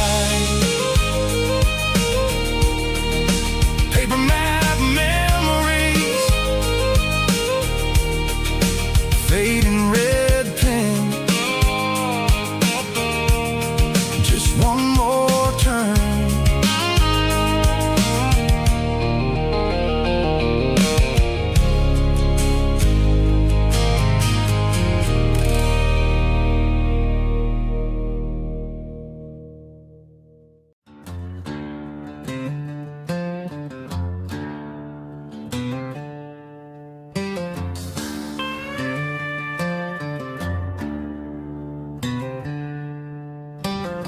light. Paper map memories, fading red pen. Just one more turn.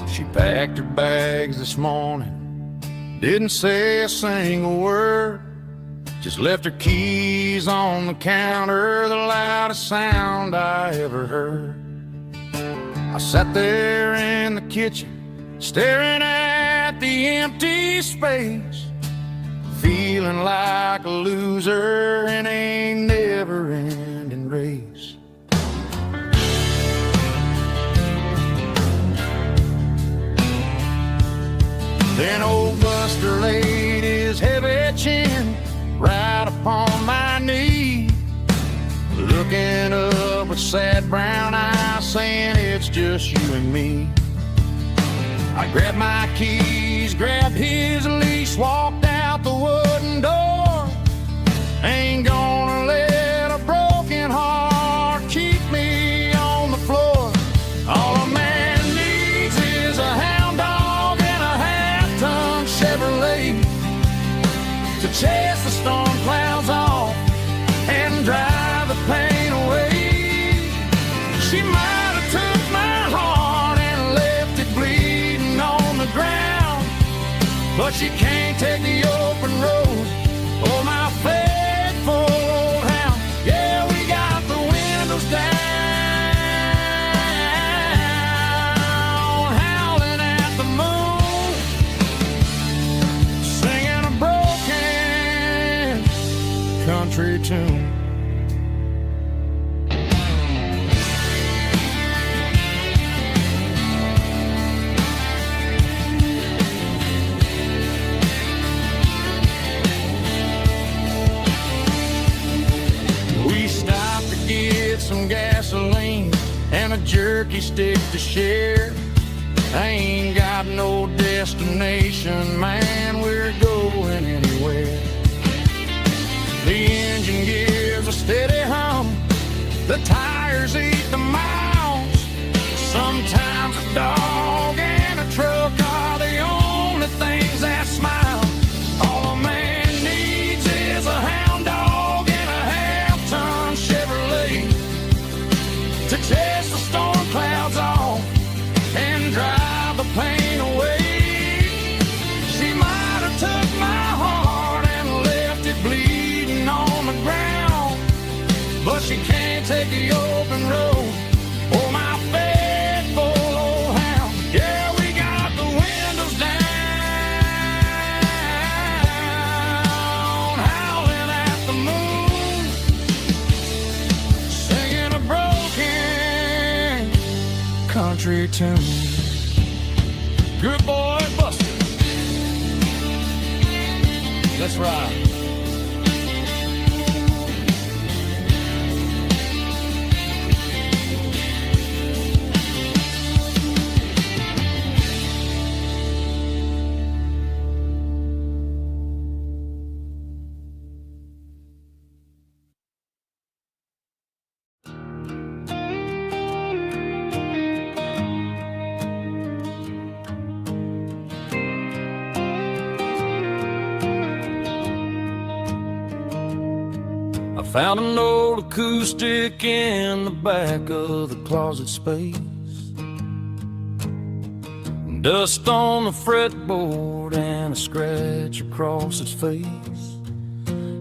She packed her bags this morning, didn't say a single word, just left her keys on the counter, the loudest sound I ever heard. I sat there in the kitchen, staring at the empty space, feeling like a loser in a never-ending race. Then old Buster laid his heavy chin right upon my knee, looking up with sad brown eyes, saying it's just you and me. I grabbed my keys, grabbed his leash, walked out the wooden door. Ain't gonna let a broken heart keep me on the floor. All a man needs is a hound dog and a half-ton Chevrolet to chase the storm clouds off and drive the pain away. She might have took my heart and left it bleeding on the ground, but she can't take the open road or my faithful old hound. Yeah, we got the windows down, howling at the moon, singing a broken country tune. Some gasoline and a jerky stick to share. I ain't got no destination, man, we're going anywhere. The engine gives a steady hum, the tires eat the miles. Sometimes a dog and a truck are the only things that smile. All a man needs is a hound dog and a half-ton Chevrolet to chase the storm clouds off and drive the pain away. She might have took my heart and left it bleeding on the ground, but she can't take the open road or my faithful old hound. Yeah, we got the windows down, howling at the moon, singing a broken country tune. Good boy, Buster. Let's ride. I found an old acoustic in the back of the closet space. Dust on the fretboard and a scratch across its face.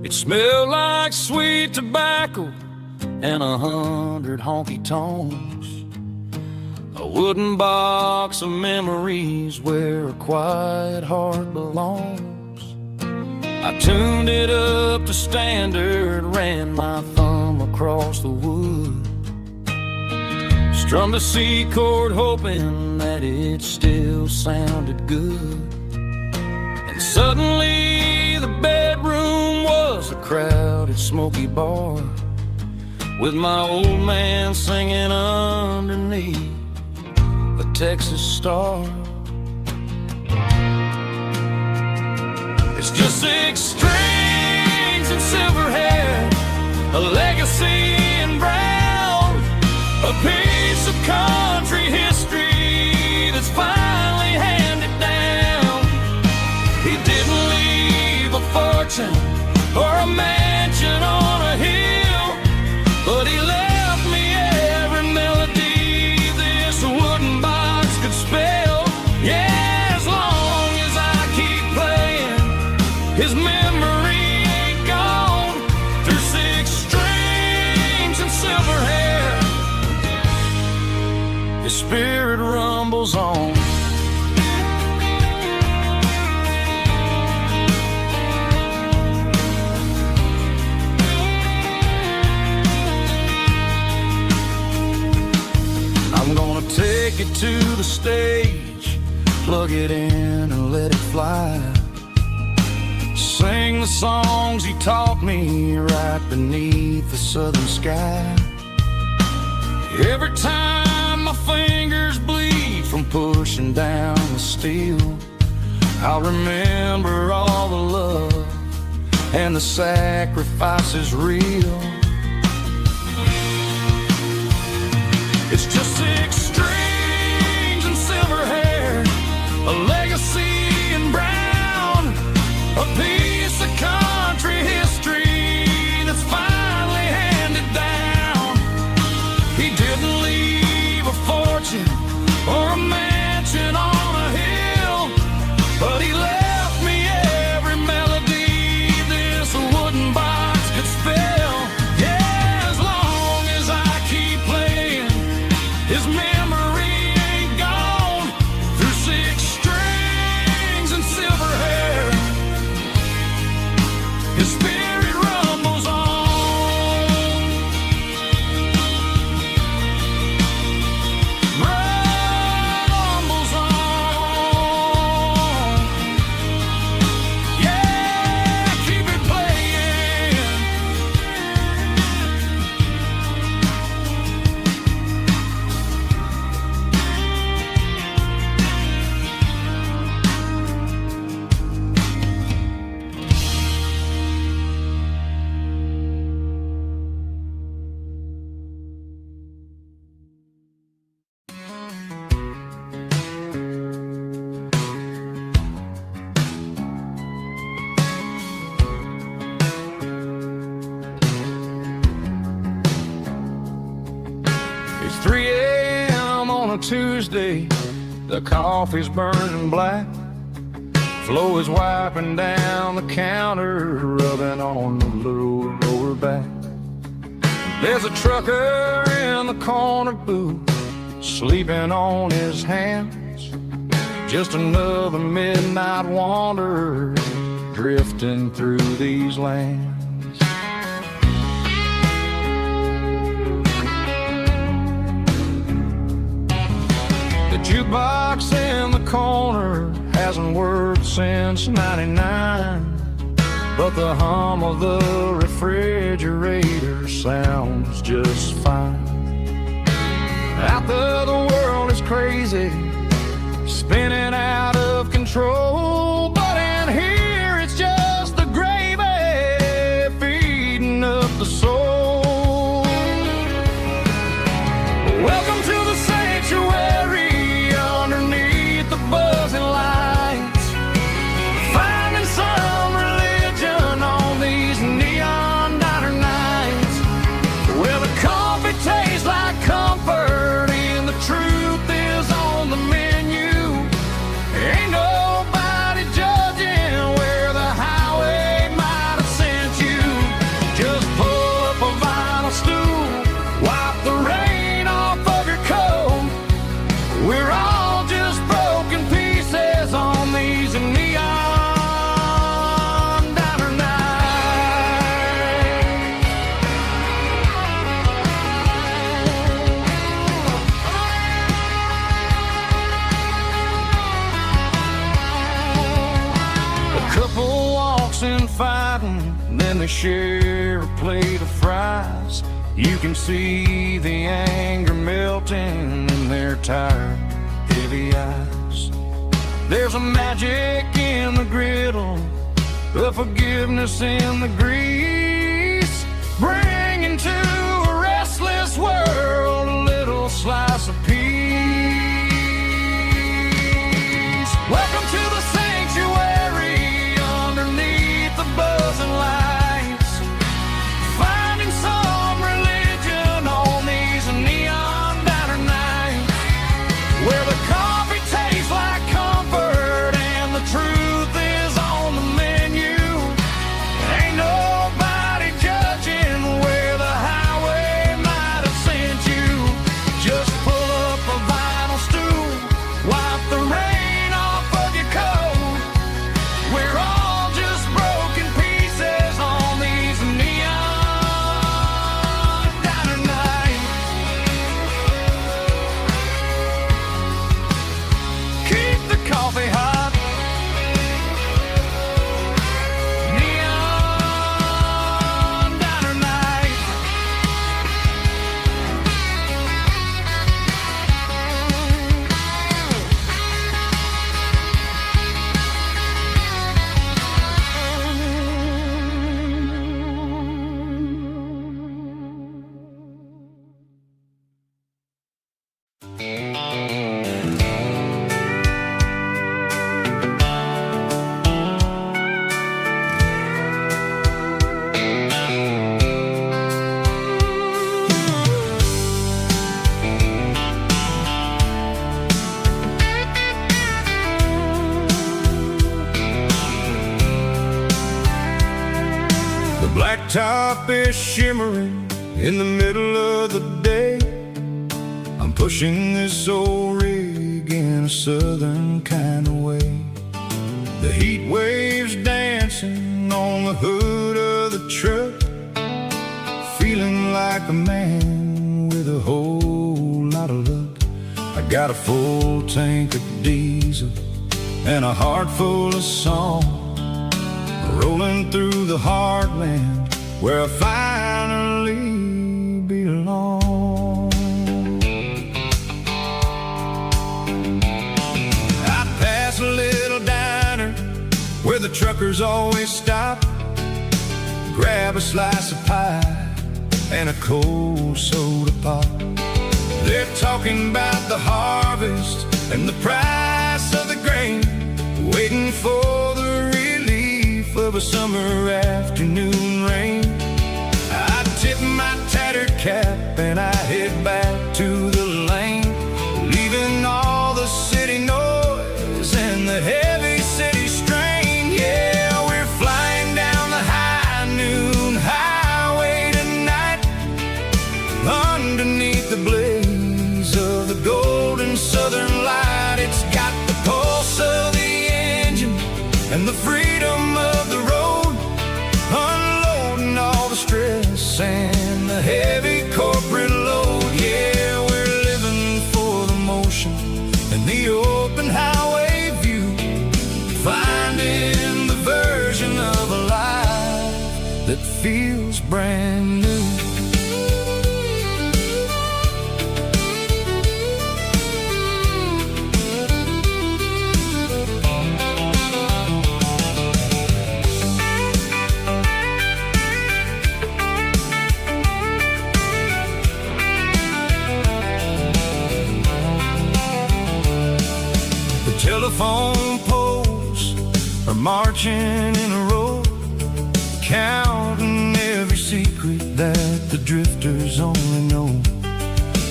It smelled like sweet tobacco and 100 honky tonks. A wooden box of memories where a quiet heart belongs. I tuned it up to standard, ran my thumb across the wood. Strummed a C chord hoping that it still sounded good. And suddenly the bedroom was a crowded, smoky bar, with my old man singing underneath the Texas star. It's just 6 strings and silver hair, a legacy in brown, a piece of country history that's finally handed down. He didn't leave a fortune or a mansion on a hill, but he left me every melody this wooden box could spell. Yeah, as long as I keep playing, his memory ain't gone. Through 6 strings and silver hair, his spirit rumbles on. I'm gonna take it to the stage, plug it in and let it fly. Sing the songs he taught me right beneath the southern sky. Every time my fingers bleed from pushing down the steel, I'll remember all the love and the sacrifices real. It's just 6 strings and silver hair, a legacy in brown, a piece of country history that's finally handed down. He didn't leave a fortune or a mansion on a hill, but he left me every melody this wooden box could spell. Yeah, as long as I keep playing, his memory ain't gone. Through 6 strings and silver hair, his spirit rumbles on. Rumbles on. Yeah, keep it playing. It's 3 a.m. on a Tuesday, the coffee's burning black. Flo is wiping down the counter, rubbing on the little lower back. There's a trucker in the corner booth, sleeping on his hands. Just another midnight wanderer, drifting through these lands. The jukebox in the corner hasn't worked since '99, but the hum of the refrigerator sounds just fine. Out there the world is crazy, spinning out of control, but in here it's just the gravy feeding up the soul. Welcome to the sanctuary underneath the buzzing lights, finding some religion on these neon diner nights, where the coffee tastes like comfort and the truth is on the menu, then they share a plate of fries. You can see the anger melting in their tired, heavy eyes. There's a magic in the griddle, a forgiveness in the grease, bringing to a restless world a little slice of peace. Welcome to the sanctuary underneath the buzzing lights, finding some religion on these neon diner nights, where the coffee tastes like comfort and the truth is on the menu. Ain't nobody judging where the highway might have sent you. Just pull up a vinyl stool, wipe the rain off of your coat. We're all just broken pieces on these neon diner nights. Keep the coffee hot. Neon diner nights. The blacktop is shimmering in the middle of the day. I'm pushing this old rig in a southern kind of way. The heat waves dancing on the hood of the truck, feeling like a man with a whole lot of luck. I got a full tank of diesel and a heart full of song, rolling through the heartland where I finally belong. I pass a little diner where the truckers always stop, grab a slice of pie and a cold soda pop. They're talking about the harvest and the price of the grain, waiting for the relief of a summer afternoon rain. I tip my tattered cap and I head back to the lane, leaving all the city noise and the heavy city strain. Yeah, we're flying down the high noon highway tonight, underneath the blaze of the golden southern light. It's got the pulse of the engine and the freedom of the road, unloading all the stress and the heavy corporate load. Yeah, we're living for the motion and the open highway view, finding the version of a life that feels brand new. Telephone poles are marching in a row, counting every secret that the drifters only know.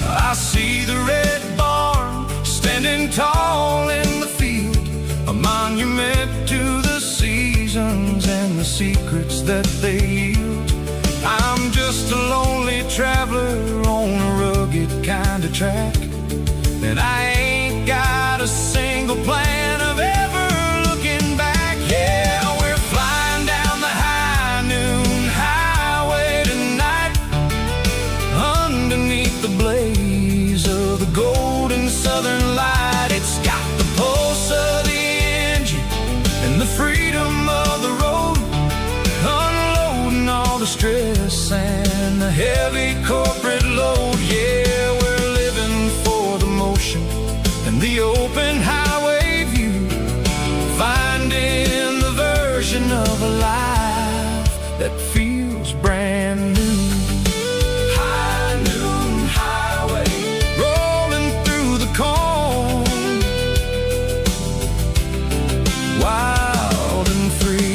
I see the red barn standing tall in the field, a monument to the seasons and the secrets that they yield. I'm just a lonely traveler on a rugged kind of track, and I ain't got a single plan of ever looking back. Yeah, we're flying down the high noon highway tonight, underneath the blaze of the golden southern light. It's got the pulse of the engine and the freedom of the road, unloading wild and free.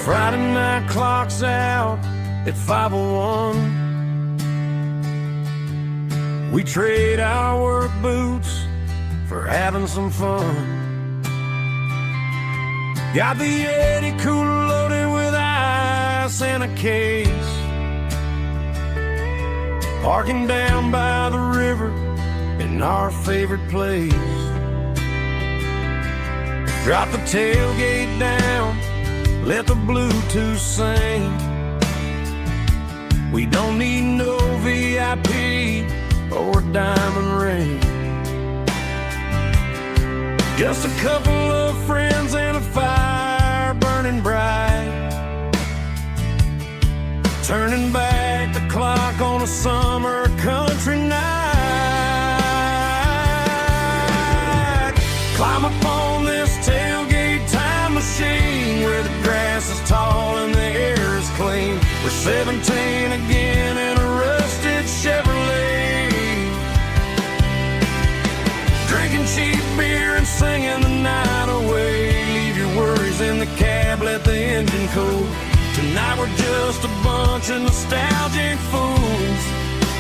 Friday night clock's out at 5:01. We trade our work boots for having some fun. Got the Yeti cooler loaded with ice and a case, parking down by the river in our favorite place. Drop the tailgate down, let the Bluetooth sing. We don't need no VIP or a diamond ring. Just a couple of friends and a fire burning bright, turning back the clock on a summer country night. Climb up on this tailgate time machine where the grass is tall and the air is clean. We're 17 again in a rusted Chevrolet, drinking cheap beer and singing the night away. Leave your worries in the cab, let the engine cool. Tonight we're just a bunch of nostalgic fools,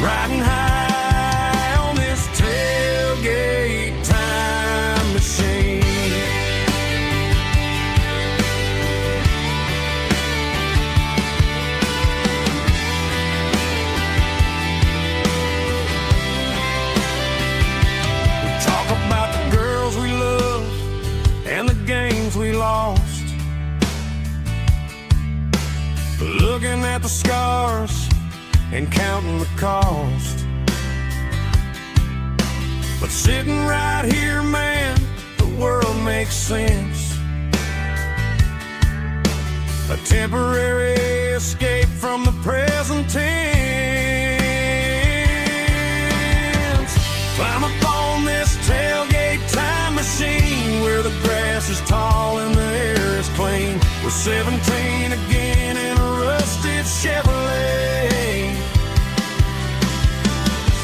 riding high on this tailgate time machine. We lost, looking at the scars and counting the cost. But sitting right here, man, the world makes sense. A temporary escape from the present tense. Climb up on this tailgate time machine where the grass is tall and the air is clean. We're 17 again in a rusted Chevrolet,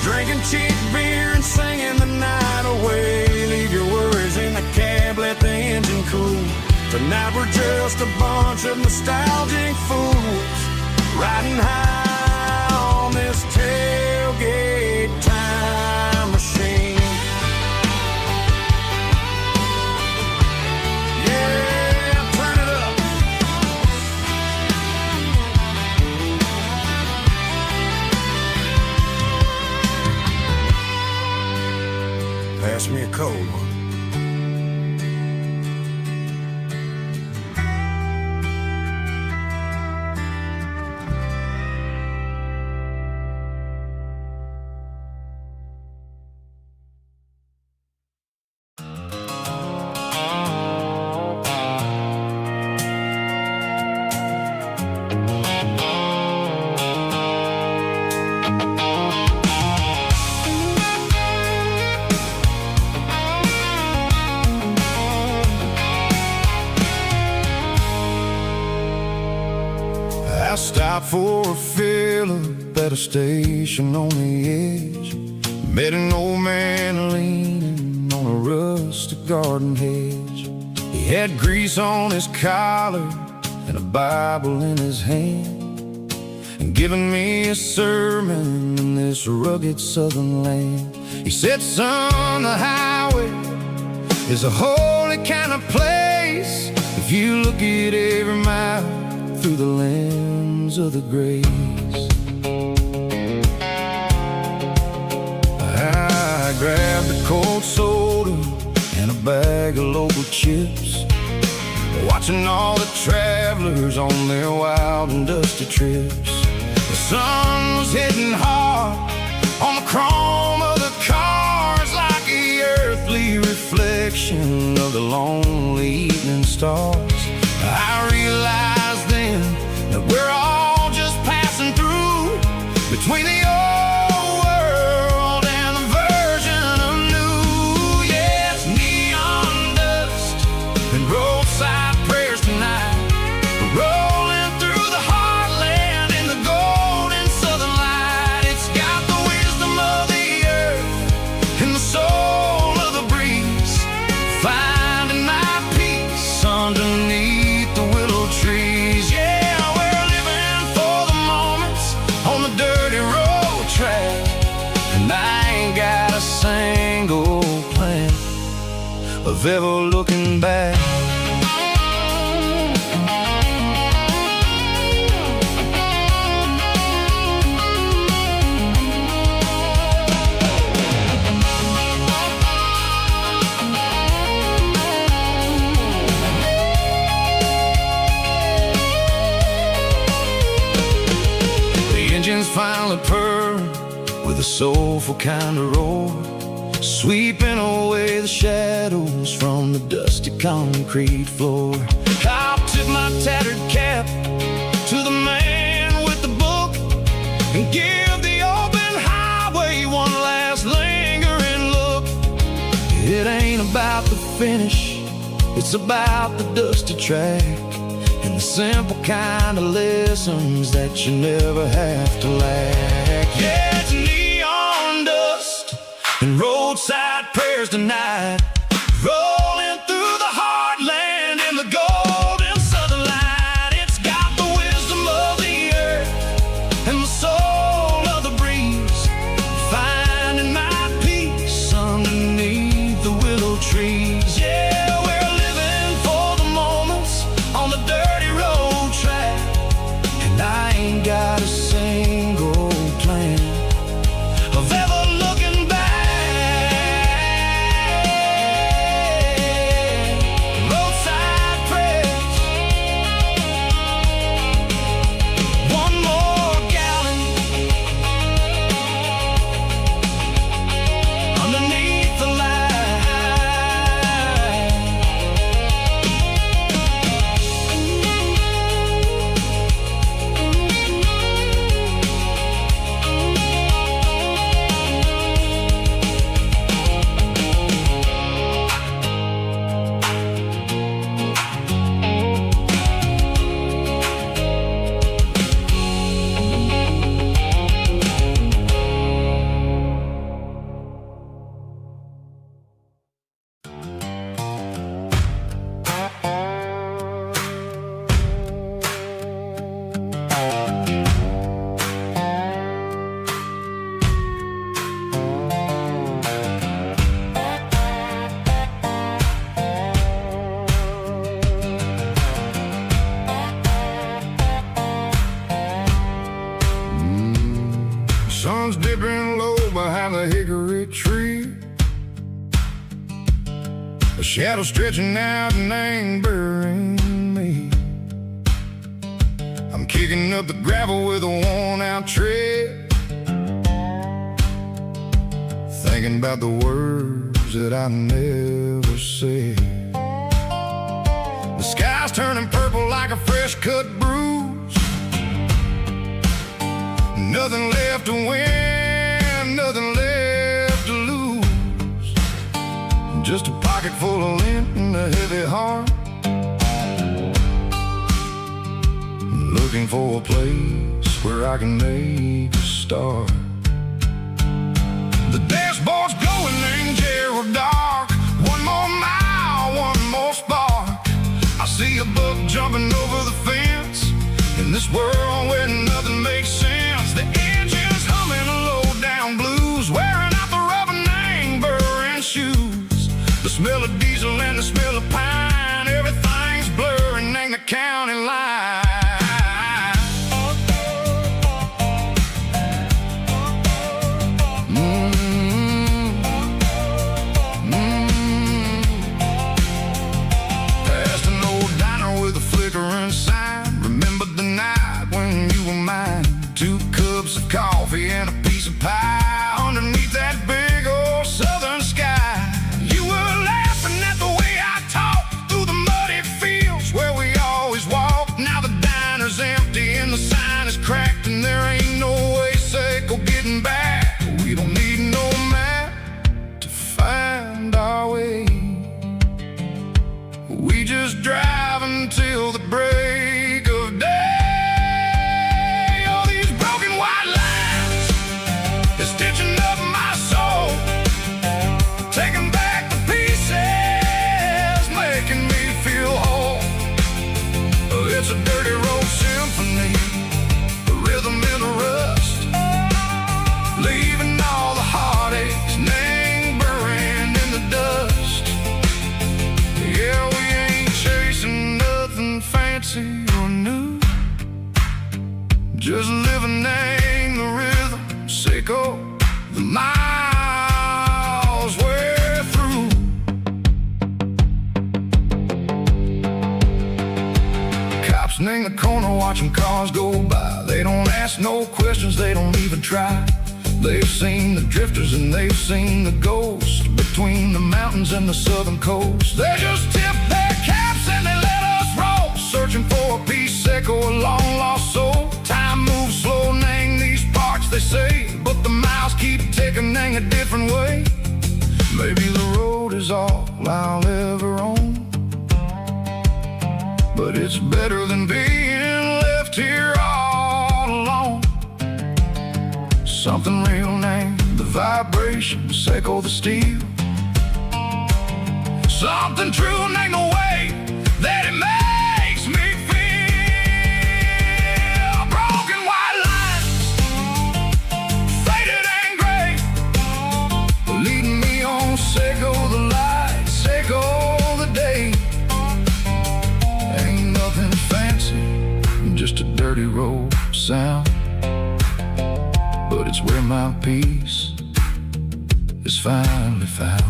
drinking cheap beer and singing the night away. Leave your worries in the cab, let the engine cool. Tonight we're just a bunch of nostalgic fools, riding high on this tailgate time machine. Pass me a cold one. I stopped for a fill-up at a station on the edge. Met an old man leaning on a rustic garden hedge. He had grease on his collar and a Bible in his hand, and giving me a sermon in this rugged southern land. He said, son, the highway is a holy kind of place if you look at every mile through the lens of the grace. I grabbed a cold soda and a bag of local chips. watching all the travelers on their wild and dusty trips. The sun was hitting hard on the chrome of the cars, like the earthly reflection of the lonely evening stars. I realized then that we're all just passing through between the old world and the version of new. Yes, neon dust and roadside prayers tonight, rolling through the heartland in the golden southern light. It's got the wisdom of the earth and the soul of the breeze, finding my peace underneath the willow trees. Yeah, we're living for the moments on the dirty road track, and I ain't got a single plan of ever looking back. Engines finally purr with a soulful kind of roar, sweeping away the shadows from the dusty concrete floor. I'll tip my tattered cap to the man with the book and give the open highway one last lingering look. It ain't about the finish, it's about the dusty track and the simple kind of lessons that you never have to lack. Yeah, it's neon dust and roadside prayers tonight, rolling through the heartland in the golden southern light. It's got the wisdom of the earth and the soul of the breeze, finding my peace underneath the willow trees. Yeah, we're living for the moments on the dirty road track, and I ain't got a single plan of ever looking back. Roadside prayers, one more gallon underneath the light. Sun's dipping low behind the hickory tree, a shadow stretching out and ain't burying me. I'm kicking up the gravel with a worn-out tread, thinking about the words that I never said. The sky's turning purple like a fresh-cut bruise, nothing left to win, nothing left to lose, just a pocket full of lint and a heavy heart, looking for a place where I can make a start. The dashboard's glowing in Gerald dark, one more mile, one more spark. I see a buck jumping over the fence in this world where nothing makes sense. The engine's humming a low-down blues, wearing out the rubber name burring shoes. The smell of diesel and the smell of pine, everything's blurring in the county line. Past an old dime driving till the break of day. All these broken white lines is stitching up my soul, taking back the pieces, making me feel whole. It's a dirty road symphony, a rhythm in the rust, leaving all the heartaches lingering in the dust. Yeah, we ain't chasing nothing fancy or new, just living in the rhythm, sicko, the miles we're through. Cops in the corner watching cars go by. They don't ask no questions, they don't even try. They've seen the drifters and they've seen the ghosts between the mountains and the southern coast. They just tip their caps and they let us roll, searching for a piece or a long lost soul. Time moves slow in these parts, they say, but the miles keep ticking in a different way. Maybe the road is all I'll ever own, but it's better than being left here all alone. Something real named the vibrations echo the steel. Something true named the way that it makes me feel. Broken white lines, faded and gray, leading me on, Seiko the light, Seiko the day. Ain't nothing fancy, just a dirty road sound, but it's where my peace is finally found.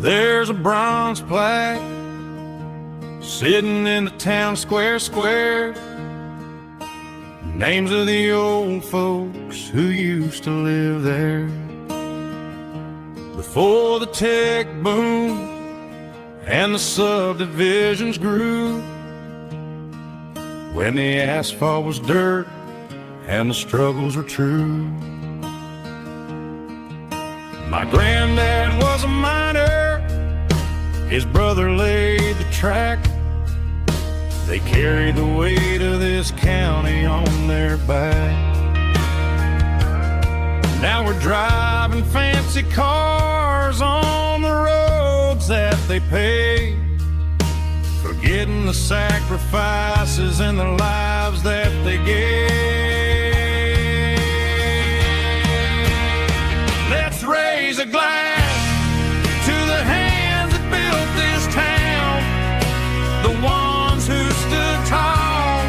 There's a bronze plaque sitting in the town square. Names of the old folks who used to live there before the tech boom and the subdivisions grew, when the asphalt was dirt and the struggles were true. My granddad was a miner, his brother laid the track. They carried the weight of this county on their back. Now we're driving fancy cars on the roads that they paved, forgetting the sacrifices and the lives that they gave. Let's raise a glass to the hands that built this town, the ones who stood tall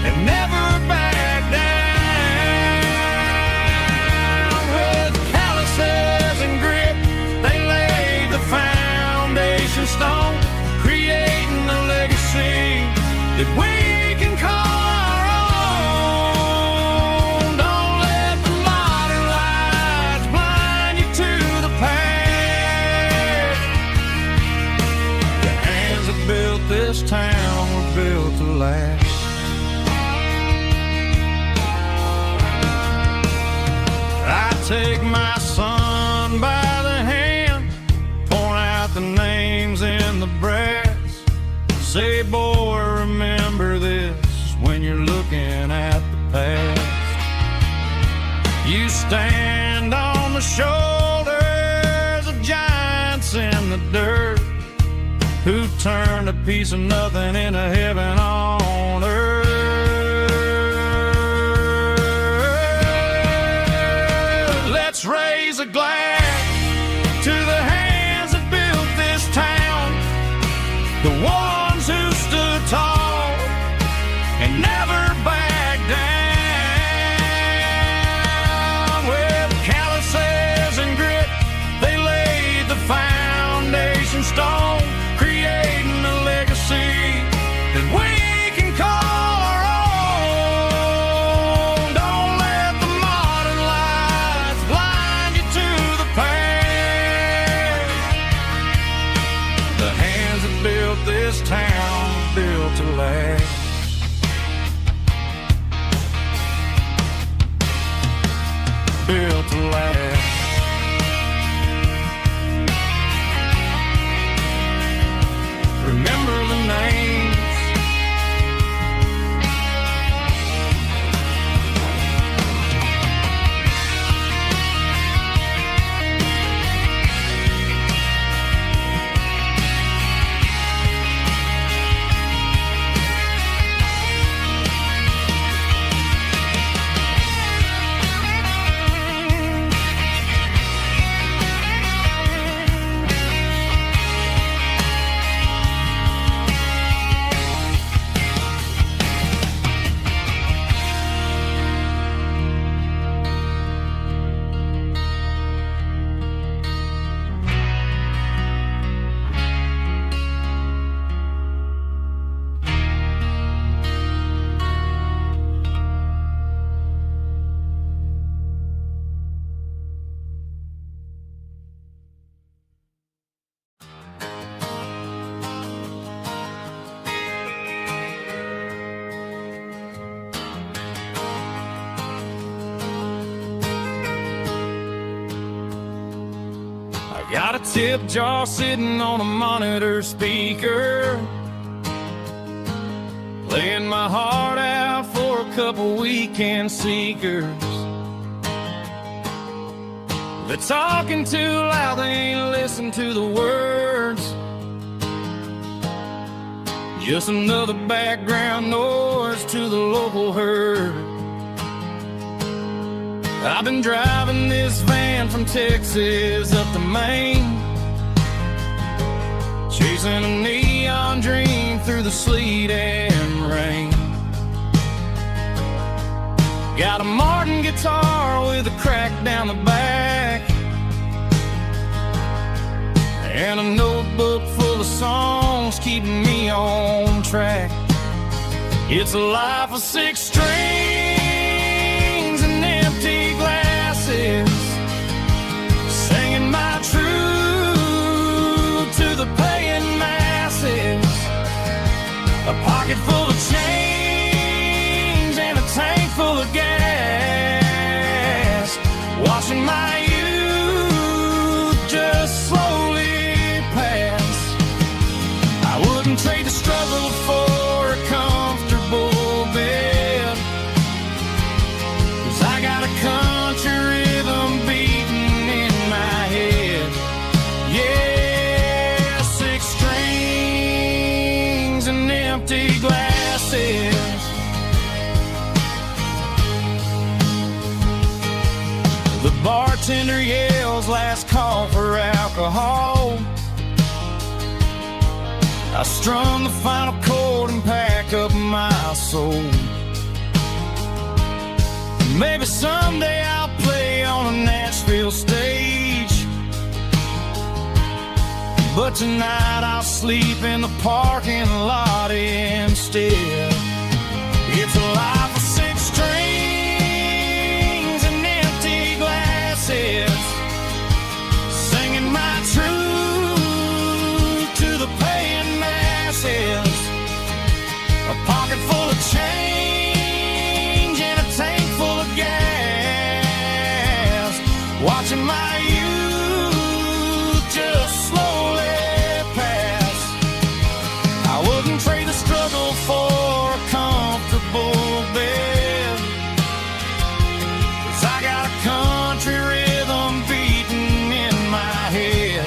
and never backed down. With calluses and grit, they laid the foundation stone, creating a legacy that we can call our own. Don't let the modern lights blind you to the past. The hands that built this town were built to last. I take my son by the hand, point out the names in the brass. Say, boy, remember this when you're looking at the past. You stand on the shoulders of giants in the dirt, who turned a piece of nothing into heaven on earth. Let's raise a glass to the hands that built this town, the ones who stood tall and never backed down. built to last. Remember the names. Got a tip jar sitting on a monitor speaker, playing my heart out for a couple weekend seekers. They're talking too loud, they ain't listen to the words. Just another background noise to the local herd. I've been driving this van from Texas up to Maine, chasing a neon dream through the sleet and rain. Got a Martin guitar with a crack down the back, and a notebook full of songs keeping me on track. It's a life of 6 strings and empty glasses, singing my truth to the paying masses. A pocket full of change and a tank full of gas, watching my youth just slowly pass. I wouldn't trade the struggle for a comfortable bed, 'cause I got a country rhythm beating in my head. Yeah, 6 strings and empty glasses. The bartender yells last call for alcohol. I strum the final chord and pack up my soul. Maybe someday I'll play on a Nashville stage, but tonight I'll sleep in the parking lot instead. It's a life of 6 strings and empty glasses, singing my truth to the paying masses. A pocket full of change and a tank full of gas, watching my youth just slowly pass. I wouldn't trade the struggle for a comfortable bed, 'cause I got a country rhythm beating in my head.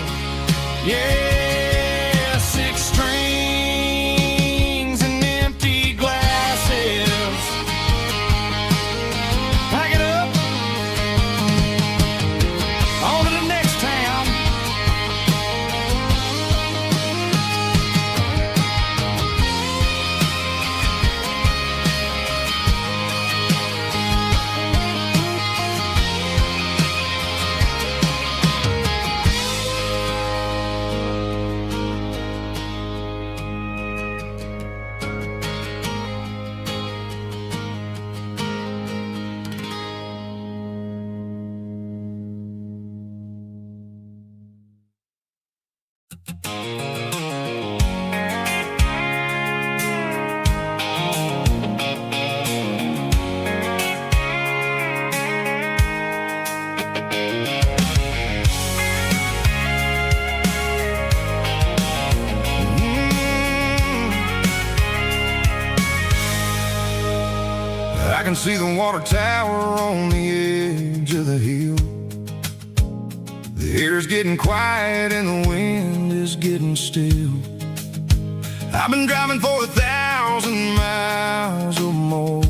Yeah, 6 strings and empty glasses. Pack it up. can see the water tower on the edge of the hill. The air's getting quiet and the wind is getting still. I've been driving for 1,000 miles or more,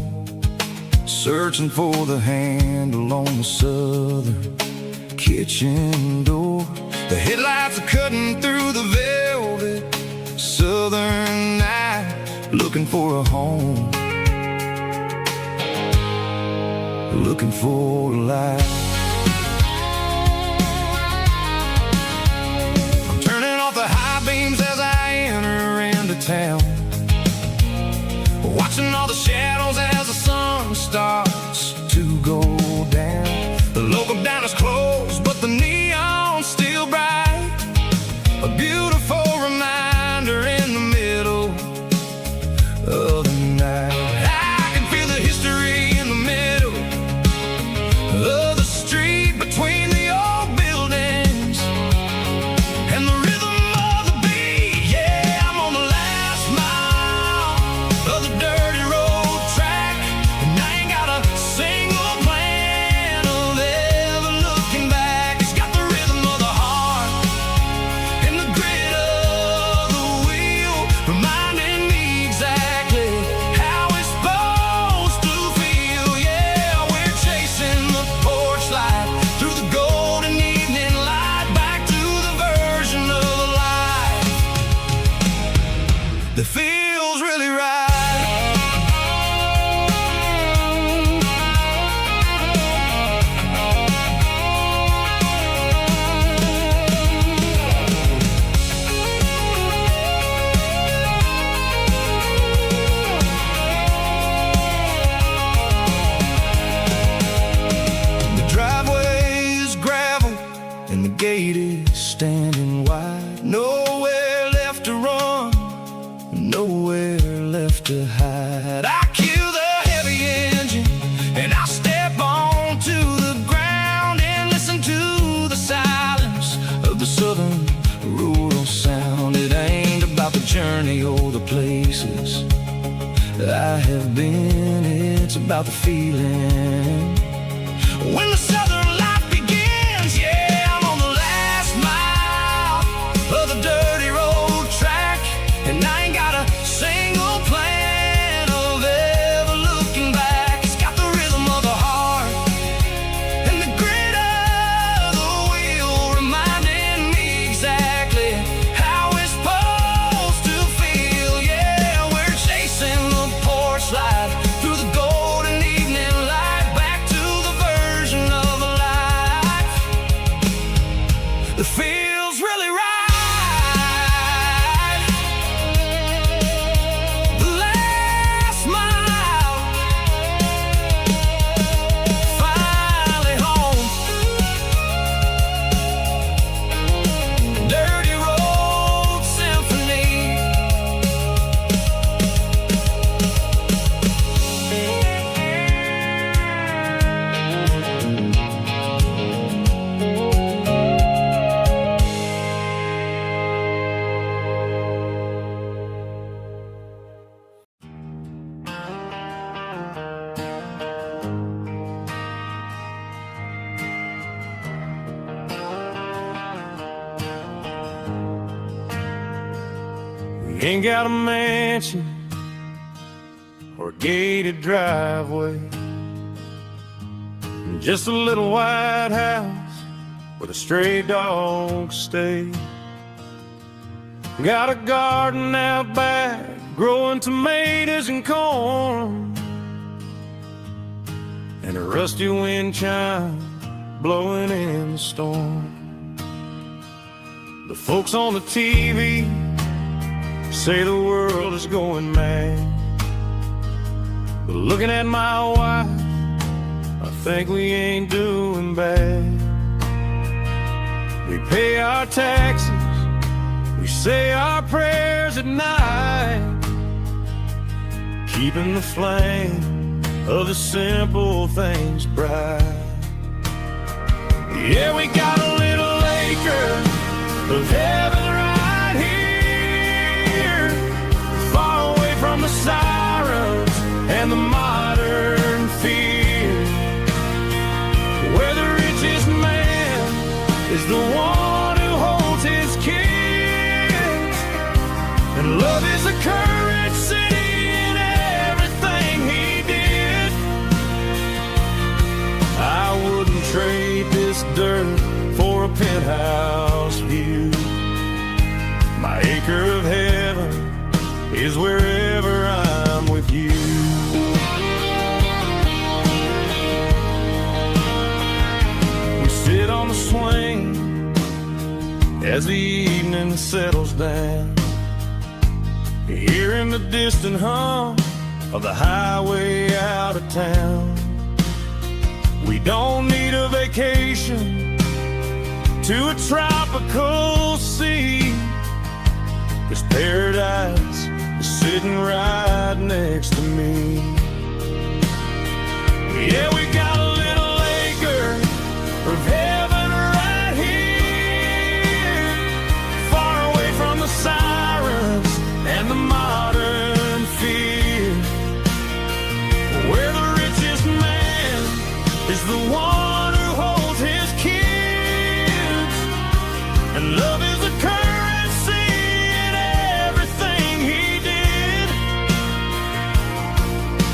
searching for the handle on the southern kitchen door. The headlights are cutting through the velvet southern night, looking for a home, looking for a life. I'm turning off the high beams as I enter into town, watching all the shadows as the sun starts to go down. The local diner's closed, but the neon's still bright, a beautiful reminder in the middle of the night. I can feel the history in the middle of the street, between the old buildings and the rhythm of the beat. Yeah, I'm on the last mile of the dirty road track, and I ain't got a single plan of ever looking back. It's got the rhythm of the heart and the grit of the wheel, reminding me exactly how it's supposed to feel. Yeah, we're chasing the porch light through the golden evening light, back to the version of life that feels really right. The driveway is gravel and the gate is standing wide. Nowhere left to run, nowhere left to hide. I kill the heavy engine and I step onto the ground and listen to the silence of the southern rural sound. It ain't about the journey or the places I have been, it's about the feeling when the southern life begins. Yeah, I'm on the last mile of the dirty road track, and I ain't got a single plan of ever looking back. It's got the rhythm of the heart and the grit of the wheel, reminding me exactly how it's supposed to feel. Yeah, we're chasing the porch light through the golden evening light, back to the version of life that feels really right. The last mile, finally home. Dirty road symphony. We ain't got a mansion or a gated driveway, just a little white house where the stray dogs stay. Got a garden out back, growing tomatoes and corn, and a rusty wind chime blowing in the storm. The folks on the TV say the world is going mad, but looking at my wife, I think we ain't doing bad. We pay our taxes, we say our prayers at night, keeping the flame of the simple things bright. Yeah, we got a little acre of heaven right here, far away from the sirens and the modern trade this dirt for a penthouse view. My acre of heaven is wherever I'm with you. We sit on the swing as the evening settles down, hearing the distant hum of the highway out of town. We don't need a vacation to a tropical sea, 'cause paradise is sitting right next to me. Yeah, we got a little acre of heaven right here, far away from the sirens and the modern fear, where the richest man is the one who holds his kids, and love is a currency in everything he did.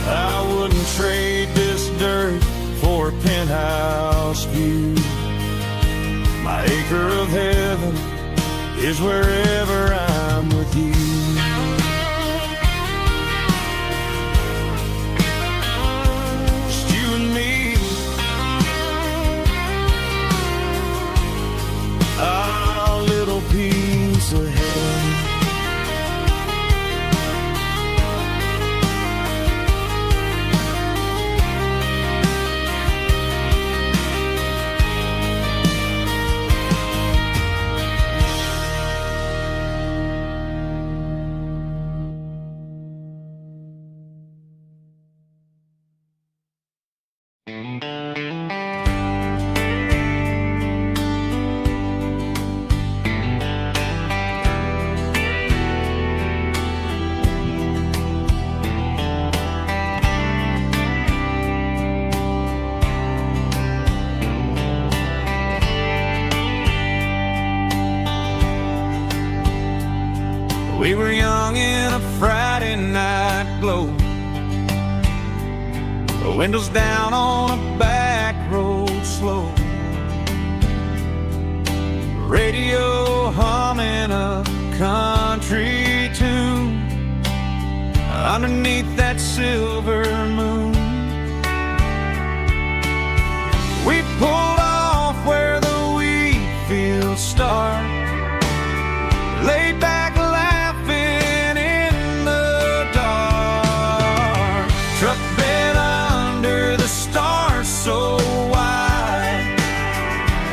I wouldn't trade this dirt for a penthouse view. My acre of heaven is wherever I'm with you. Just you and me, our little piece of heaven. We were young in a Friday night glow, the windows down on a back road slow, radio humming a country tune underneath that silver moon. We pulled off where the wheat fields start, laid back laughing in the dark, truck bed under the stars so wide,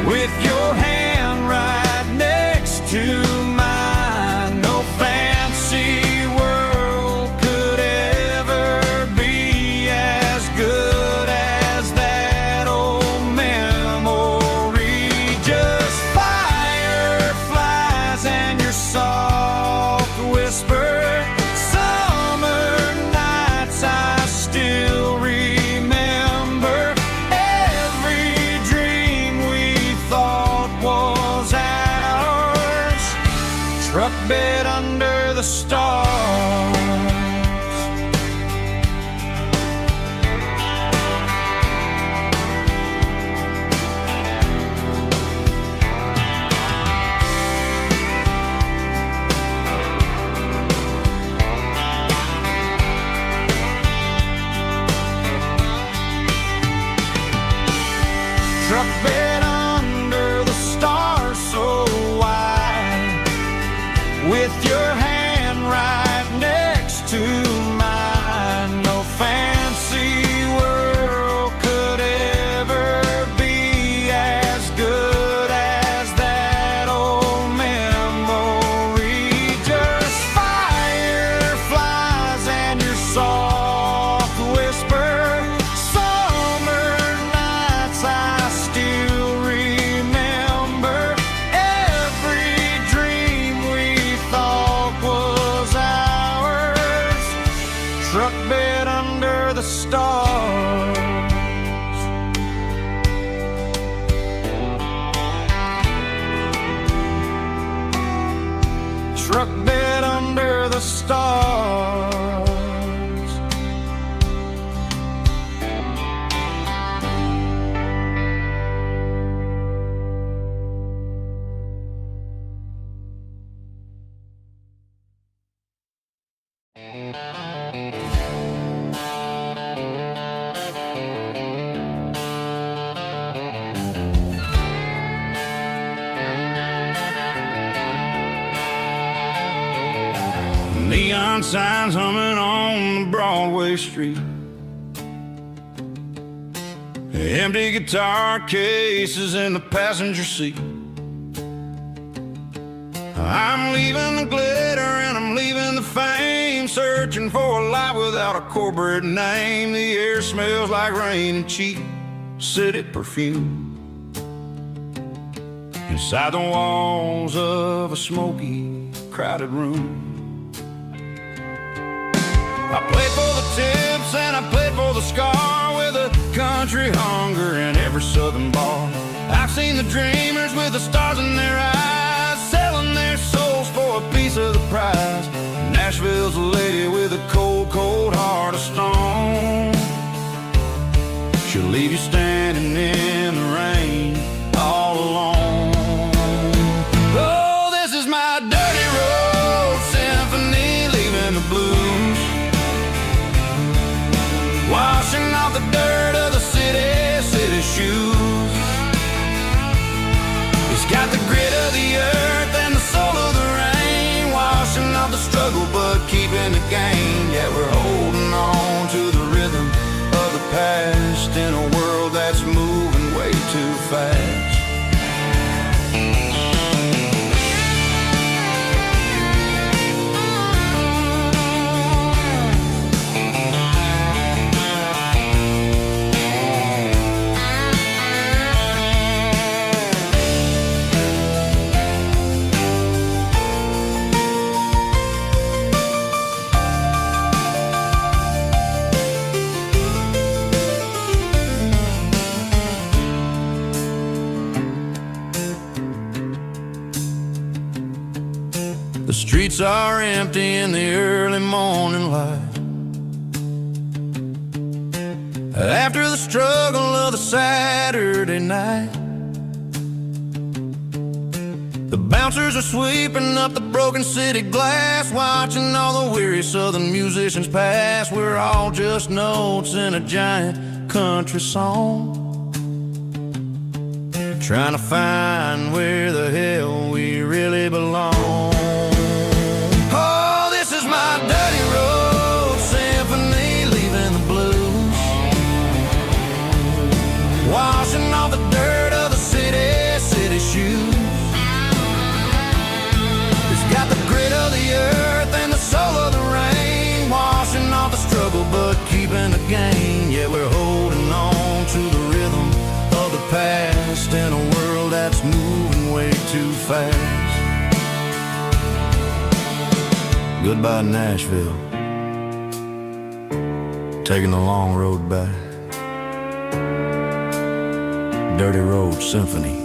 with your hand right next to mine. No fancy world could ever be as good as that old memory. Just fireflies and your soft whisper. Summer nights I still remember. Every dream we thought was ours, truck bed under the stars. Truck bed under the stars so wide, with your hand right next to mine. No fancy world could ever be as good as that old memory. Just fireflies and your soft whisper. Summer nights I still neon signs humming on the Broadway street. Empty guitar cases in the passenger seat. I'm leaving the glitter and I'm leaving the fame, searching for a life without a corporate name. The air smells like rain and cheap city perfume. Inside the walls of a smoky, crowded room. I played for the tips and I played for the scar, with a country hunger in every southern bar. I've seen the dreamers with the stars in their eyes, selling their souls for a piece of the prize. Nashville's a lady with a cold, cold heart of stone. She'll leave you standing in the rain all alone. Oh, this is my dirty road symphony, leaving the blues, washing off the dirt of the city shoes. It's got the grit of the earth and the soul of the rain, washing off the struggle but keeping the gain. Yeah, we're holding on to the rhythm of the past in a world that's moving way too fast. The streets are empty in the early morning light, after the struggle of the Saturday night. The bouncers are sweeping up the broken city glass, watching all the weary southern musicians pass. We're all just notes in a giant country song, trying to find where the hell we really belong. My dirty road symphony, leaving the blues, washing off the dirt of the city shoes. It's got the grit of the earth and the soul of the rain, washing off the struggle but keeping the gain. Yeah, we're holding on to the rhythm of the past in a world that's moving way too fast. Goodbye, Nashville, taking the long road back. Dirty Road Symphony.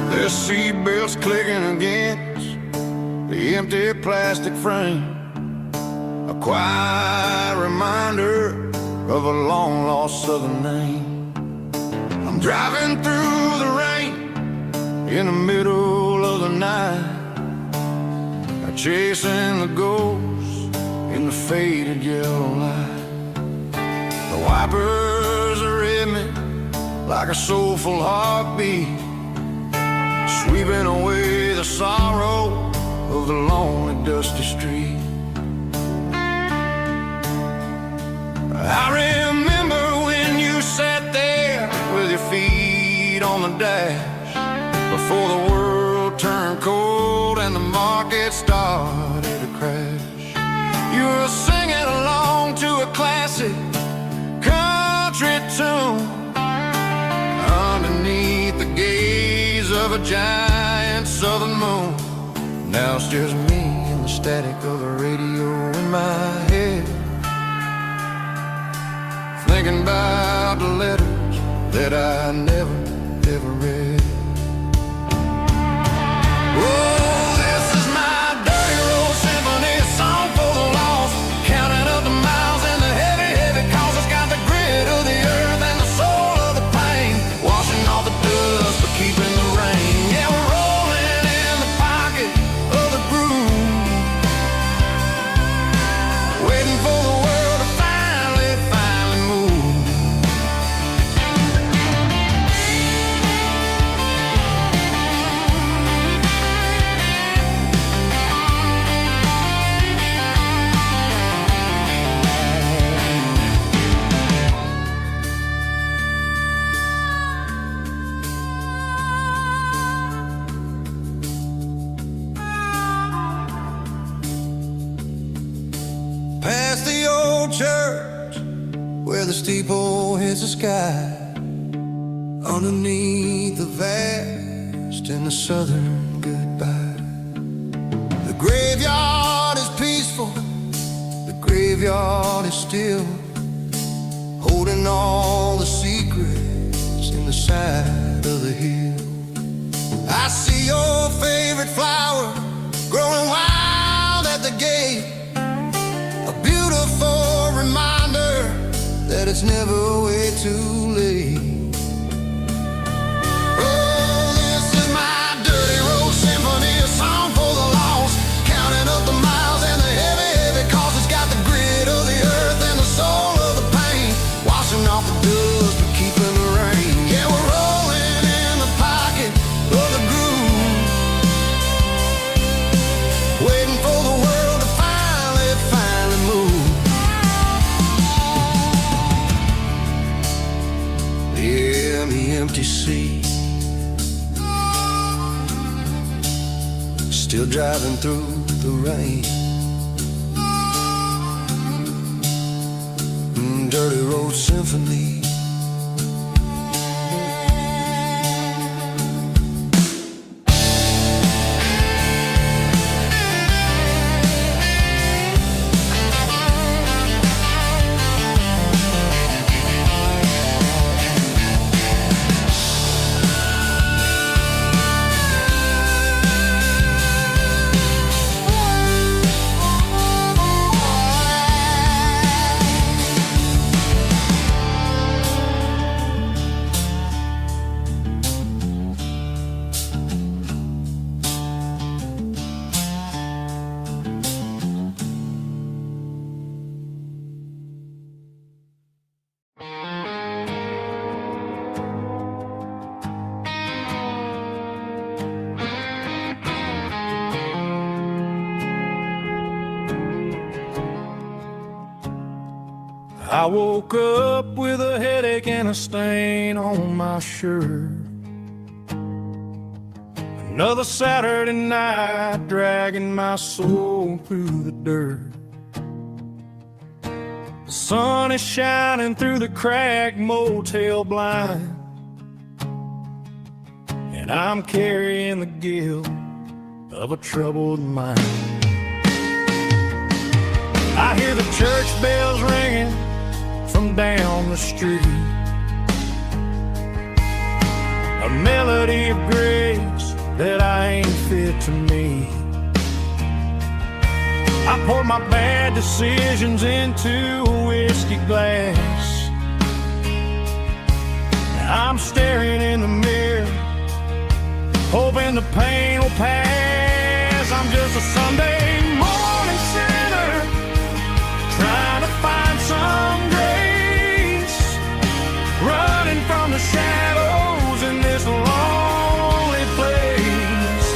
The seatbelt's clicking against the empty plastic frame, a quiet reminder of a long-lost southern name. I'm driving through the rain in the middle of the night, chasing the ghosts in the faded yellow light. The wipers are in me like a soulful heartbeat, sweeping away the sorrow of the lonely, dusty street. I remember when you sat there with your feet on the dash, before the world turned cold and the market started to crash. You were singing along to a classic country tune underneath the gaze of a giant southern moon. Now it's just me and the static of the radio in my head, thinking about the letters that I never, ever read. Oh, this is my dirty road symphony, a song for the lost, counting up the miles and the heavy, heavy calls. It's got the grit of the earth and the soul of the pain, washing off the dust but keeping the rain. Yeah, we're rolling in the pocket of the groove, waiting for the world to finally move. Past the old church where the steeple hits the sky, underneath the vast and the southern goodbye. The graveyard is peaceful, the graveyard is still, holding all the secrets in the side of the hill. I see your favorite flower growing wild at the gate, a beautiful reminder that it's never way too late. Oh, this is my dirty road symphony, a song for the lost, counting up the miles and the heavy, heavy calls. It's got the grit of the earth and the soul of the pain, washing off the dust but keeping the rain. Yeah, we're rolling in the pocket of the groove, waiting for the world to finally move. Yeah, the empty sea, still driving through the rain. Dirty road symphony. I woke up with a headache and a stain on my shirt. Another Saturday night dragging my soul through the dirt. The sun is shining through the cracked motel blind, and I'm carrying the guilt of a troubled mind. I hear the church bells ringing from down the street, a melody of grace that I ain't fit to meet. I pour my bad decisions into a whiskey glass. I'm staring in the mirror, hoping the pain will pass. I'm just a Sunday morning sinner, trying to find some grace, running from the shadows in this lonely place.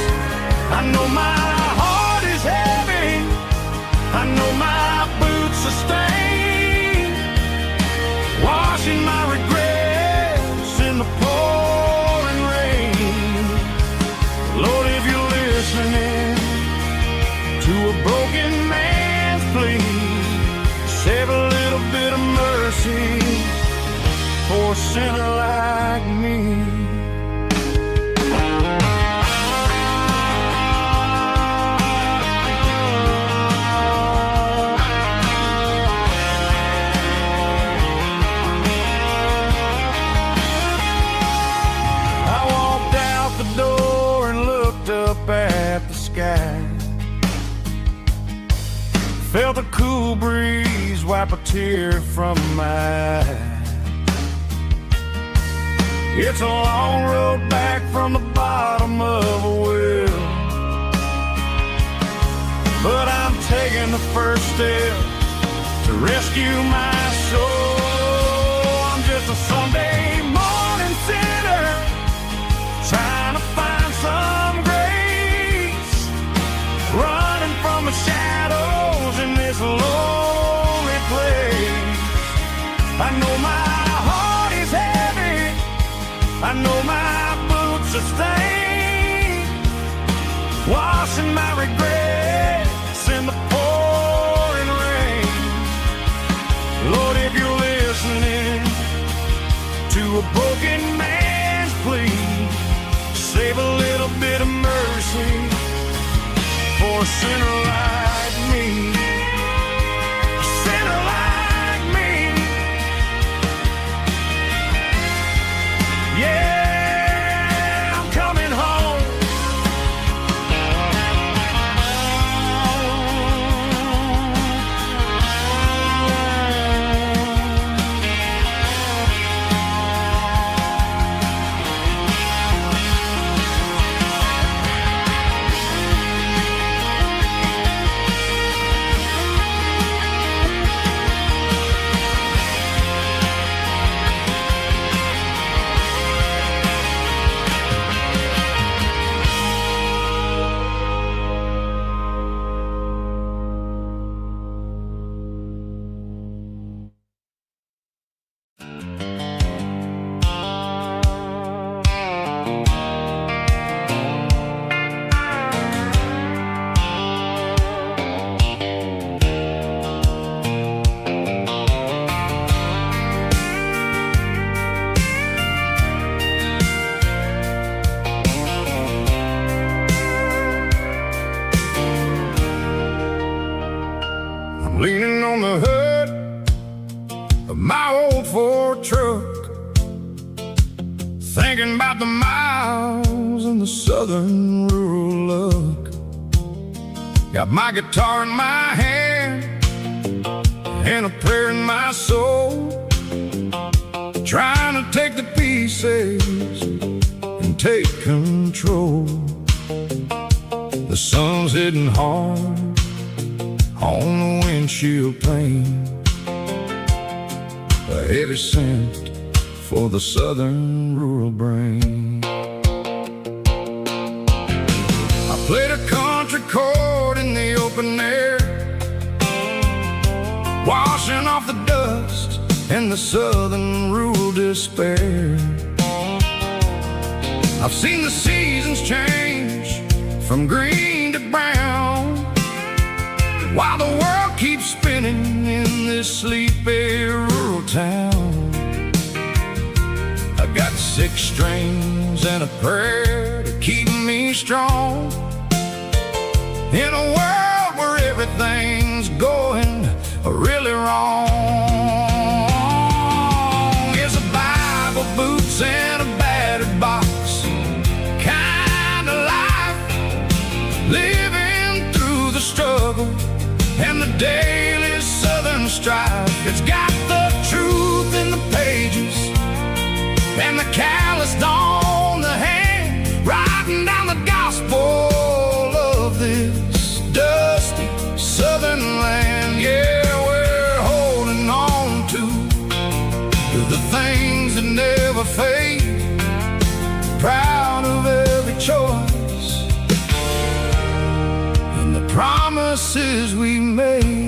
I know my heart is heavy, I know my boots are stained, washing my regrets in the pouring rain. Lord, if you're listening to a broken man's plea, sky. Felt a cool breeze wipe a tear from my eye. It's a long road back from the bottom of a well, but I'm taking the first step to rescue my soul. I'm just a Sunday morning sinner trying to find some grace, running from the shadows in this lonely place. I know my heart is heavy, I know my boots are stained, washing my regrets in the pouring rain. Lord, if you're listening to a broken man's plea, save a little bit of mercy for a sinner like me. A sinner like me. Yeah, I'm coming home. Leaning on the hood of my old Ford truck, thinking about the miles and the southern rural look. Got my guitar in my hand and a prayer in my soul, trying to take the pieces and take control. The sun's hitting hard on the windshield pane, a heavy scent for the southern rural brain. I played a country chord in the open air, washing off the dust and the southern rural despair. I've seen the seasons change from green to brown, while the world keeps spinning in this sleepy rural town. I got 6 strings and a prayer to keep me strong, in a world where everything's going really wrong. It's a Bible, boots, and a battered box kind of life, living through the struggle and the daily southern strife. It's got the truth in the pages and the calloused on the hand, writing down the gospel of this dusty southern land. Yeah, we're holding on to the things that never fade, proud of every choice and the promises we made.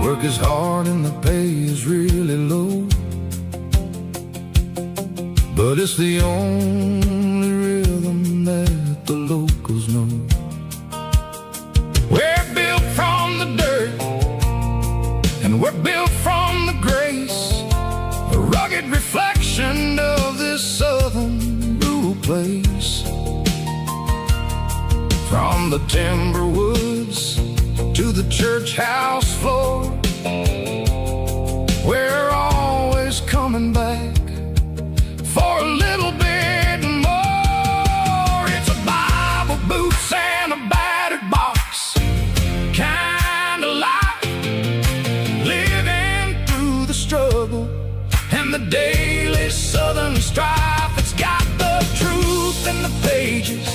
Work is hard and the pay is really low, but it's the only rhythm that the locals know. We're built from the dirt and we're built from the grace, a rugged reflection of this southern rural place. From the timber woods to the church house floor, we're always coming back for a little bit more. It's a Bible, boots, and a battered box kind of life, living through the struggle and the daily southern strife. It's got the truth in the pages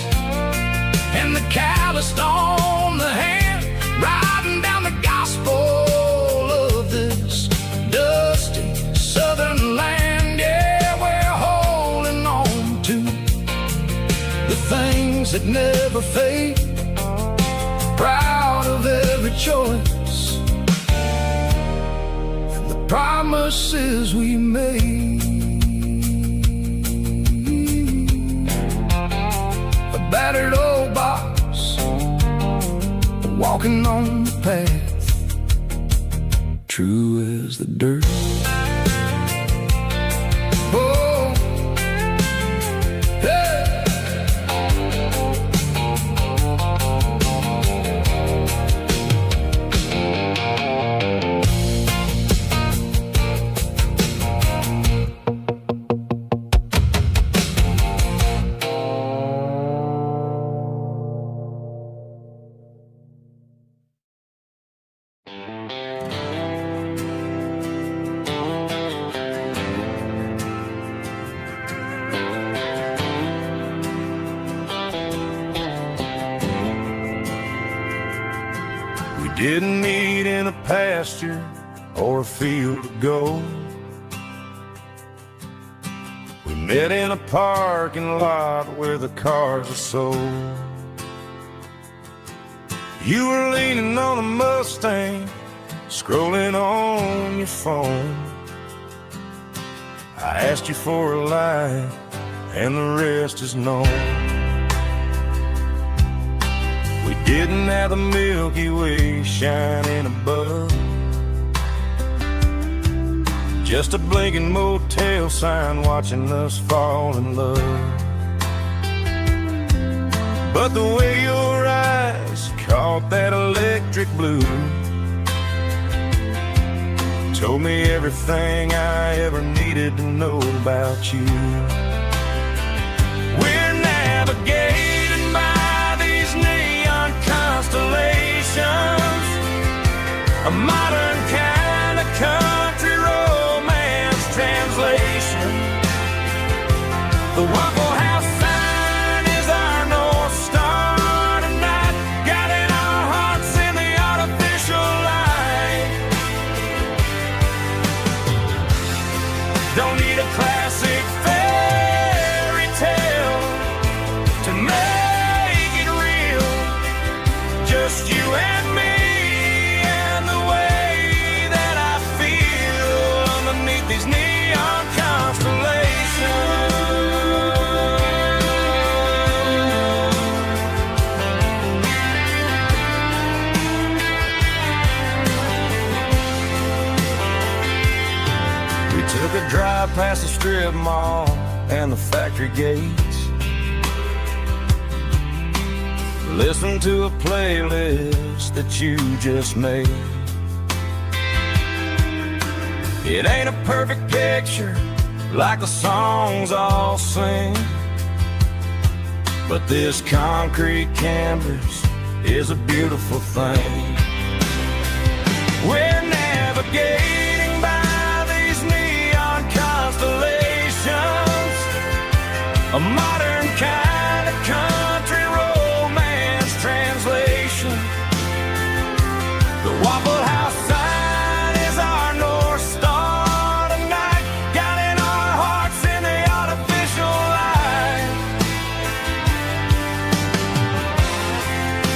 and the calloused on the hand, writing down the gospel of this dusty southern land. Yeah, we're holding on to the things that never fade, proud of every choice and the promises we made. A battered old box, walking on the path, true as the dirt. Oh, hey. Didn't meet in a pasture or a field of gold. We met in a parking lot where the cars are sold. You were leaning on a Mustang, scrolling on your phone. I asked you for a light, and the rest is known. We didn't have the Milky Way shining above, just a blinking motel sign watching us fall in love. But the way your eyes caught that electric blue told me everything I ever needed to know about you. We're navigating by these neon constellations, a modern kind of country romance translation. The Waffle House sign is our North Star tonight, guiding our hearts in the artificial light. Don't need a classic fairy tale to make it real, just you and me and the way that I feel underneath these neon constellations. We took a drive past the strip mall and the factory gates, listen to a playlist that you just made. It ain't a perfect picture like the songs all sing, but this concrete canvas is a beautiful thing. We're navigating by these neon constellations, a modern kind of country romance translation. The Waffle House sign is our North Star tonight, guiding our hearts in the artificial light.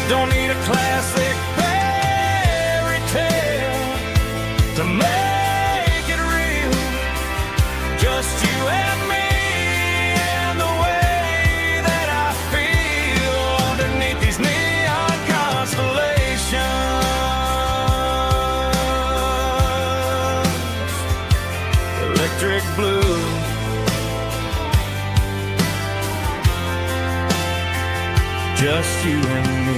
Don't need a classic fairy tale to make it real, just you and me and the way that I feel. just you and me.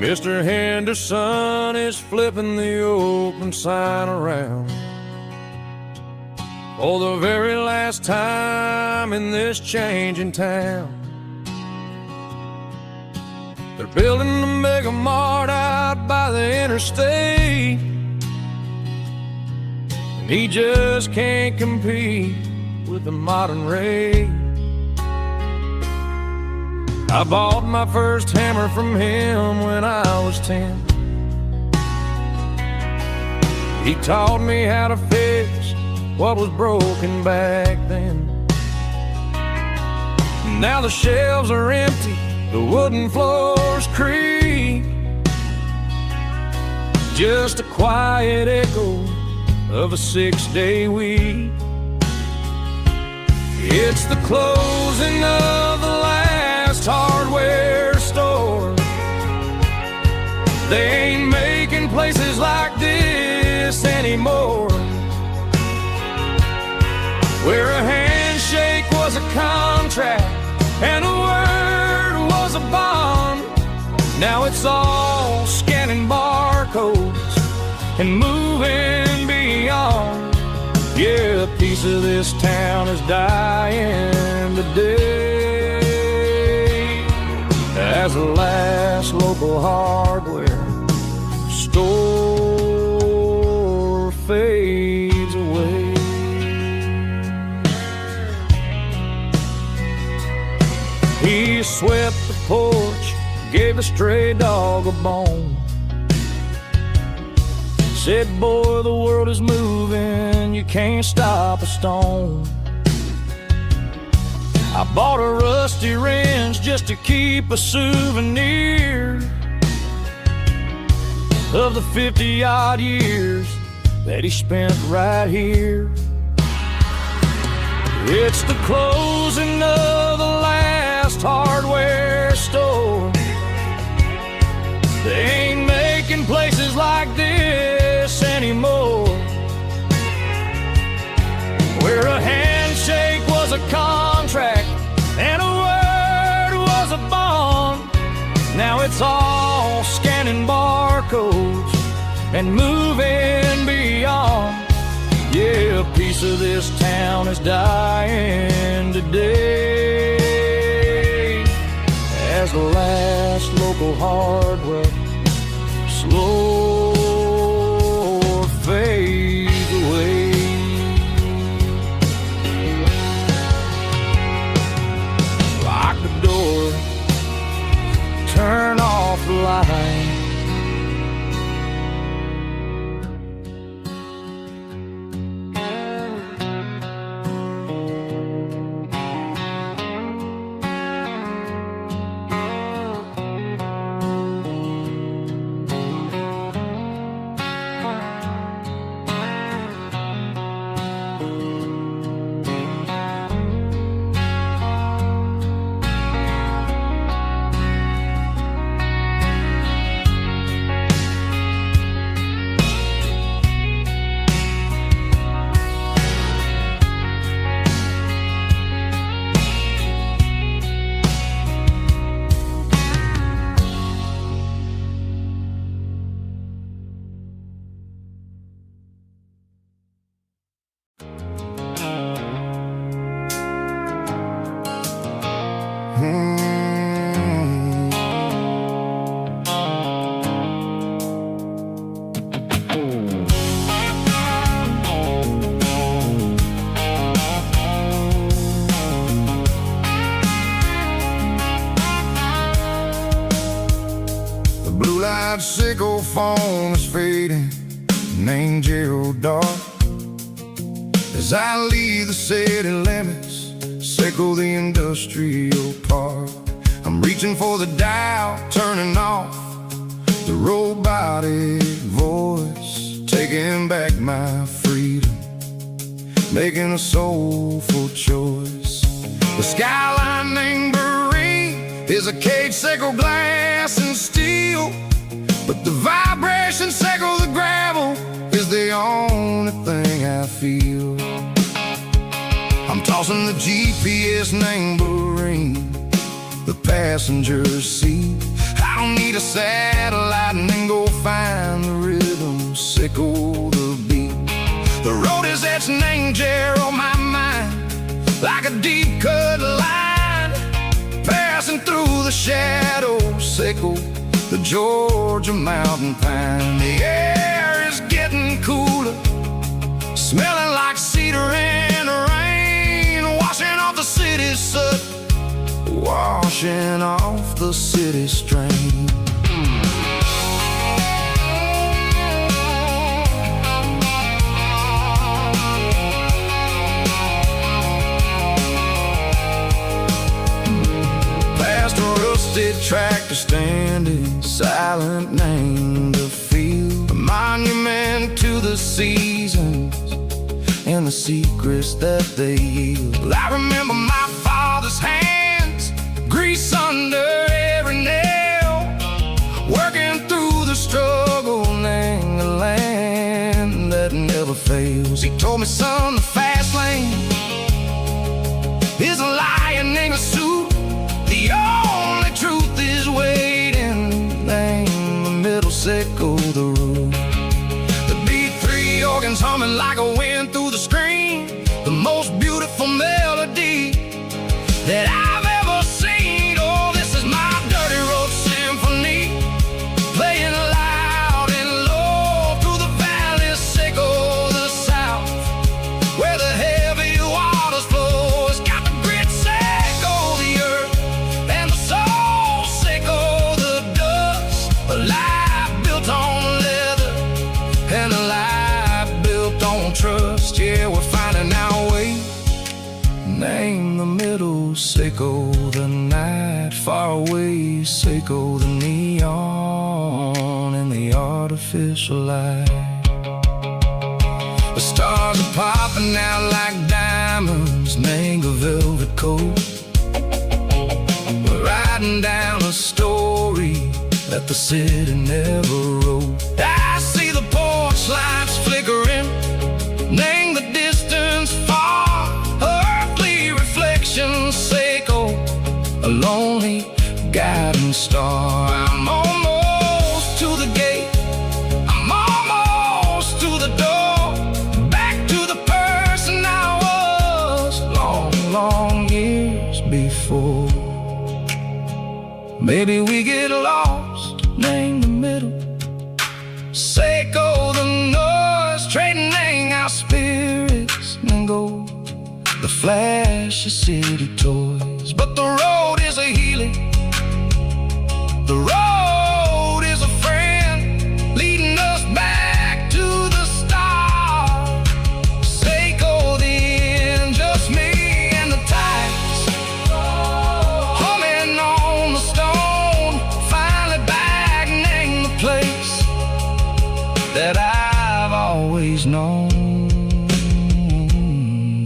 Mr. Henderson is flipping the open sign around for the very last time in this changing town. They're building the mega mart out by the interstate, and he just can't compete with the modern rate. I bought my first hammer from him when I was 10. He taught me how to fix what was broken back then. Now the shelves are empty, the wooden floors creak, just a quiet echo of a 6-day week. It's the closing of the last hardware store. They ain't making places like this anymore, where a handshake was a contract and a word was a bond. Now it's all scanning barcodes and moving beyond. Yeah, a piece of this town is dying today as the last local hardware store fades away. He swept the porch, gave the stray dog a bone, said, boy, the world is moving, you can't stop a stone. I bought a rusty wrench just to keep a souvenir of the 50-odd years that he spent right here. It's the closing of the last hardware store. They ain't making places like this anymore, where a handshake was a contract and a word was a bond. Now it's all scanning barcodes and moving beyond. Yeah, a piece of this town is dying today as the last local hardware slow fades away. Lock the door, turn off the light. Blue-light sickle phone is fading, an angel dark. As I leave the city limits, sickle the industrial park. I'm I'm reaching for the dial, turning off the robotic voice, taking back my freedom, making a soulful choice. The skyline named Barrene is a cage, Seco glass and steel, but the vibration, Seco the gravel, is the only thing I feel. I'm tossing the GPS named Barrene, the passenger seat. I don't need a satellite and then go find the rhythm, Seco the beat. The road is etched and angel on my mind, like a deep cut line, passing through the shadows, Seco the Georgia mountain pine. The air is getting cooler, smelling like cedar in the rain, washing off the city's soot, washing off the city strain. Past a rusted tractor standing silent, named a field, a monument to the seasons and the secrets that they yield. I remember my father's hands, grease under every nail, working through the struggle, laying the land that never fails. He told me, son, the fast lane is a lion in a suit, the only truth is waiting. Name the middle, Seco the road. The B3 organs humming like a wind through the screen, the most beautiful melody that I've ever seen. Oh, this is my dirty road symphony, playing loud and low through the valleys, Seco the south, where the heavy waters flow. It's got the grit, Seco the earth, and the soul, Seco the dust. A life built on leather and a life built on trust. Yeah, we're finding our way. Name the middle, Seco the night, far away, Seco the neon and the artificial light. The stars are popping out like diamonds, mango velvet coat. We're riding down a story that the city never wrote. I see the porch lights flickering, name the distance far, earthly reflection, Seco, a lonely guiding star. I'm almost to the gate, I'm almost to the door, back to the person I was long, long years before. Maybe we get lost, name the middle, Seco the noise, trading our spirits and go the flash of city toys. But the road is a healing, the road is a friend, leading us back to the start. Seco the end, just me and the tides, humming on the stone, finally back, name the place that I've always known.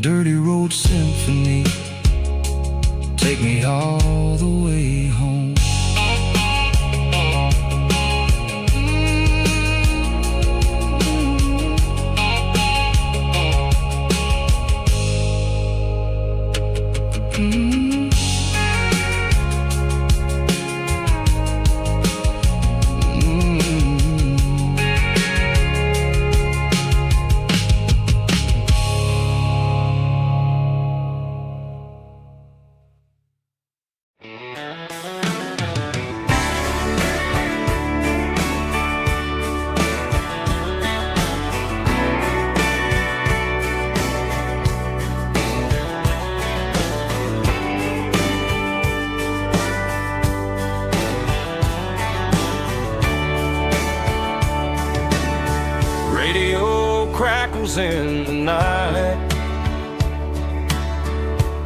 Dirty road symphony, take me all the way home. crackles in the night,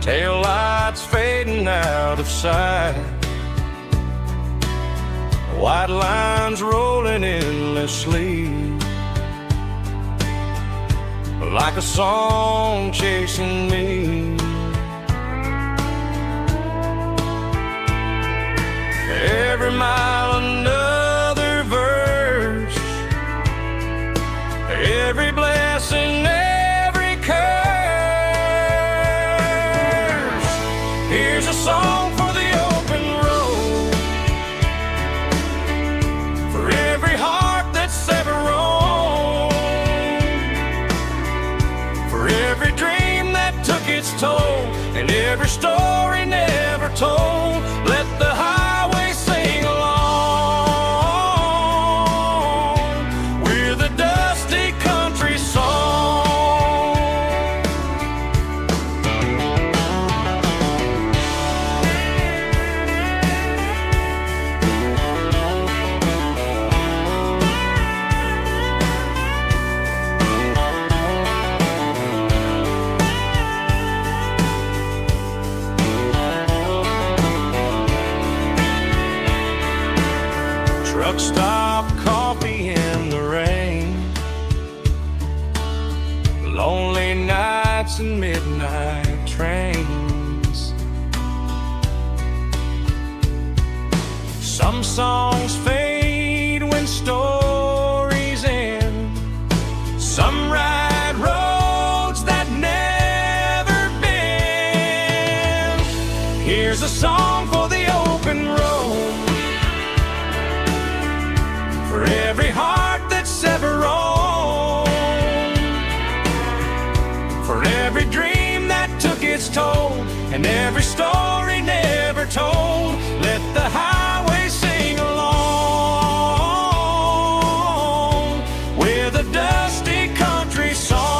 tail lights fading out of sight. white lines rolling endlessly, like a song chasing me. Every mile another verse, every blessing, every curse. Here's a song for the open road, for every heart that's ever roamed, for every dream that took its toll, and every story never told. Let the highway sing along with a dusty country song. Truck stop, coffee in the rain, lonely nights and midnight trains. Some songs fade when stories end, some ride roads that never bend. Here's a song for the open road, for every heart that's ever roamed, for every dream that took its toll, and every story never told. Let the highway sing along with a dusty country song.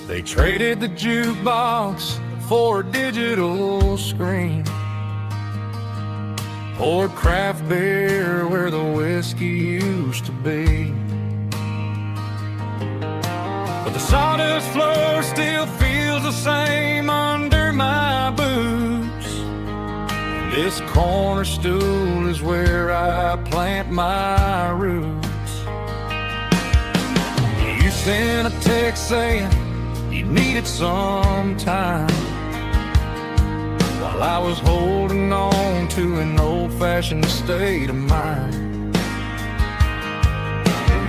They traded the jukebox for a digital screen, poured craft beer where the whiskey used to be. But the sawdust floor still feels the same under my boots. This corner stool is where I plant my roots. You sent a text saying you needed some time, while I was holding on to an old-fashioned state of mind.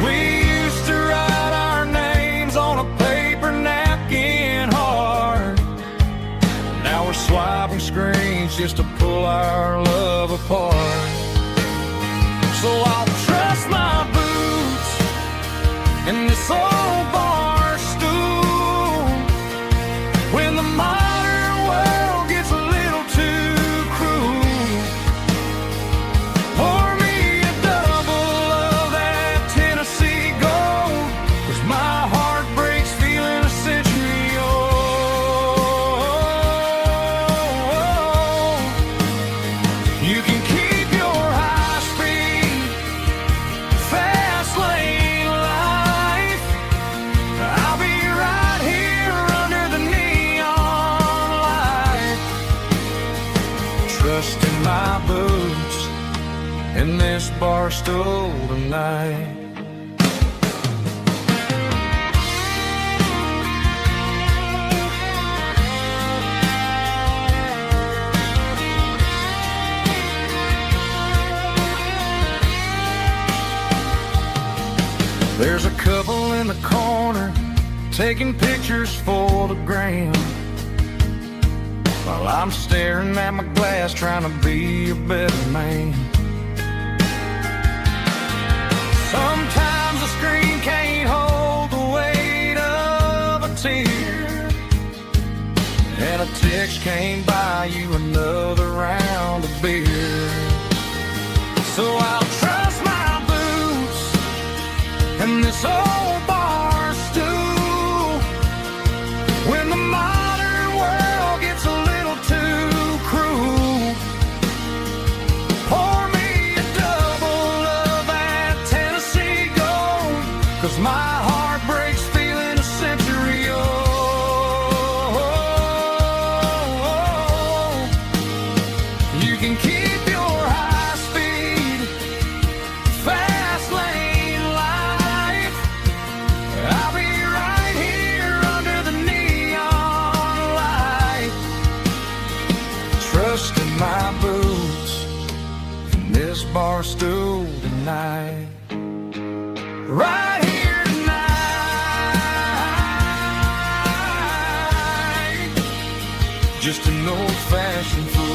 We used to write our names on a paper napkin hard. Now we're swiping screens just to pull our love apart. So I'll trust my boots and this old bar stool when the modern world gets a little too cruel. Pour me a double of that Tennessee Gold, 'cause my heart breaks feeling a century old. You can keep your high-speed fast lane life. I'll be right here under the neon light, trusting my boots in this bar stool tonight. taking pictures for the gram, while I'm staring at my glass trying to be a better man. Sometimes the screen can't hold the weight of a tear, and a text can't buy you another round of beer. So I'll trust my boots and this old bar stool when the modern world gets a little too cruel. Pour me a double of that Tennessee Gold, 'cause my heart breaks feeling a century old. You can keep your high speed, fast lane life. I'll be right here under the neon light, trusting my boots and this bar stool tonight. Right here tonight, just an old-fashioned fool.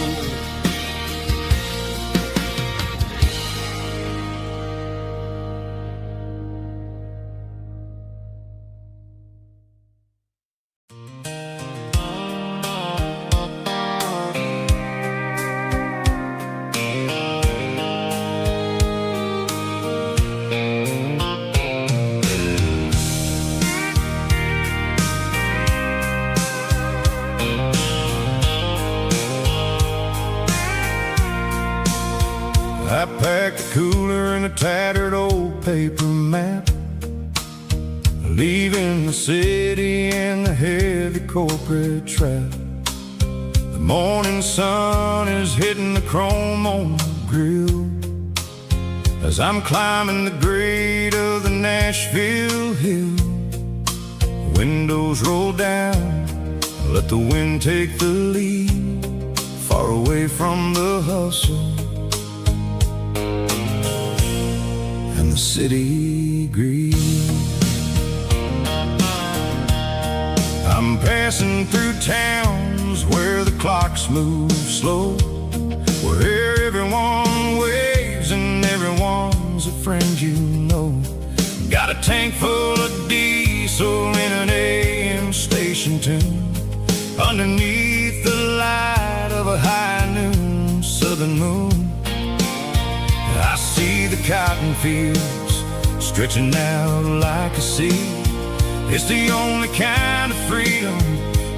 I packed a cooler and a tattered old paper map, leaving the city and the heavy corporate trap. The morning sun is hitting the chrome on the grill as I'm climbing the grade of the Nashville hill. Windows roll down, let the wind take the lead, far away from the hustle and the city greed. I'm passing through towns where the clocks move slow, where everyone waves and everyone's a friend you know. Got a tank full of diesel in an AM station tune, underneath the light of a high noon southern moon. I see the cotton fields stretching out like a sea. It's the only kind of freedom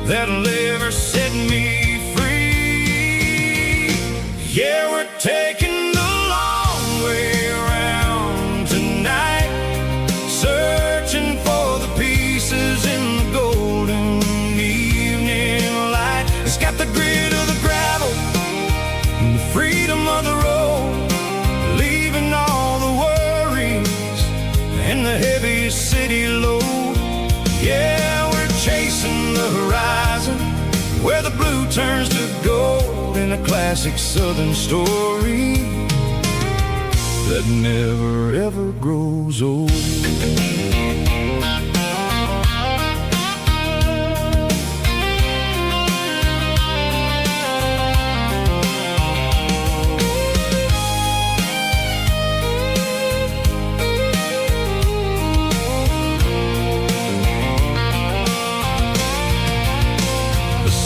that'll ever set me free. Yeah, we're taking the long way around tonight, searching for the pieces in the golden evening light. It's got the grit of the gravel and the freedom of the road, leaving all the worries and the heavy city load. Yeah, we're chasing the horizon where the blue turns to gold, in a classic southern story that never ever grows old.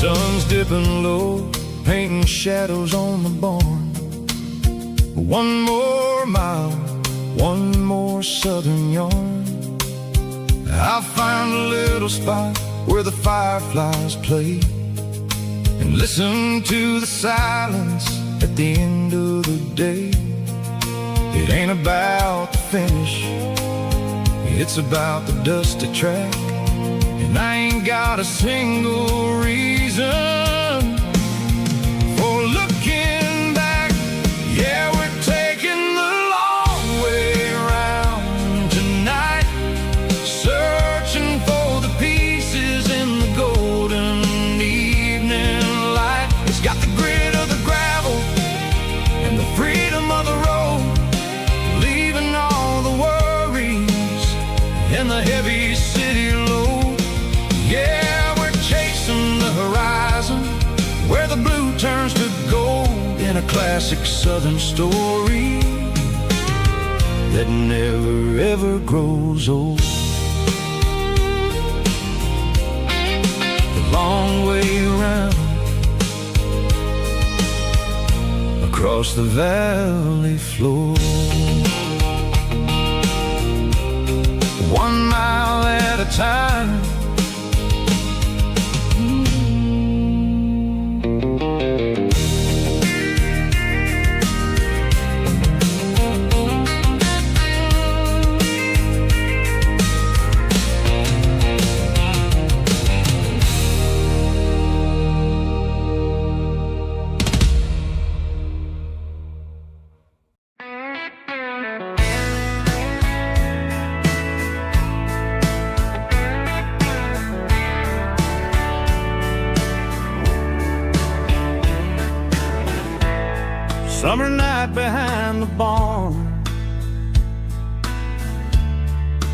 Sun's dipping low, painting shadows on the barn. One more mile, one more southern yarn. I'll find a little spot where the fireflies play and listen to the silence at the end of the day. It ain't about the finish, it's about the dusty track, and I ain't got a single reason for looking back. Yeah, we're taking the long way around tonight, searching for the pieces in the golden evening light. It's got the grit of the gravel and the freedom of the road, leaving all the worries and the heavy city load. classic southern story that never ever grows old. The long way around across the valley floor, 1 mile at a time. Summer night behind the barn,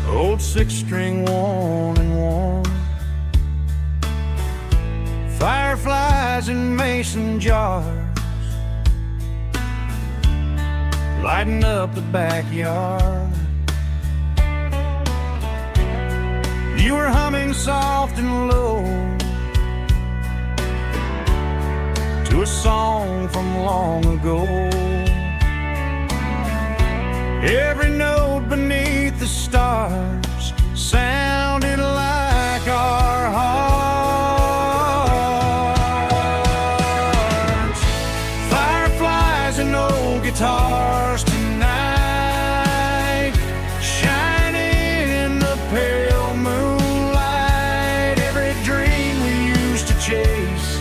old 6-string worn and worn, fireflies in mason jars lighting up the backyard. You were humming soft and low to a song from long ago. Every note beneath the stars sounded like our hearts. Fireflies and old guitars tonight, shining in the pale moonlight. Every dream we used to chase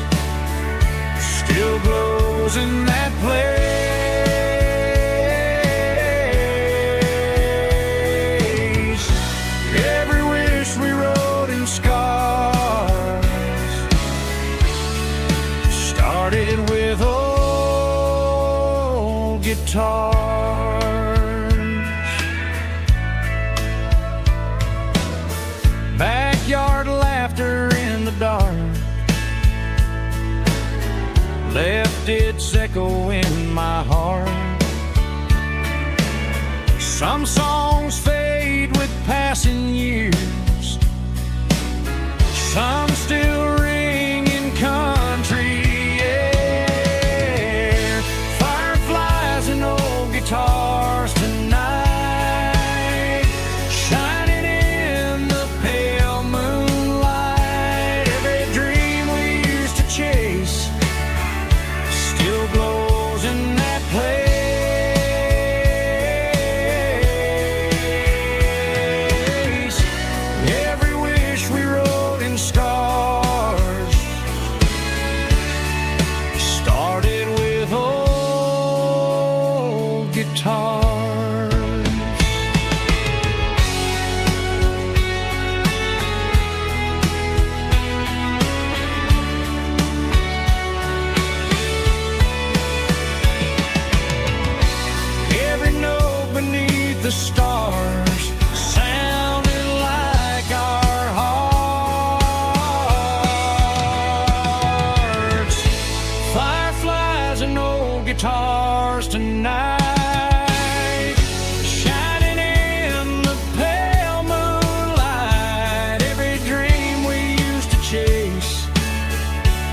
still glows in that place. Every wish we wrote in scars started with old guitars. Backyard laughter in the dark left its echo in my heart. Some songs fade with passing years, some still ring in country air. Fireflies and old guitars tonight, shining in the pale moonlight. Every dream we used to chase still glows in that place. Every wish we wrote in stars started with old guitars. Every note beneath the stars sounded like our hearts. Fireflies and old guitars tonight, shining in the pale moonlight. Every dream we used to chase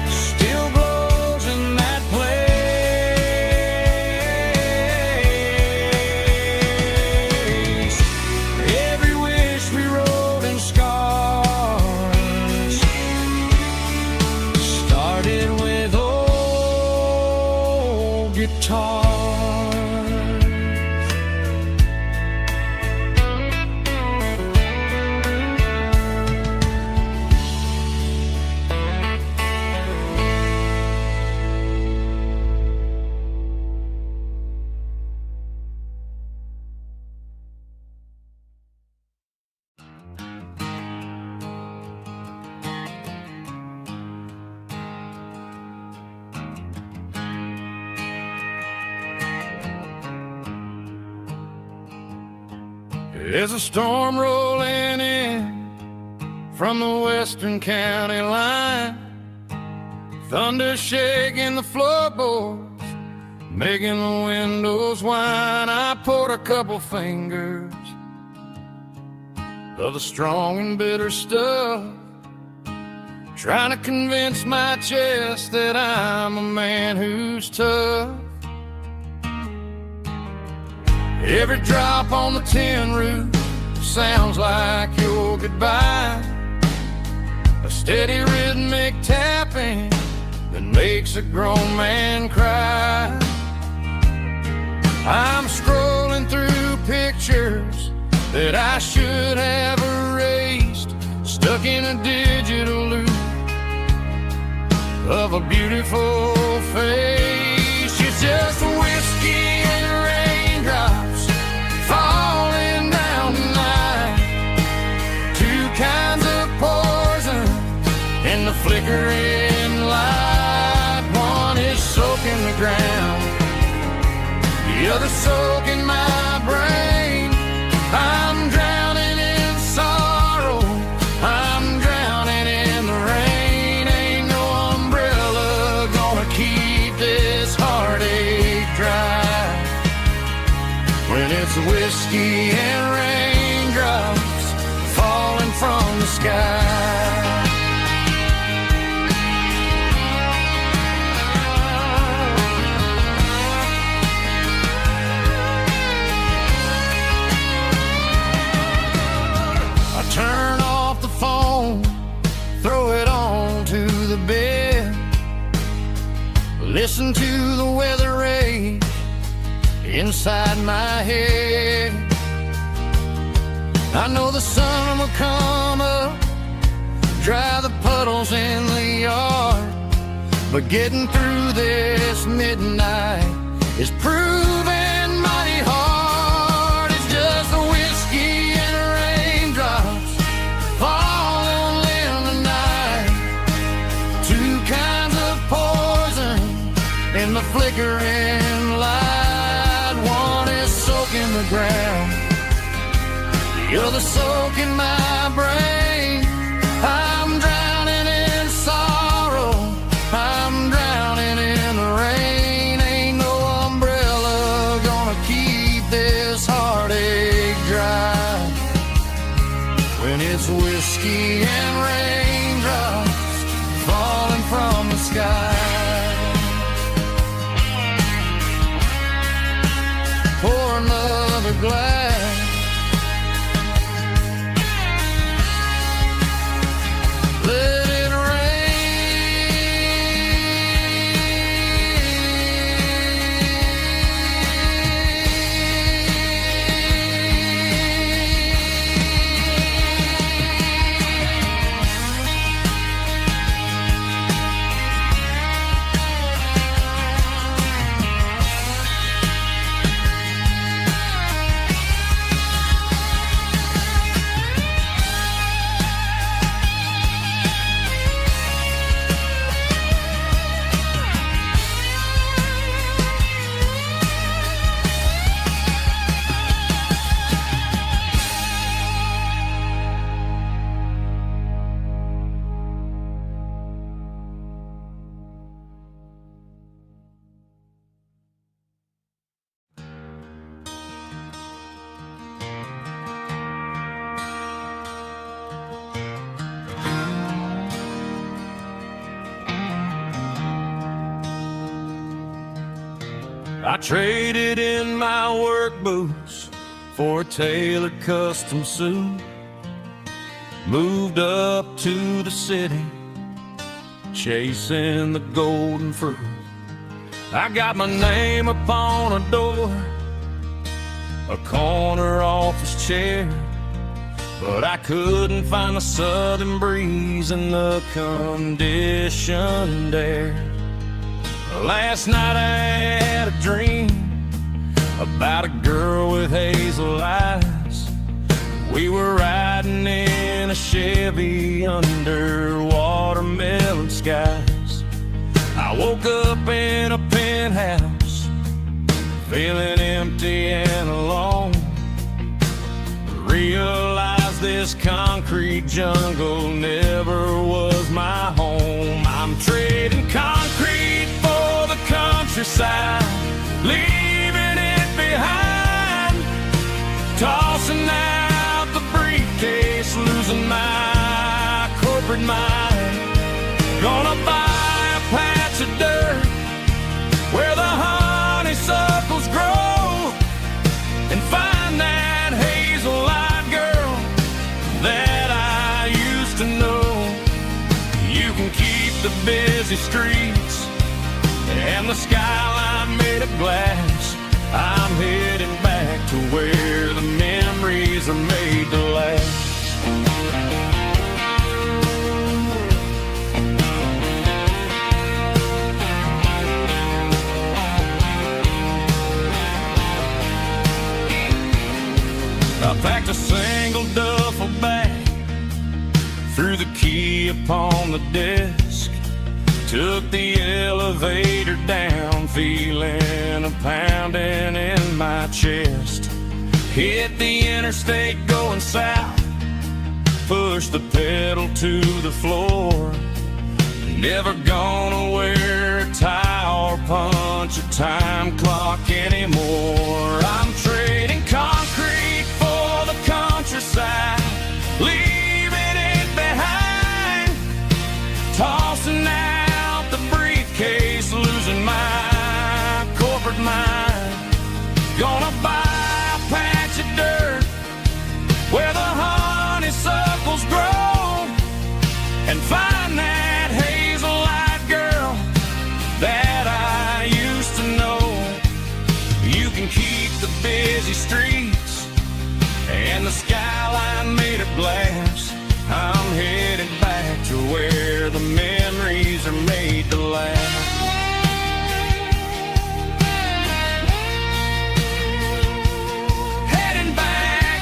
still glows in that place. Every wish we wrote in scars started with old guitars. There's a storm rolling in from the western county line, thunder shaking the floorboards, making the windows whine. I poured a couple fingers of the strong and bitter stuff, trying to convince my chest that I'm a man who's tough. Every drop on the tin roof sounds like your goodbye, a steady rhythmic tapping that makes a grown man cry. I'm scrolling through pictures that I should have erased, stuck in a digital loop of a beautiful face. It's just whiskey and raindrops falling down tonight, two kinds of poison in the flickering light. One is soaking the ground, the other soaking my brain. I'm drowning in sorrow, I'm drowning in the rain. Ain't no umbrella gonna keep this heartache dry when it's whiskey and raindrops falling from the sky. Turn off the phone, throw it on to the bed, listen to the weather rage inside my head. I know the sun will come up, dry the puddles in the yard, but getting through this midnight is proving mighty hard. It's just the whiskey and raindrops falling in the night, two kinds of poison in the flickering light. One is soaking the ground, the other soaking my brain. I'm drowning in sorrow, I'm drowning in the rain. Ain't no umbrella gonna keep this heartache dry when it's whiskey and raindrops falling from the sky. Pour another glass, let it I traded in my work boots for a tailored custom suit, moved up to the city, chasing the golden fruit. I got my name upon a door, a corner office chair, but I couldn't find the southern breeze in the conditioned air. Last night I had a dream about a girl with hazel eyes. We were riding in a Chevy under watermelon skies. I woke up in a penthouse, feeling empty and alone. Realized this concrete jungle never was my home. I'm trading concrete for the countryside, leaving it behind, tossing out the briefcase, losing my corporate mind. Gonna buy a patch of dirt where the honeysuckles grow and find that hazel-eyed girl that I used to know. You can keep the busy streets and the skyline made of glass. I'm heading back to where the memories are made to last. I packed a single duffel bag, threw the key upon the desk, took the elevator down, feeling a pounding in my chest. Hit the interstate going south, pushed the pedal to the floor. Never gonna wear a tie or punch a time clock anymore. I'm trading concrete for the countryside, leaving it behind, tossing out the briefcase, losing my corporate mind. Gonna buy a patch of dirt where the honeysuckles grow and find that hazel-eyed girl that I used to know. You can keep the busy streets and the skyline made of glass. I'm headed back to where the memories are made to last. Heading back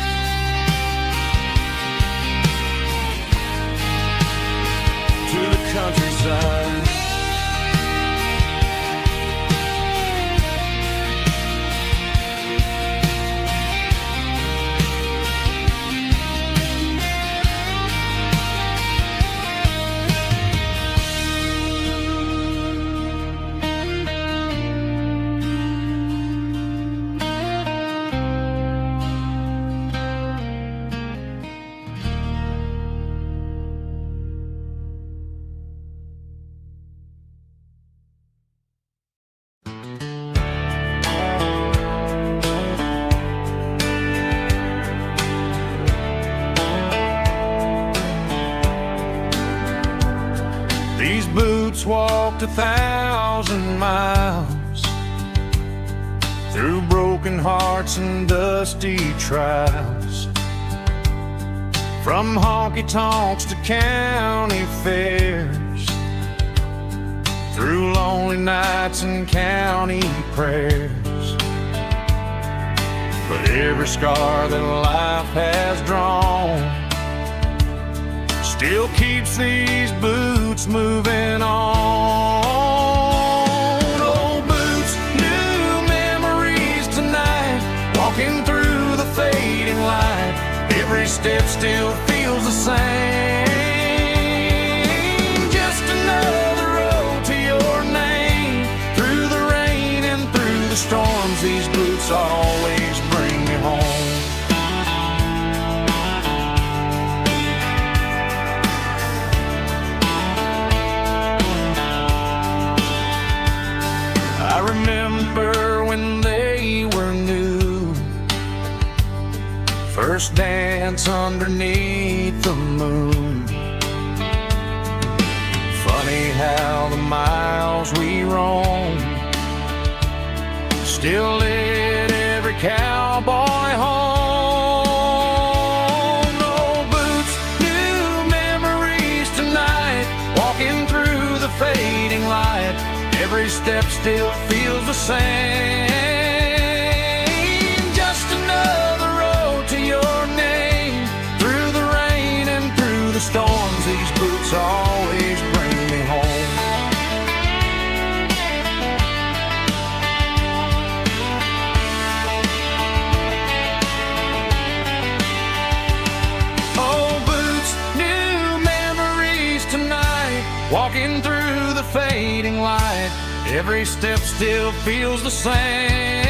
to the countryside. These boots walked 1,000 miles through broken hearts and dusty trials, from honky-tonks to county fairs, through lonely nights and county prayers. But every scar that life has drawn still keeps these boots moving on. Old boots, new memories tonight, walking through the fading light. Every step still feels the same. Just another road to your name. Through the rain and through the storms, these boots always bring me home. I remember when they were new, first dance underneath the moon. Funny how the miles we roamed still lit every cowboy home. Old boots, new memories tonight, walking through the fading light. Every step still feels the same. Just another road to your name. Through the rain and through the storms, these boots always bring me home. Old boots, new memories tonight, walking through the fading light. every step still feels the same.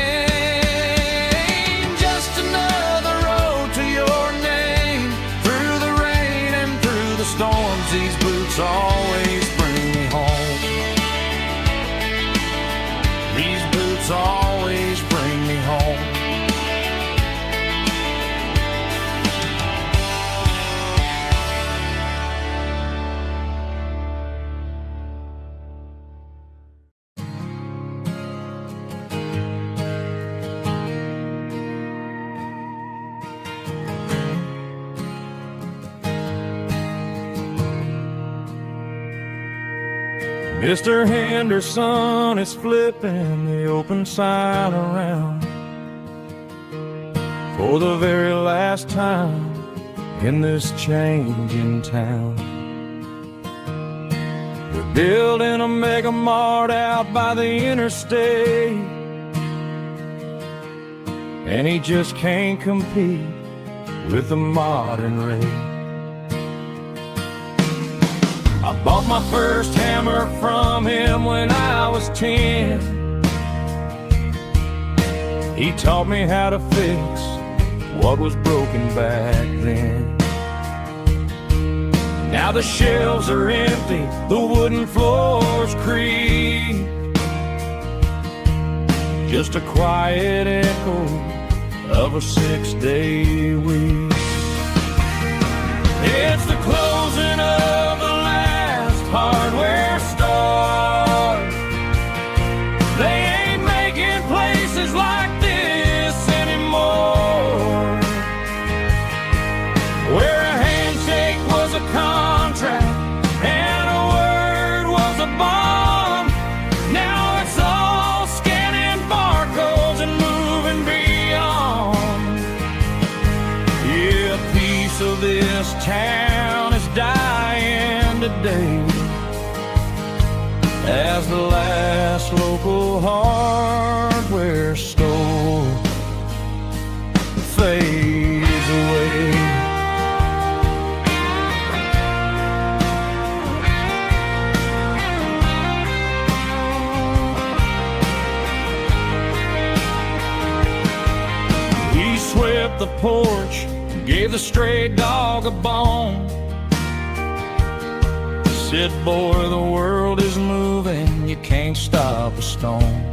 Just another road to your name. Through the rain and through the storms, these boots always bring me home. These boots always bring me home. Mr. Henderson is flipping the open sign around for the very last time in this changing town. They're building a mega mart out by the interstate, and he just can't compete with the modern rate. I bought my first hammer from him when I was 10. He taught me how to fix what was broken back then. Now the shelves are empty, the wooden floors creak, just a quiet echo of a 6-day week. It's the closing of the last hardware store. They ain't making places like this anymore, where a handshake was a contract and a word was a bond. Now it's all scanning barcodes and moving beyond. Yeah, a piece of this town is dying today as the last local hardware store fades away. He swept the porch, gave the stray dog a bone, said, boy, the world is moving, you can't stop a stone.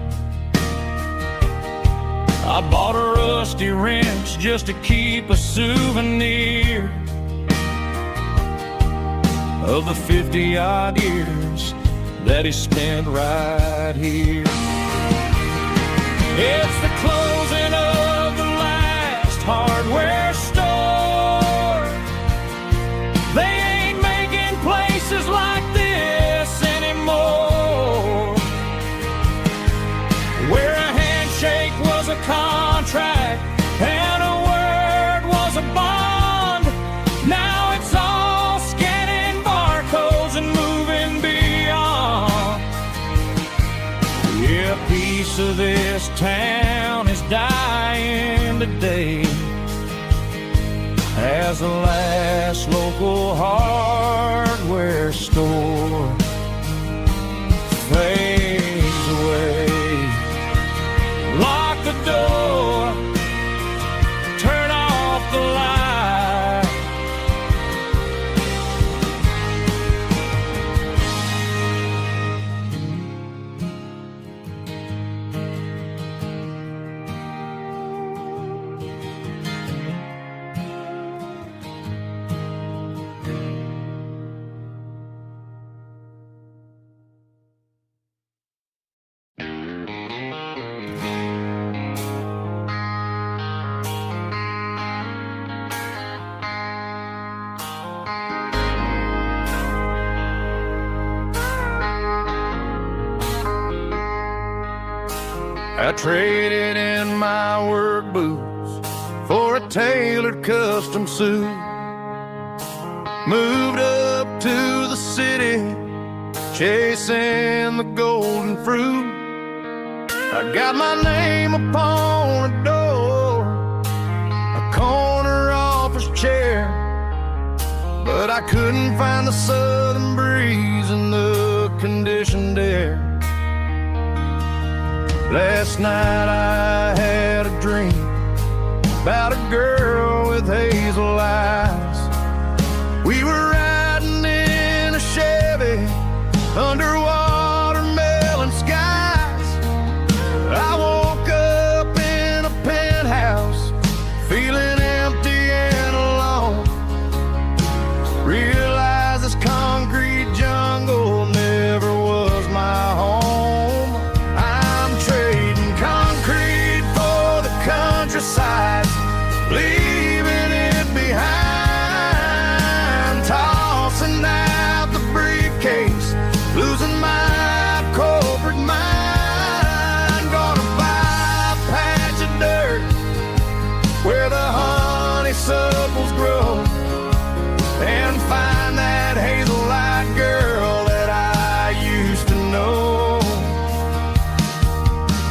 I bought a rusty wrench just to keep a souvenir of the 50-odd years that he spent right here. It's the closing of the last hardware store. They ain't making places like this anymore, where a handshake was a contract and a word was a bond. Now it's all scanning barcodes and moving beyond. Yeah, a piece of this town is dying today as the last local hardware store fades away. Lock the door, turn off the light. I traded in my work boots for a tailored custom suit. Moved up to the city, chasing the golden fruit. I got my name upon a door, a corner office chair, but I couldn't find the southern breeze in the conditioned air. Last night I had a dream about a girl with hazel eyes. We were riding in a Chevy under watermelon skies. I woke up in a penthouse feeling empty and alone. Realized this concrete jungle never was my home. I'm trading concrete for the countryside, leaving it behind, tossing out the briefcase, losing my corporate mind. Gonna buy a patch of dirt where the honeysuckles grow and find that hazel-eyed girl that I used to know.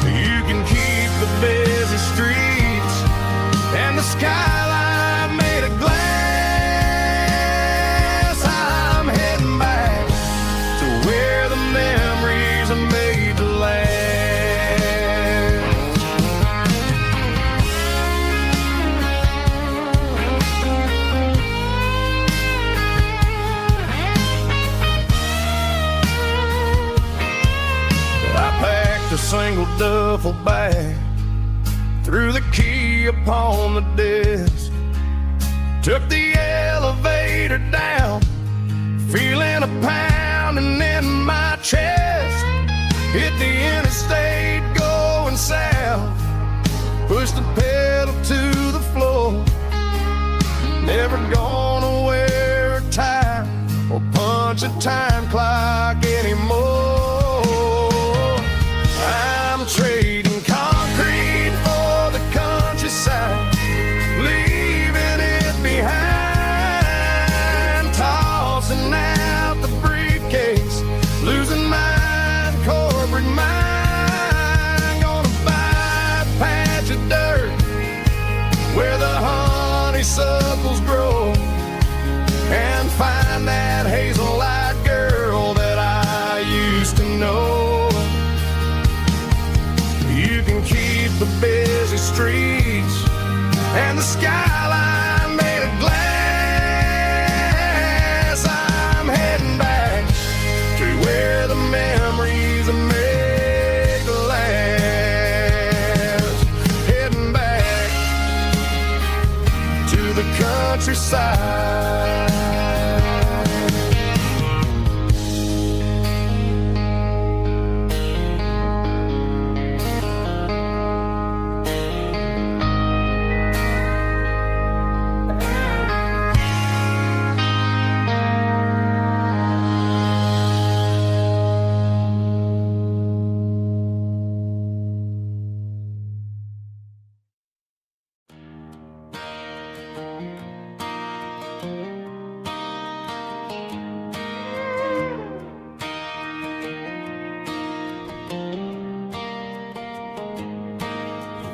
You can keep the busy streets and the skyline made of glass. I'm heading back to where the memories are made to last. I packed a single duffel bag, threw the key upon the desk, took the elevator down, feeling a pounding in my chest. Hit the interstate going south, pushed the pedal to the floor. Never gonna wear a tie or punch a time clock anymore. I'm trading concrete for the countryside, leaving it behind, tossing out the briefcase, losing my corporate mind. Gonna buy a patch of dirt where the honeysuckles grow and find that hazel-eyed girl that I used to know. You can keep the busy streets and the skyline made of glass. I'm heading back to where the memories are made to last. Heading back to the countryside.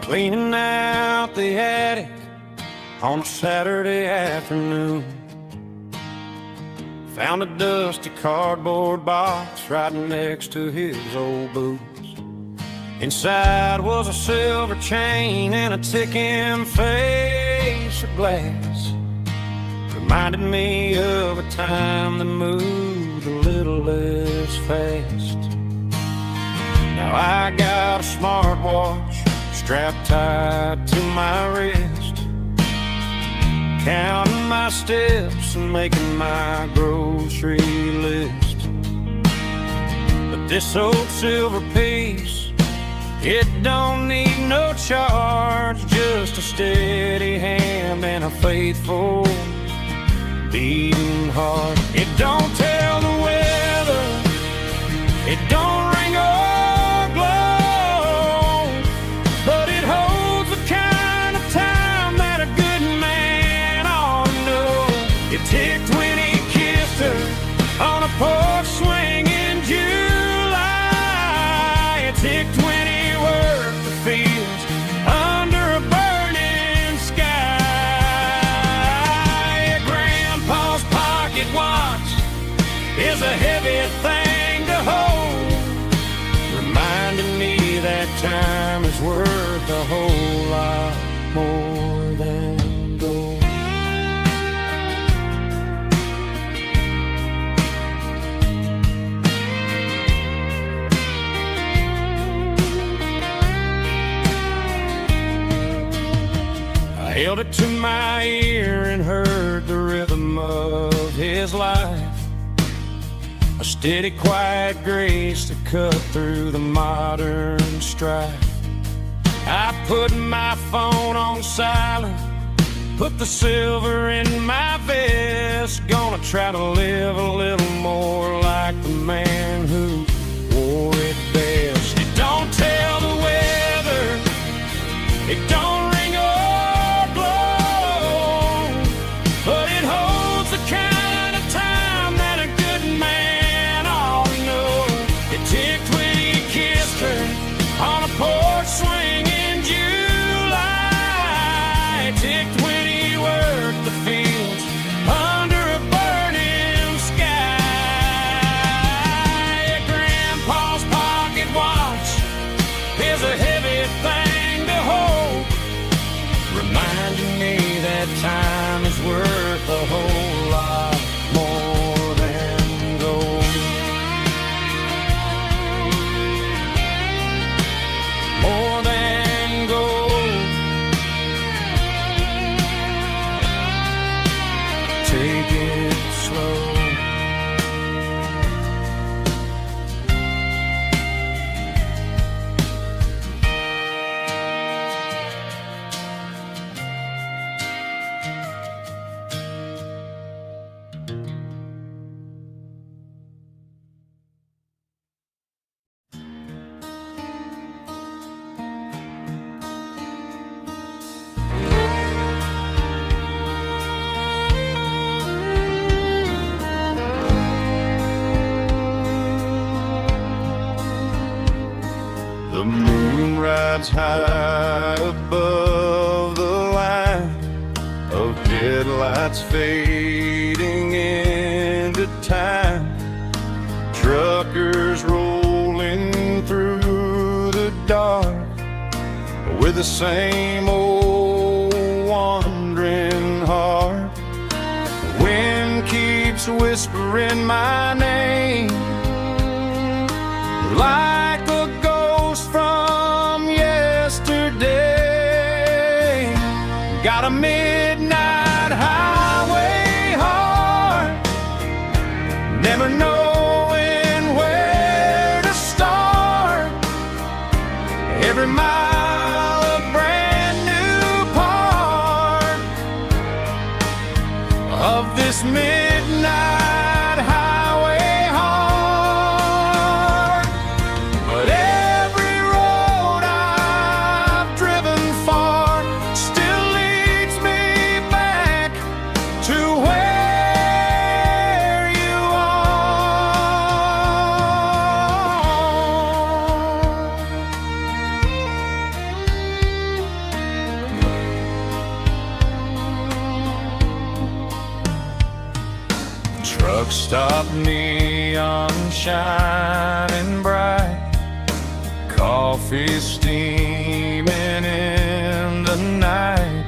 Cleaning out the attic on a Saturday afternoon, found a dusty cardboard box right next to his old boots. Inside was a silver chain and a ticking face of glass. Reminded me of a time that moved a little less fast. Now I got a smartwatch strapped tight to my wrist, counting my steps and making my grocery list. But this old silver piece, it don't need no charge, just a steady hand and a faithful beating heart. It don't tell the weather, it don't ring or glow, but it holds the kind of time that a good man ought to know. It ticked when he kissed her on a porch swing in July. It ticked when he worked the fields under a burning sky. Grandpa's pocket watch, it worth a whole lot more than gold. I held it to my ear and heard the rhythm of his life, a steady, quiet grace to cut through the modern strife. I put my phone on silent, put the silver in my vest. Gonna try to live a little more like the man who wore it best. It don't tell the weather, it don't ring or blow, but it holds the kind of time that a good man ought to know. It ticked when he kissed her on a porch swing in July. It ticked when he worked the fields under a burning sky. Yeah, Grandpa's pocket watch is a heavy thing to hold, reminding me that time is worth a whole lot more than gold. More than gold. Take it slow. The moon rides high above the line of headlights fading into time. Truckers rolling through the dark with the same old wandering heart. The wind keeps whispering my name like a ghost from yesterday. Got a midnight highway heart, never knowing where to start. Every mile a brand new part of this midnight highway heart. But every road I've driven far still leads me back to where you are. Truck stop, neon shining bright, coffee steaming in the night.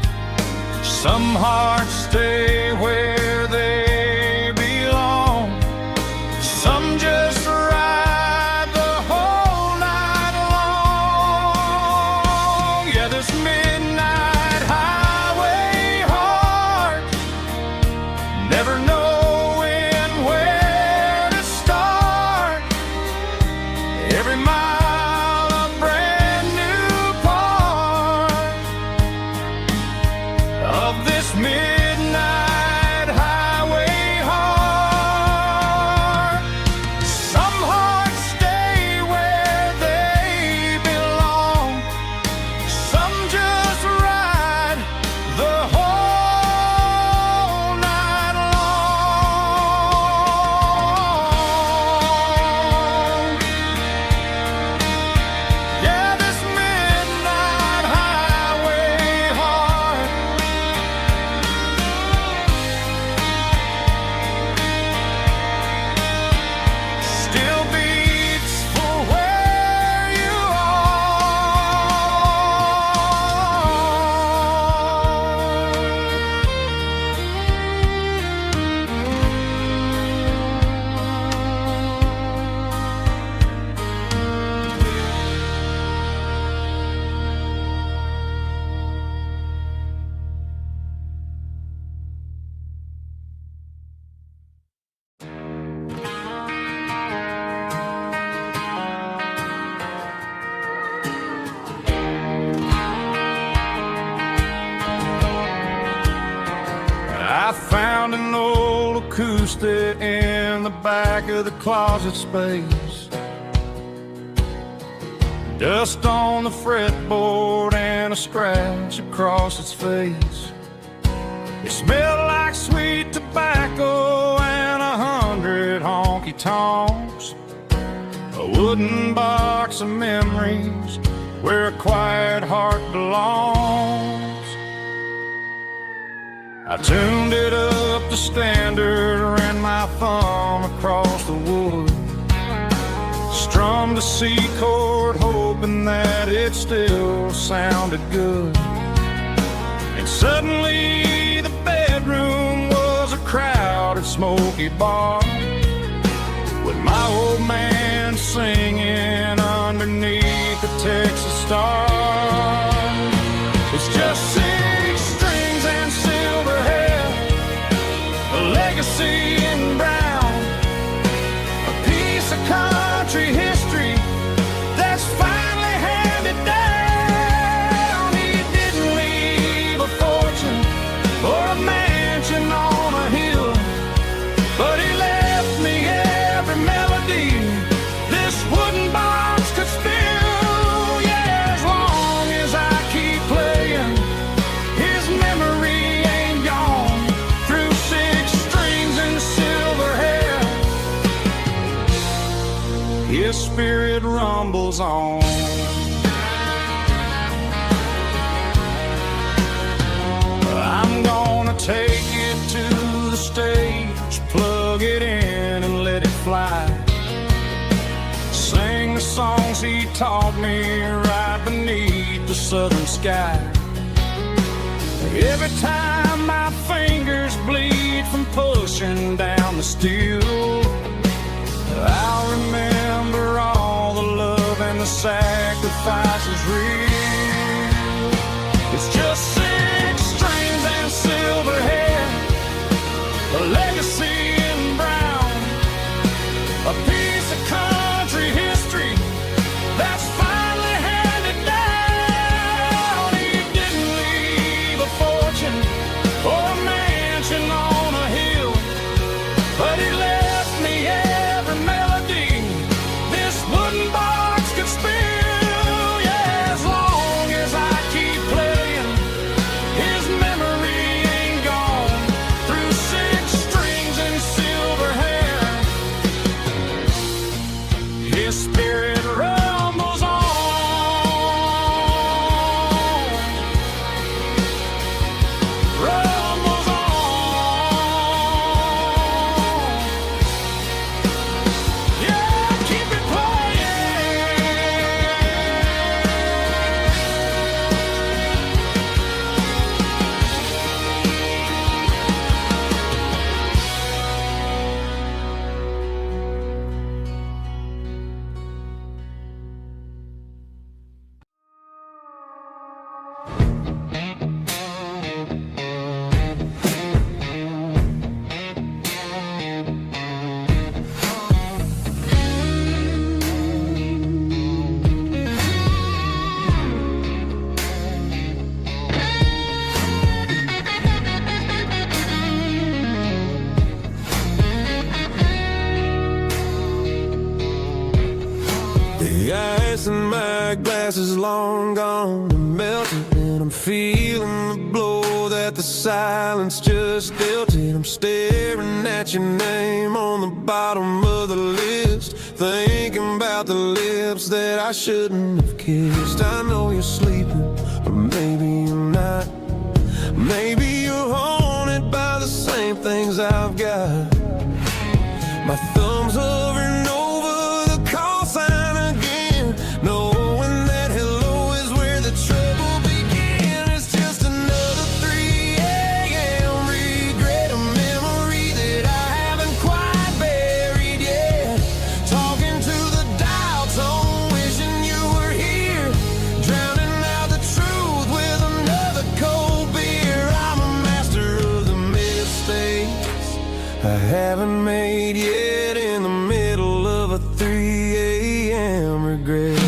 Some hearts stay where they belong, some just ride the whole night long. Yeah, this midnight highway heart, never knowing where to start. Every mile a brand new part of this midnight acoustic in the back of the closet space. Dust on the fretboard and a scratch across its face. It smelled like sweet tobacco and 100 honky-tonks. A wooden box of memories where a quiet heart belongs. I tuned it up to standard, ran my thumb across the wood, strummed a C chord hoping that it still sounded good. And suddenly the bedroom was a crowded smoky bar, with my old man singing underneath the Texas star. It's just 6 strings and silver hair, a legacy in brown, a piece of country history that's finally handed down. He didn't leave a fortune or a mansion on a hill, but he left me every melody this wooden box could spill. Yeah, as long as I keep playing, his memory ain't gone. Through 6 strings and silver hair, his spirit rumbles on. I'm gonna take it to the stage, plug it in and let it fly. Sing the songs he taught me right beneath the southern sky. Every time my fingers bleed from pushing down the steel, I'll remember all the love and the sacrifices real. It's just 6 strings and silver hair, a legacy in brown, a piece of country history that's finally handed down. He didn't leave a fortune or a mansion on a hill, but he left me every melody this wooden box could spill. Yeah, as long as I keep playing, his memory ain't gone. Through 6 strings and silver hair, his spirit rumbles on. Rumbles on. Yeah, keep it playing. The ice in my glass is long gone and melted, and I'm feeling the blow that the silence just dealt it. I'm staring at your name on the bottom of the list, thinking about the lips that I shouldn't have kissed. I know you're sleeping, or maybe you're not. Maybe you're haunted by the same things I've got. My thumb's hovering over the call sign again, knowing that hello is where the trouble began. It's just another 3 a.m. regret, a memory that I haven't quite buried yet. Talking to the dial tone, wishing you were here, drowning out the truth with another cold beer. I'm a master of the mistakes I haven't made yet, in the middle of a 3 a.m. regret.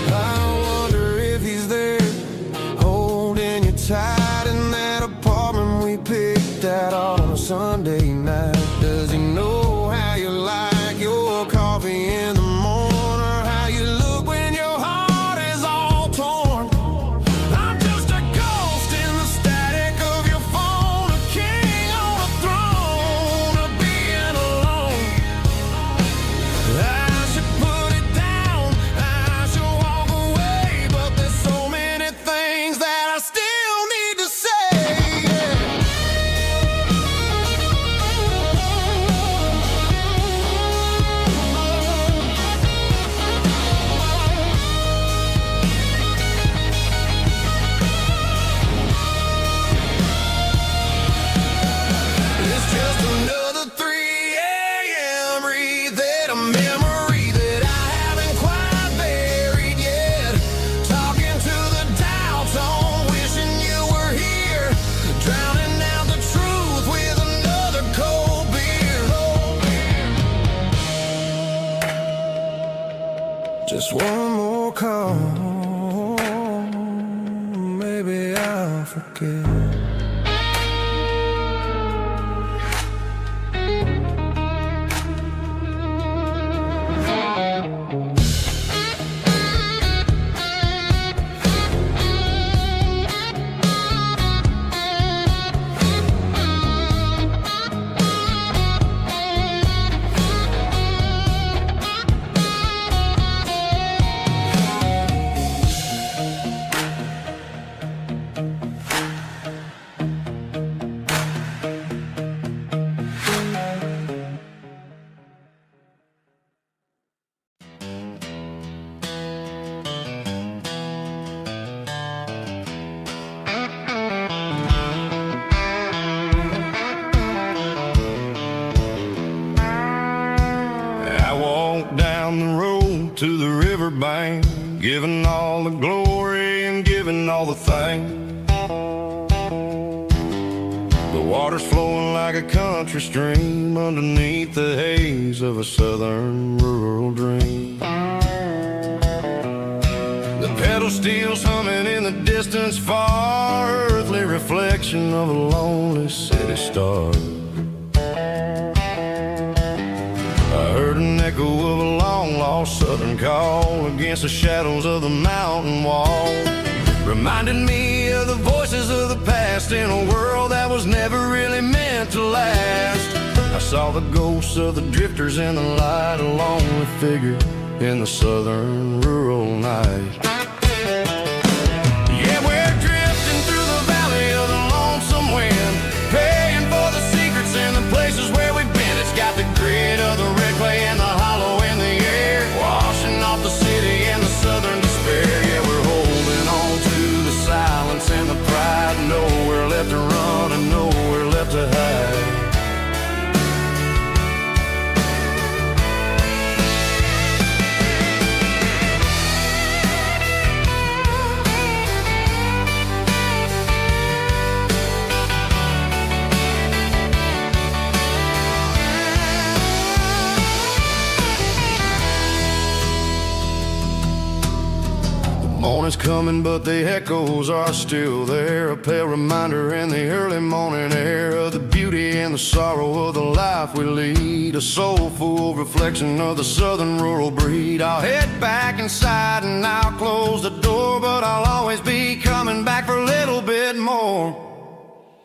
I Just one more call, maybe I'll forget. Down the road to the riverbank, giving all the glory and giving all the thanks. The water's flowing like a country stream underneath the haze of a southern rural dream. The pedal steel's humming in the distance far, earthly reflection of a lonely city star. I heard an echo of a long-lost southern call against the shadows of the mountain wall, reminded me of the voices of the past in a world that was never really meant to last. I saw the ghosts of the drifters in the light, a lonely figure in the southern rural night. Yeah, we're drifting through the valley of the lonesome wind, paying for the secrets and the places where we've been. It's got the grit of the red clay and the hollow in the air, washing off the city and the southern despair. Yeah, we're holding on to the silence and the pride, nowhere left to run and nowhere left to hide. Morning's coming, but the echoes are still there, a pale reminder in the early morning air of the beauty and the sorrow of the life we lead, a soulful reflection of the southern rural breed. I'll head back inside and I'll close the door, but I'll always be coming back for a little bit more.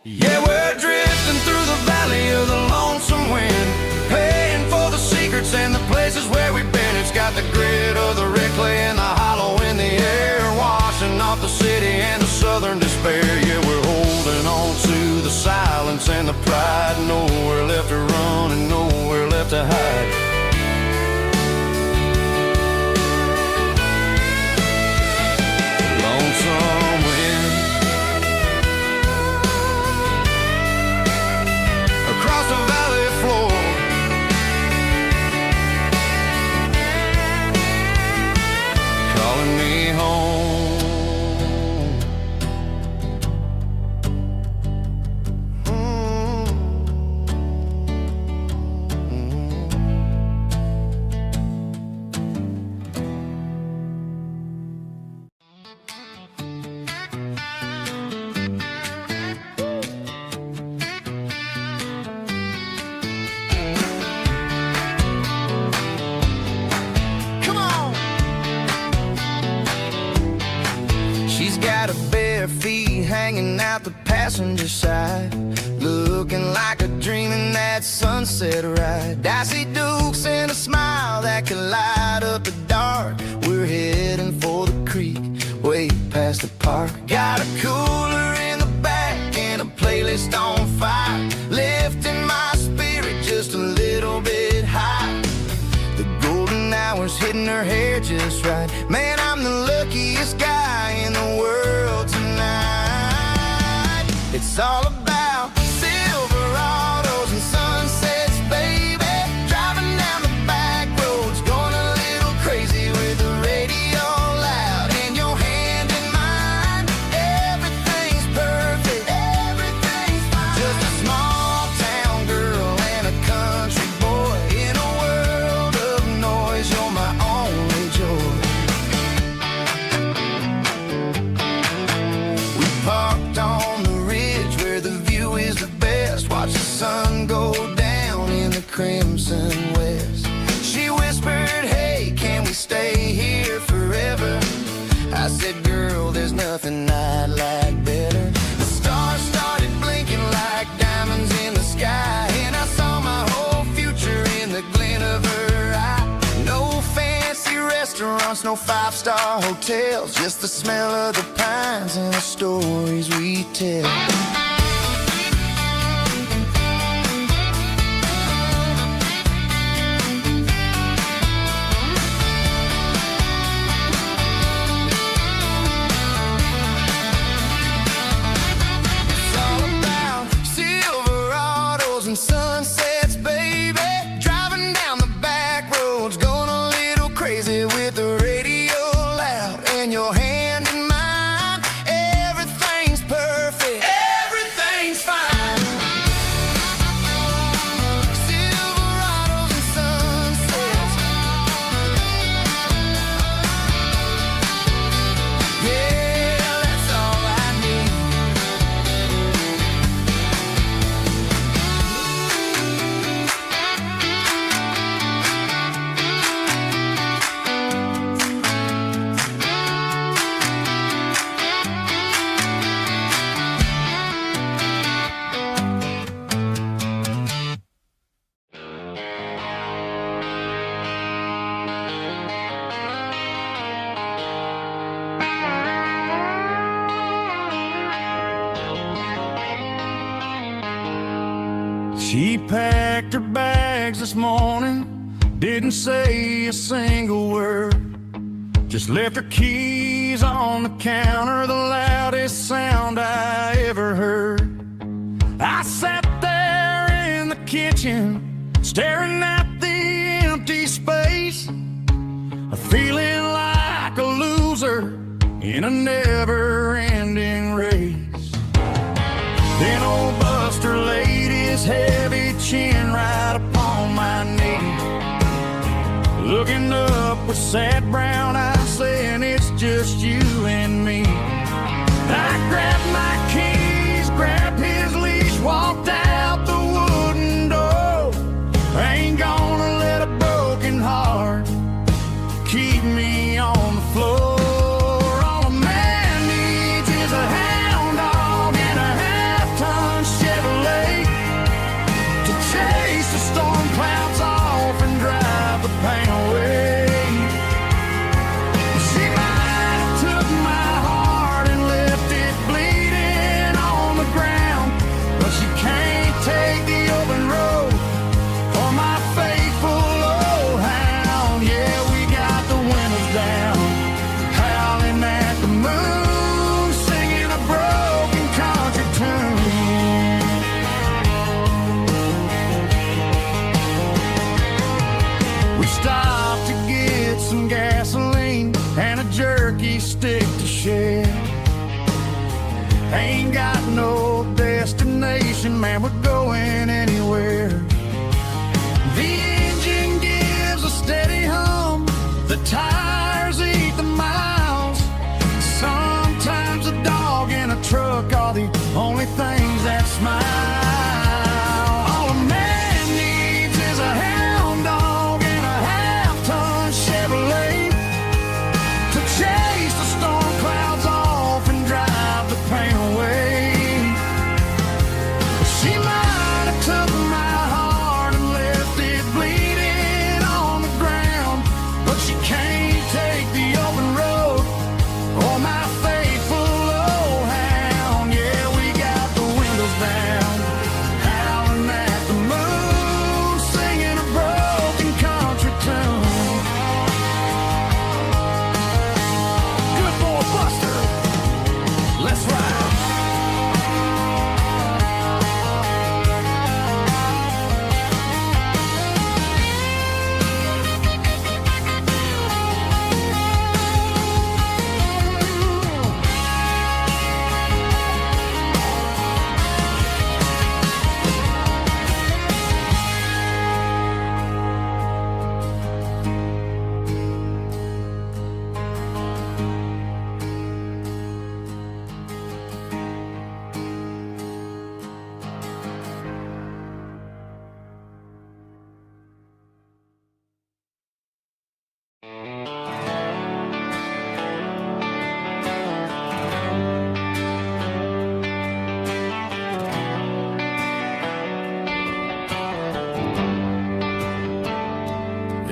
Yeah, we're drifting through the valley of the lonesome wind, paying for the secrets and the places where we've been. It's got the grit of the red clay and the hollow in the air, washing off the city and the southern despair. Yeah, we're holding on to the silence and the pride, nowhere left to run and nowhere left to hide. Lonesome wind across the valley floor, calling me home. She's got her bare feet hanging out the passenger side, looking like a dream in that sunset ride. Dicey dukes and a smile that can light up the dark. We're heading for the creek, way past the park. Got a cooler in the back and a playlist on fire, lifting my spirit just a little bit high. The golden hours hitting her hair just right. Man, I'm the luckiest guy in the world tonight. It's all about Silverados and sunsets, baby. Driving down the back roads, going a little crazy with the radio loud and your hand in mine. Everything's perfect, everything's fine. Just a small town girl and a country boy in a world of noise. You're my only joy. crimson west. She whispered, hey, can we stay here forever? I said, girl, there's nothing I'd like better. The stars started blinking like diamonds in the sky, and I saw my whole future in the glint of her eye. No fancy restaurants, no five-star hotels, just the smell of the pines and the stories we tell. And sunsets, baby, driving down the back roads, going a little crazy with the radio loud, and your hand in mine. Everything's perfect, everything's fine. Silverados and sunsets, yeah, that's all I need. She packed her bags this morning, didn't say a single word, just left her keys on the counter, the loudest sound I ever heard. I sat there in the kitchen, staring at the empty space, feeling like a loser in a never-ending race. Then old Buster laid his heavy chin right upon my knee, looking up with sad brown eyes, saying it's just you and me. I grabbed my keys, grabbed his leash, walked out the wooden door. I ain't gonna let a broken heart keep me on the floor. All a man needs is a hound dog and a half-ton Chevrolet to chase the storm clouds off and drive the pain away. She might have took my heart and left it bleeding on the ground, but she can't take the open road or my faithful old hound. Yeah, we got the windows down, howling at the moon, singing a broken country tune. We stopped to get some gasoline and a jerky stick to share. Ain't got no destination, man, we're going anywhere. The engine gives a steady hum, the tires eat the miles. Sometimes a dog and a truck are the only things that smile. All a man needs is a hound dog and a half-ton Chevrolet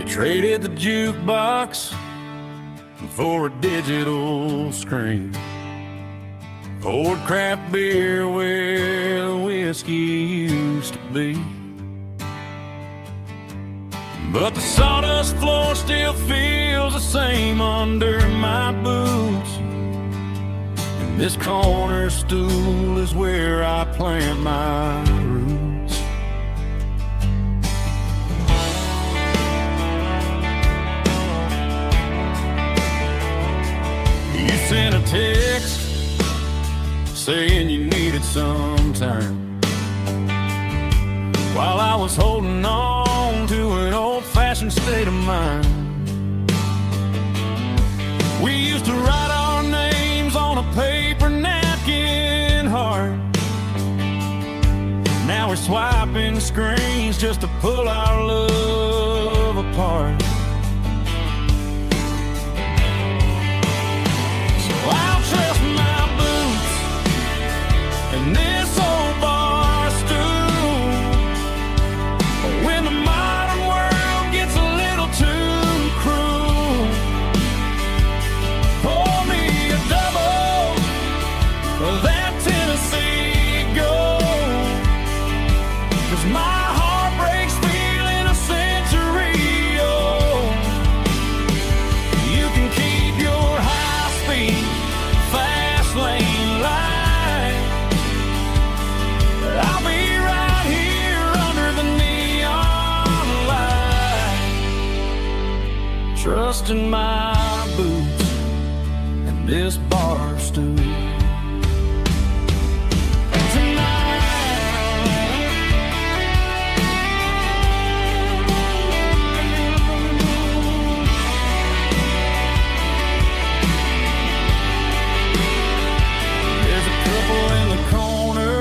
Traded the jukebox for a digital screen. Poured craft beer where the whiskey used to be. But the sawdust floor still feels the same under my boots. And this corner stool is where I plant my roots. You sent a text saying you needed some time, while I was holding on to an old-fashioned state of mind. We used to write our names on a paper napkin hard. Now we're swiping screens just to pull our love apart. So I'll trust my boots and this old bar stool. When the modern world gets a little too cruel, pour me a double of that Tennessee Gold. 'Cause my heart breaks feeling a century old. You can keep your high-speed, fast lane light. I'll be right here under the neon light, trusting my boots and this bar stool. There's a couple in the corner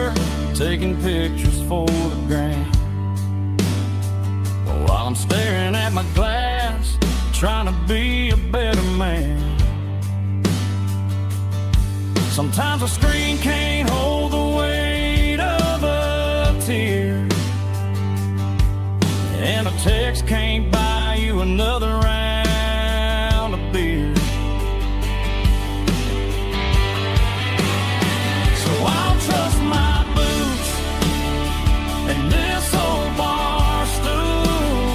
taking pictures for the gram, while I'm staring at my glass, trying to be a better man. Sometimes a screen can't hold the weight of a tear, and a text can't buy you another round of beer. So I'll trust my boots and this old bar stool.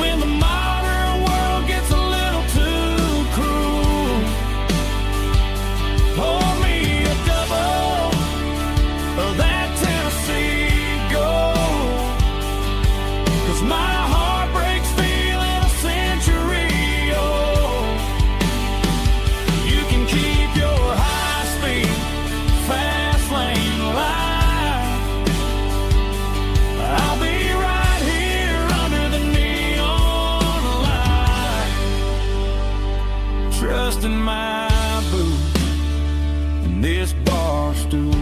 When the modern world gets a little too cruel, pour me a double of that Tennessee Gold. 'Cause my heart breaks feeling a century old. You can keep your high-speed, fast lane light. I'll be right here under the neon light, trusting my boots and this bar stool.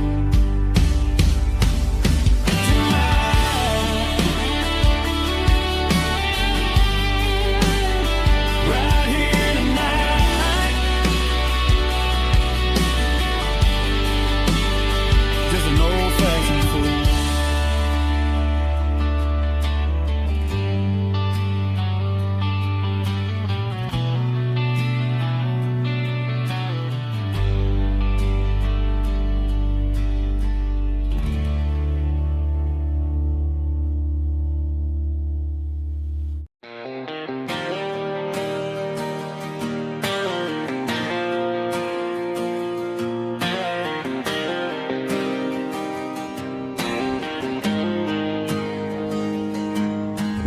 Right here tonight, just an old-fashioned fool.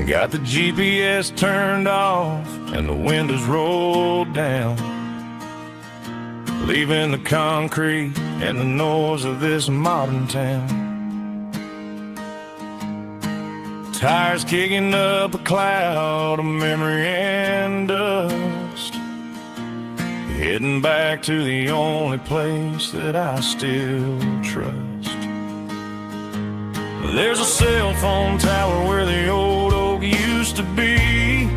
Got the GPS turned off and the windows rolled down, leaving the concrete and the noise of this modern town. Tires kicking up a cloud of memory and dust, heading back to the only place that I still trust. There's a cell phone tower where the old oak used to be,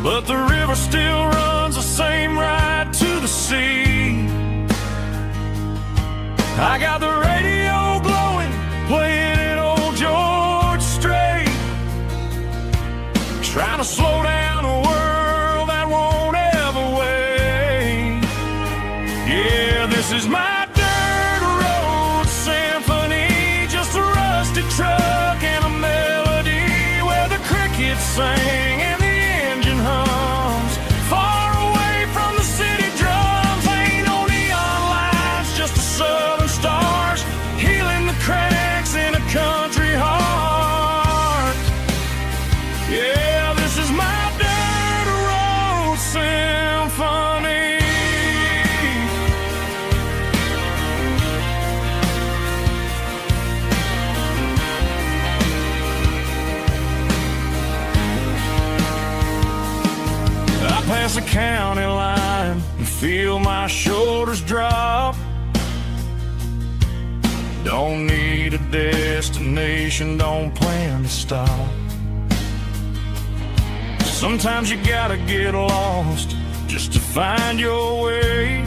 but the river still runs the same right to the sea. I got the radio glowing, playing it old George Strait, to slow down a world that won't ever wait. Yeah, this is my dirt road symphony, just a rusty truck and a melody where the crickets sing and the engine hums. Far away from the city drums, ain't no neon lights, just the southern stars healing the cracks in a country heart. Yeah, this is my dirt road symphony. I pass a county line and feel my shoulders drop. Don't need a destination, don't plan to stop. Sometimes you gotta get lost just to find your way,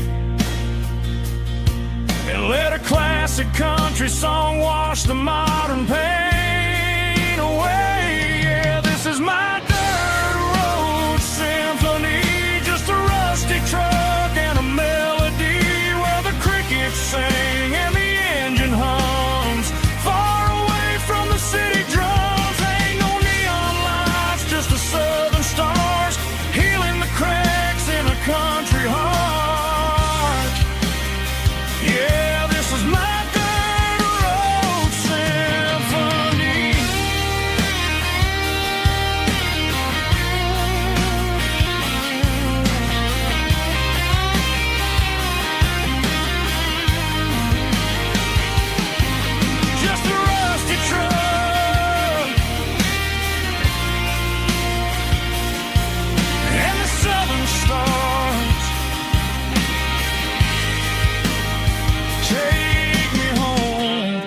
and let a classic country song wash the modern pain away. Yeah, this is my dirt road symphony, just a rusty truck and a melody where the crickets sing and the engine hums. Far away from the city drums, ain't no neon lights, just the southern stars healing the cracks in a country heart. Yeah, this is my dirt road symphony. Just a rusty truck and the southern stars take me home.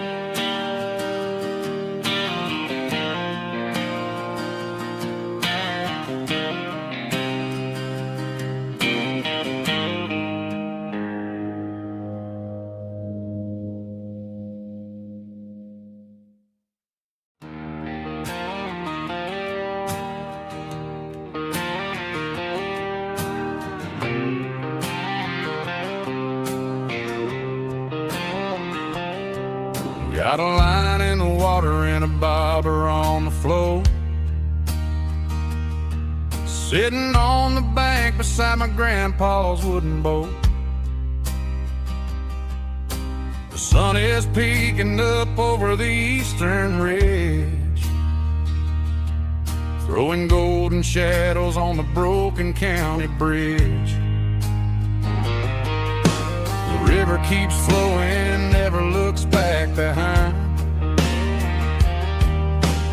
Got a line in the water and a bobber on the floor, sitting on the bank beside my grandpa's wooden boat. The sun is peeking up over the eastern ridge, throwing golden shadows on the broken county bridge. The river keeps flowing, never looks back behind,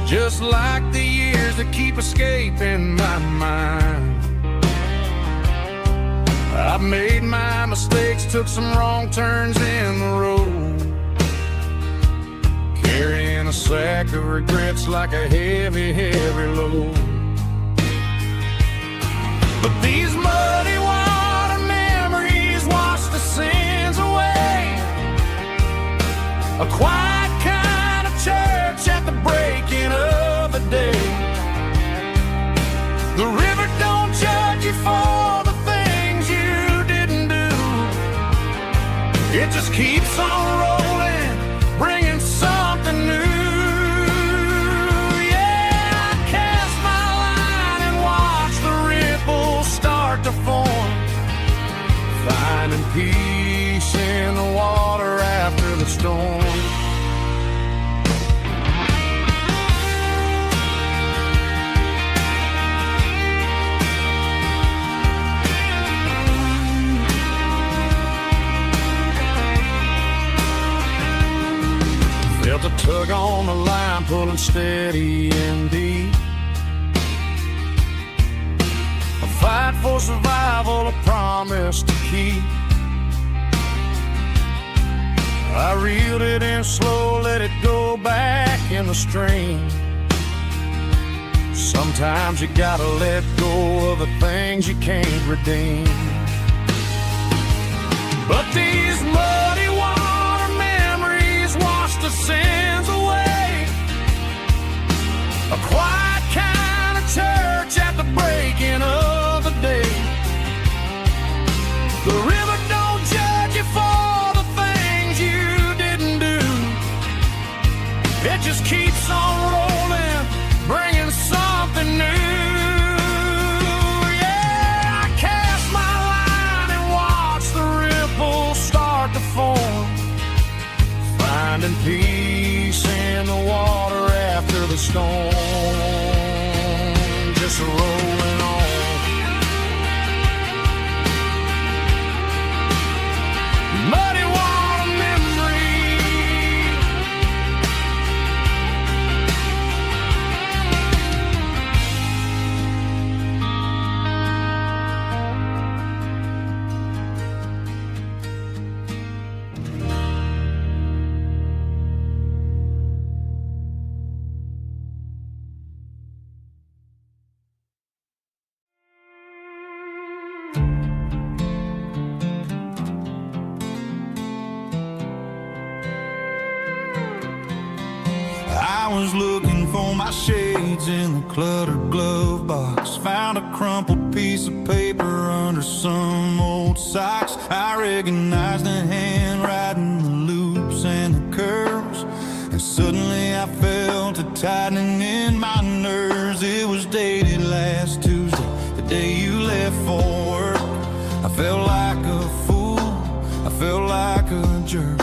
just like the years that keep escaping my mind. I've made my mistakes, took some wrong turns in the road, carrying a sack of regrets like a heavy, heavy load. But these muddy water memories wash the sins away. A quiet kind of church at the breaking of the day. The river don't judge you for the things you didn't do. It just keeps on rolling, bringing something new. Yeah, I cast my line and watch the ripples start to form, finding peace in the water after the storm. Felt a tug on the line, pulling steady and deep. A fight for survival, a promise to keep. I reeled it in slow, let it go back in the stream. Sometimes you gotta let go of the things you can't redeem. But these muddy water memories wash the sins away. A quiet kind of church at throw my shades in the cluttered glove box. Found a crumpled piece of paper under some old socks. I recognized the handwriting, the loops and the curves, and suddenly I felt a tightening in my nerves. It was dated last Tuesday, the day you left for work. I felt like a fool, I felt like a jerk.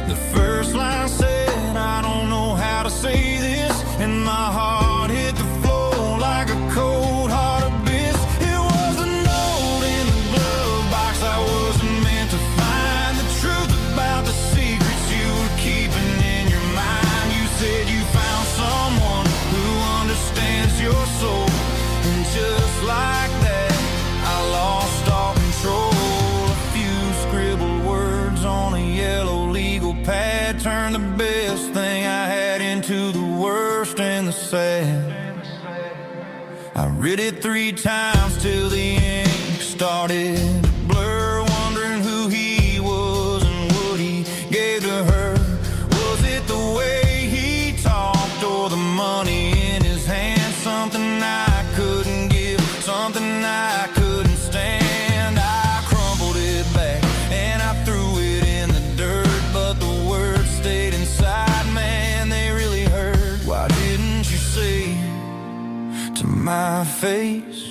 The first line said, I don't know how to say this, and my heart hit the floor like a cold heart abyss. It was a note in the glove box I wasn't meant to find. The truth about the secrets you were keeping in your mind. You said you found someone who understands your soul, and just like that, I lost all control. A few scribbled words on a yellow legal pad turned the best thing I had into the worst and the sad. I read it 3 times till the ink started to blur, wondering who he was and what he gave to her. Was it the way he talked or the money in his hand? Something I couldn't give, something I couldn't stand. I crumpled it back and I threw it in the dirt, but the words stayed inside, man, they really hurt. Why didn't you say to my face,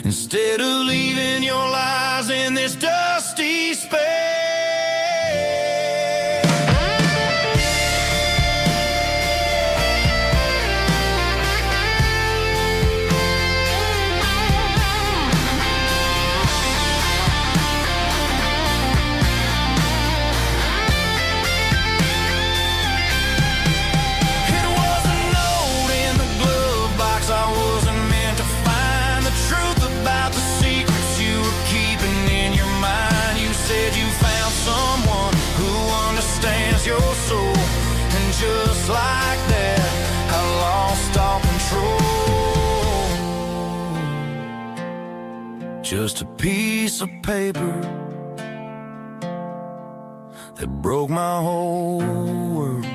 instead of leaving your lies in this dusty space? Your soul, and just like that, I lost all control. Just a piece of paper that broke my whole world.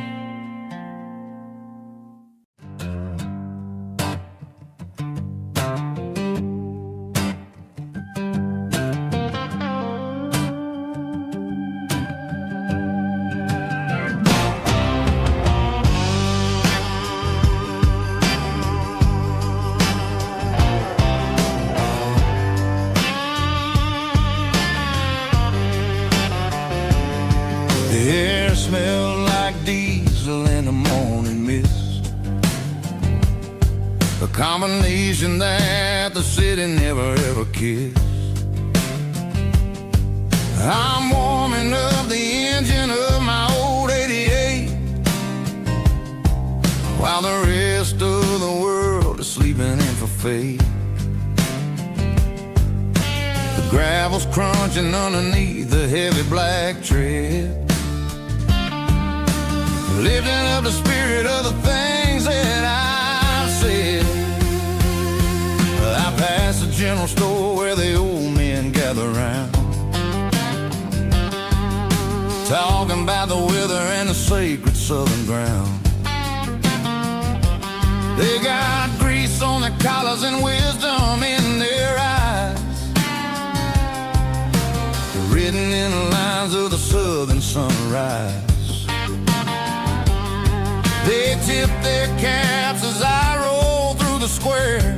The air smelled like diesel in the morning mist, a combination that the city never ever kissed. I'm warming up the engine of my old 88, while the rest of the world is sleeping in for fate. The gravel's crunching underneath the heavy black tread, lifting up the spirit of the things that I've said. I passed the general store where the old men gather round, talking about the weather and the sacred southern ground. They got grease on their collars and wisdom in their eyes, written in the lines of the southern sunrise. They tip their caps as I roll through the square,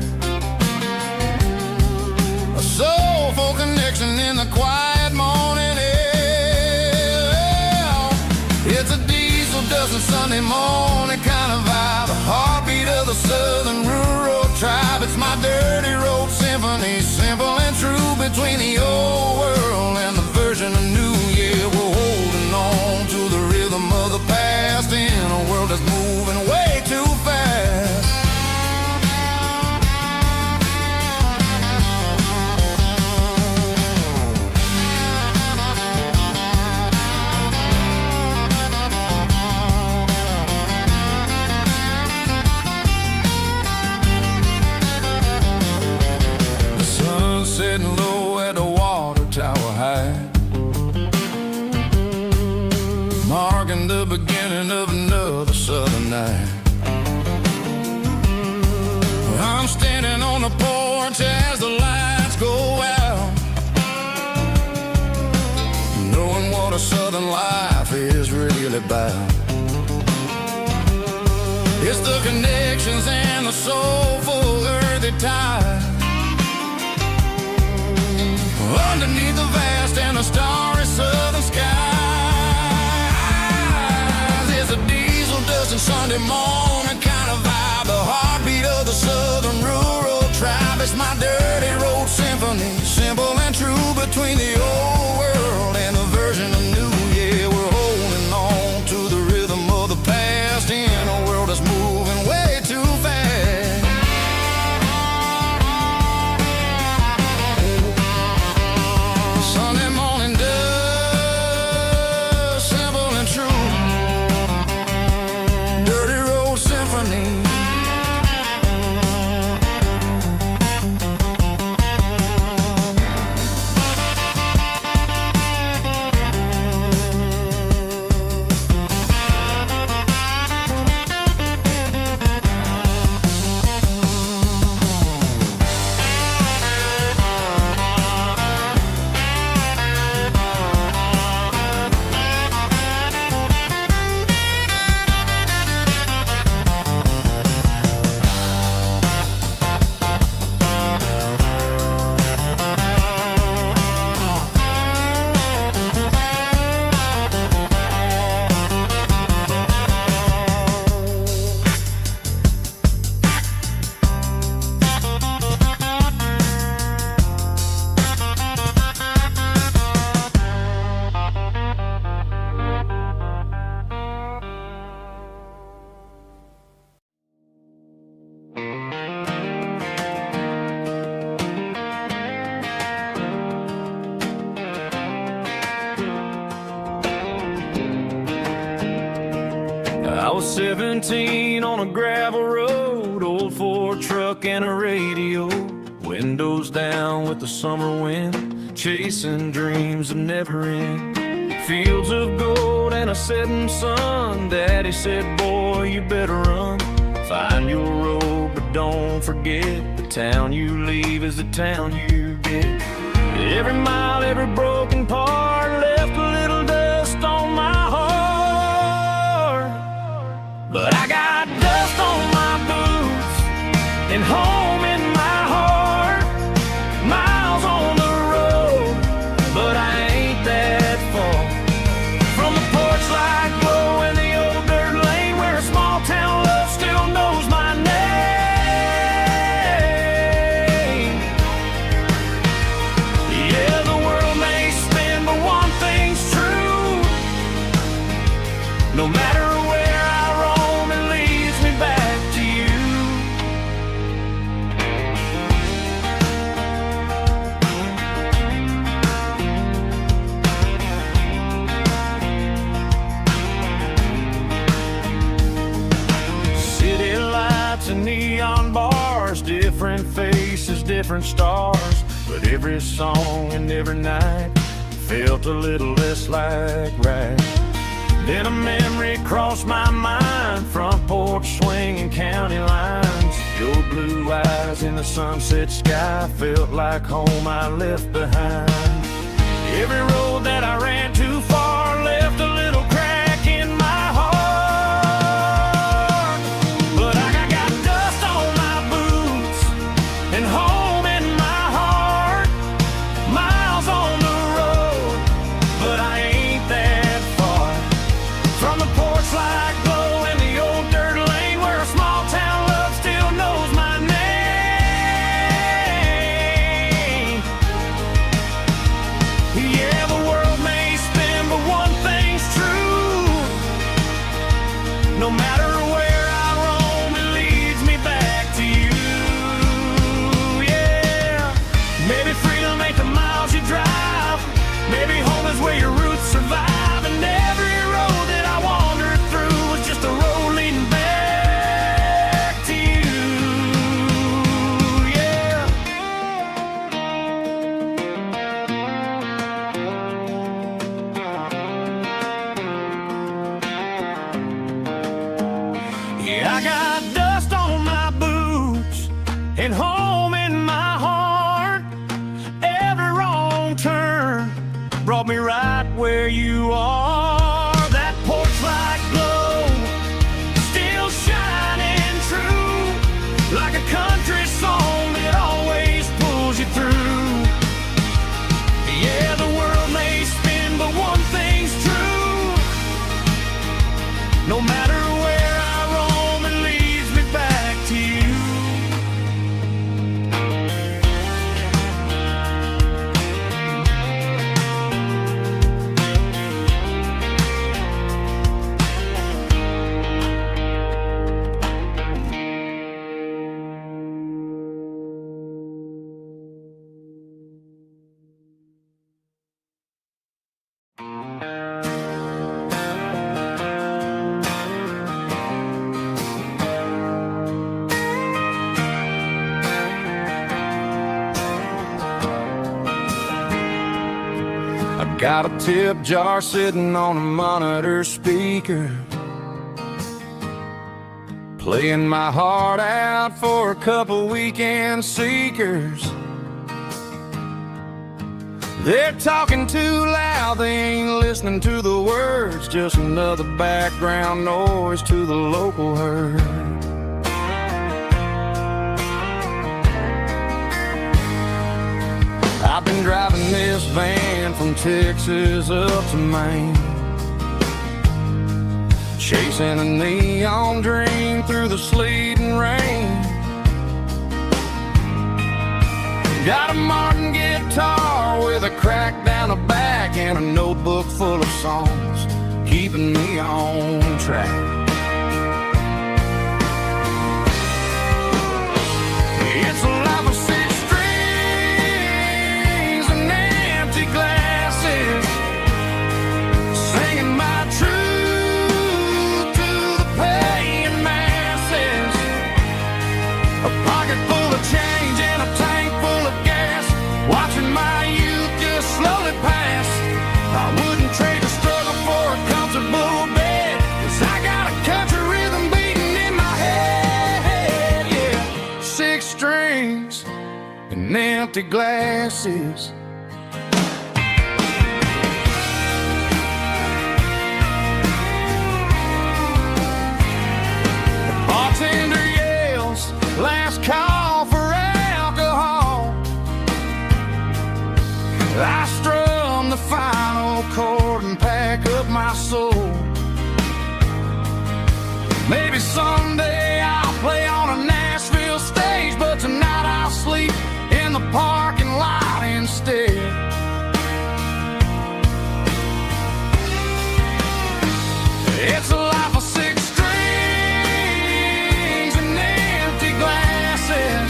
a soulful connection in the quiet morning air. It's a diesel dusting Sunday morning kind of vibe, the heartbeat of the southern rural tribe. It's my dirty road symphony, simple and true, between the old world and the version of new. Yeah, we're holding on to the rhythm of the past in a world that's moving way too fast. The sun setting low at the water tower high, marking the beginning of another southern night. watch as the lights go out, knowing what a southern life is really about. It's the connections and the soulful earthy ties underneath the vast and the starry southern skies. It's a diesel dusting Sunday morning kind of vibe, the heartbeat of the southern rural tribe. It's my dirty road symphony, simple and true, between the old world and the version of new. Yeah, we're holding on to the rhythm of the past in a world that's moving way too fast. Sunday morning dust, simple and true, dirty road symphony. I was 17 on a gravel road, old Ford truck and a radio, windows down with the summer wind, chasing dreams that never end. Fields of gold and a setting sun. Daddy said, boy, you better run. Find your road, but don't forget, the town you leave is the town you get. Every mile, every broken part left a little dust on my heart. But I got dust on my boots and home in my heart. Miles on the road, but I ain't that far from the porch light glow in the old dirt lane, where a small town love still knows my name. Yeah, the world may spin, but one thing's true. No matter where I roam, it leads me back to you. City lights and neon bars, different faces, different stars, but every song and every night felt a little less like right. Then a memory crossed my mind, front porch swinging county lines. Your blue eyes in the sunset sky felt like home I left behind. Every road that I ran too far left a little crack in my heart. But I got dust on my boots and home in my heart. Miles on the road, but I ain't that far from the porch light glow in the old dirt lane, where a small town love still knows my name. Yeah, the world may spin, but where you are. That porch light glow, still shining true, like a country song that always pulls you through. Yeah, the world may spin, but one thing's true. No matter where I roam, it leads me back to you. Got a tip jar sitting on a monitor speaker, playing my heart out for a couple weekend seekers. They're talking too loud, they ain't listening to the words, just another background noise to the local herd. I've been driving this van from Texas up to Maine, chasing a neon dream through the sleet and rain. Got a Martin guitar with a crack down the back and a notebook full of songs, keeping me on track. It's a life of six strings and empty glasses, singing my truth to the paying masses. A pocket full of change and a tank full of gas, watching my youth just slowly pass. I wouldn't trade the struggle for a comfortable bed, 'cause I got a country rhythm beating in my head. Yeah, six strings and empty glasses. The bartender yells, last call for alcohol. I strum the final chord and pack up my soul. Maybe someday I'll play on a Nashville stage, but tonight I'll sleep in the parking lot instead. It's a life of six strings and empty glasses,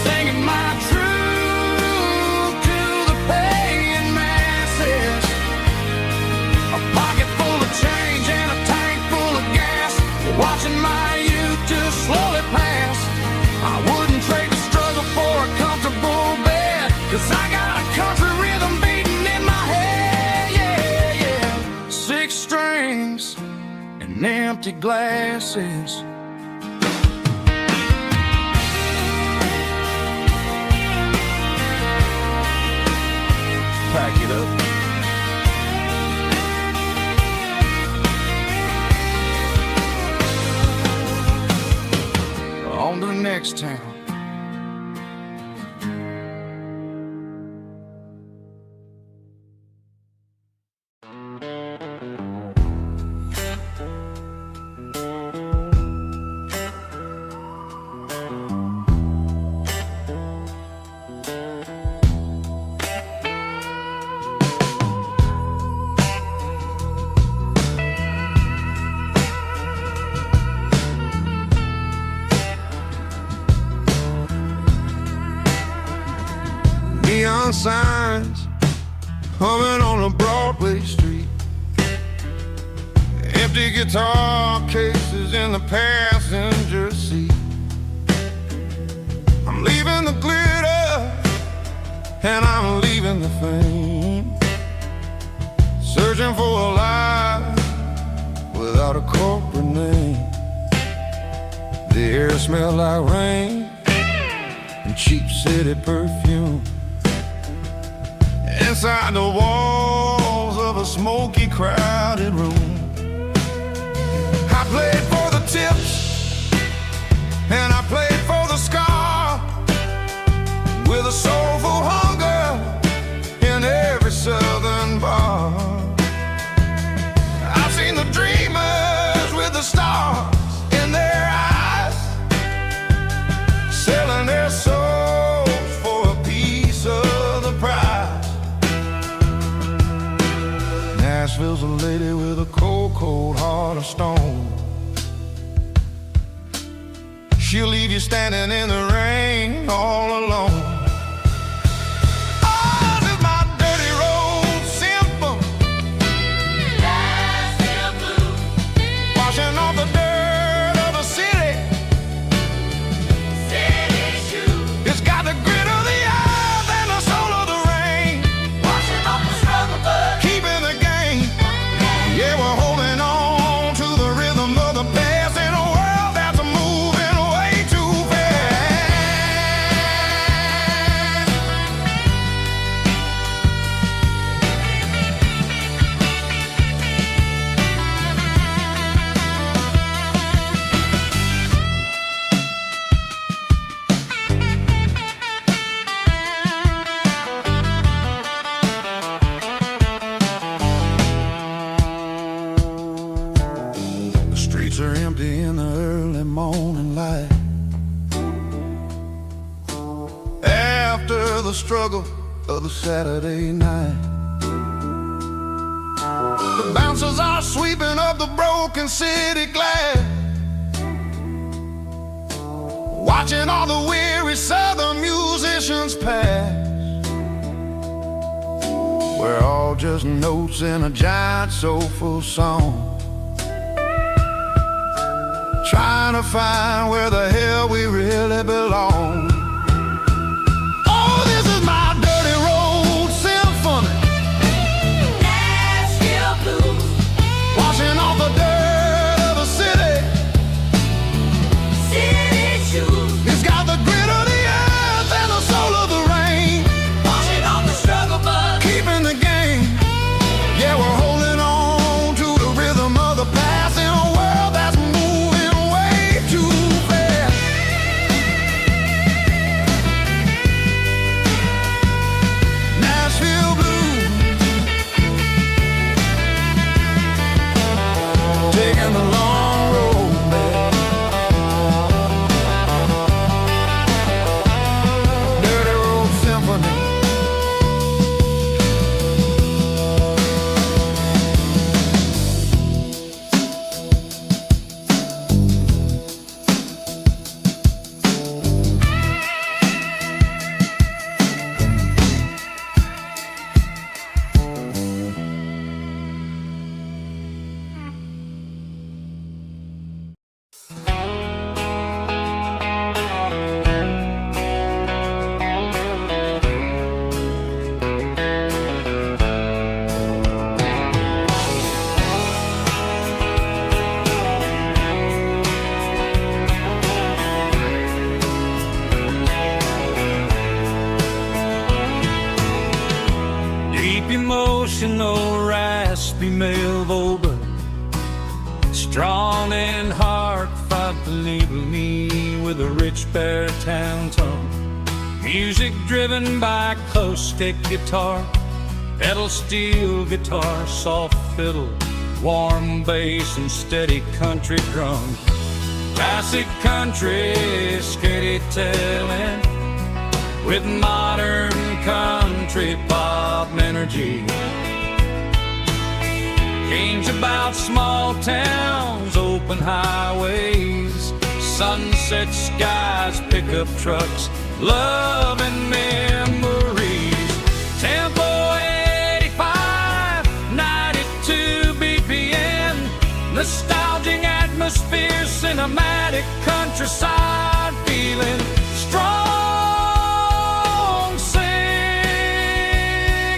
singing my truth to the paying masses. A pocket full of change and a tank full of gas, watching my youth just slowly pass. I wouldn't trade the struggle for a comfortable bed, 'cause I got a country rhythm beating in my head. Yeah, yeah. Six strings and empty glasses. Pack it up. On to the next town. Neon signs humming on a Broadway street, empty guitar cases in the passenger seat. I'm leaving the glitter and I'm leaving the fame, searching for a life without a corporate name. The air smelled like rain and cheap city perfume. Inside the wall of a smoky, crowded room. I played for the tips, and I played for the scar, with a soulful hunger in every southern bar. I've seen the dreamers with the stars in their eyes, selling their souls for a piece of the prize. Nashville's a lady with a cold, cold heart of stone. She'll leave you standing in the rain all alone. Oh, this is my dirty road symphony, Nashville blues, washing off the dirt of the city, city shoes. It's got the grit of the earth and the soul of the rain, washing off the struggle but keeping the game. Yeah, we're holding on to the rhythm of the past in a world that's moving way too fast. The streets are empty in the early morning light, after the struggle of the Saturday night. The bouncers are sweeping up the broken city glass, watching all the weary southern musicians pass. We're all just notes in a giant soulful song, trying to find where the hell we really belong. Oh, this is my dirty road symphony, Nashville blues, washing off the dirt of the city, city shoes. It's got the grit of the earth and the soul of the rain, washing off the struggle but keeping the game. Yeah, we're holding on to the rhythm of the past in a world that's moving way too fast. Nashville blues, taking the long road back. Dirty road symphony. Deep emotional, raspy male vulva, strong in heart, fight to label me with a rich baritone tone. Music driven by acoustic guitar, pedal steel guitar, soft fiddle, warm bass and steady country drum. Classic country, skitty telling, with modern country pop energy. Games about small towns, open highways, sunset skies, pickup trucks, love and memories. Tempo 85, 92 BPM, nostalgic atmosphere, cinematic countryside feeling, strong, sing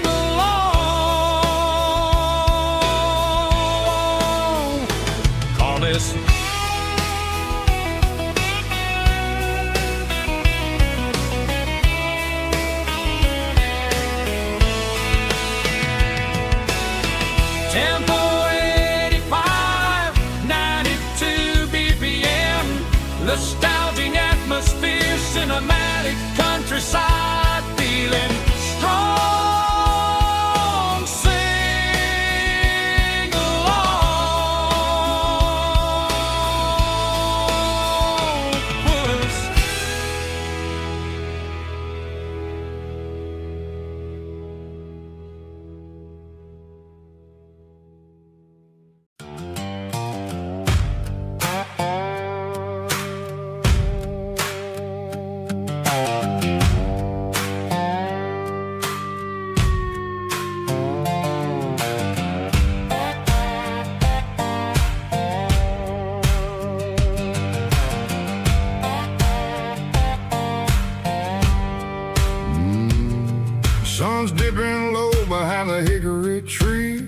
along. Call this Nostalgic atmosphere, cinematic countryside, feeling strong. Sing along with us. Sun's dipping low behind the hickory tree.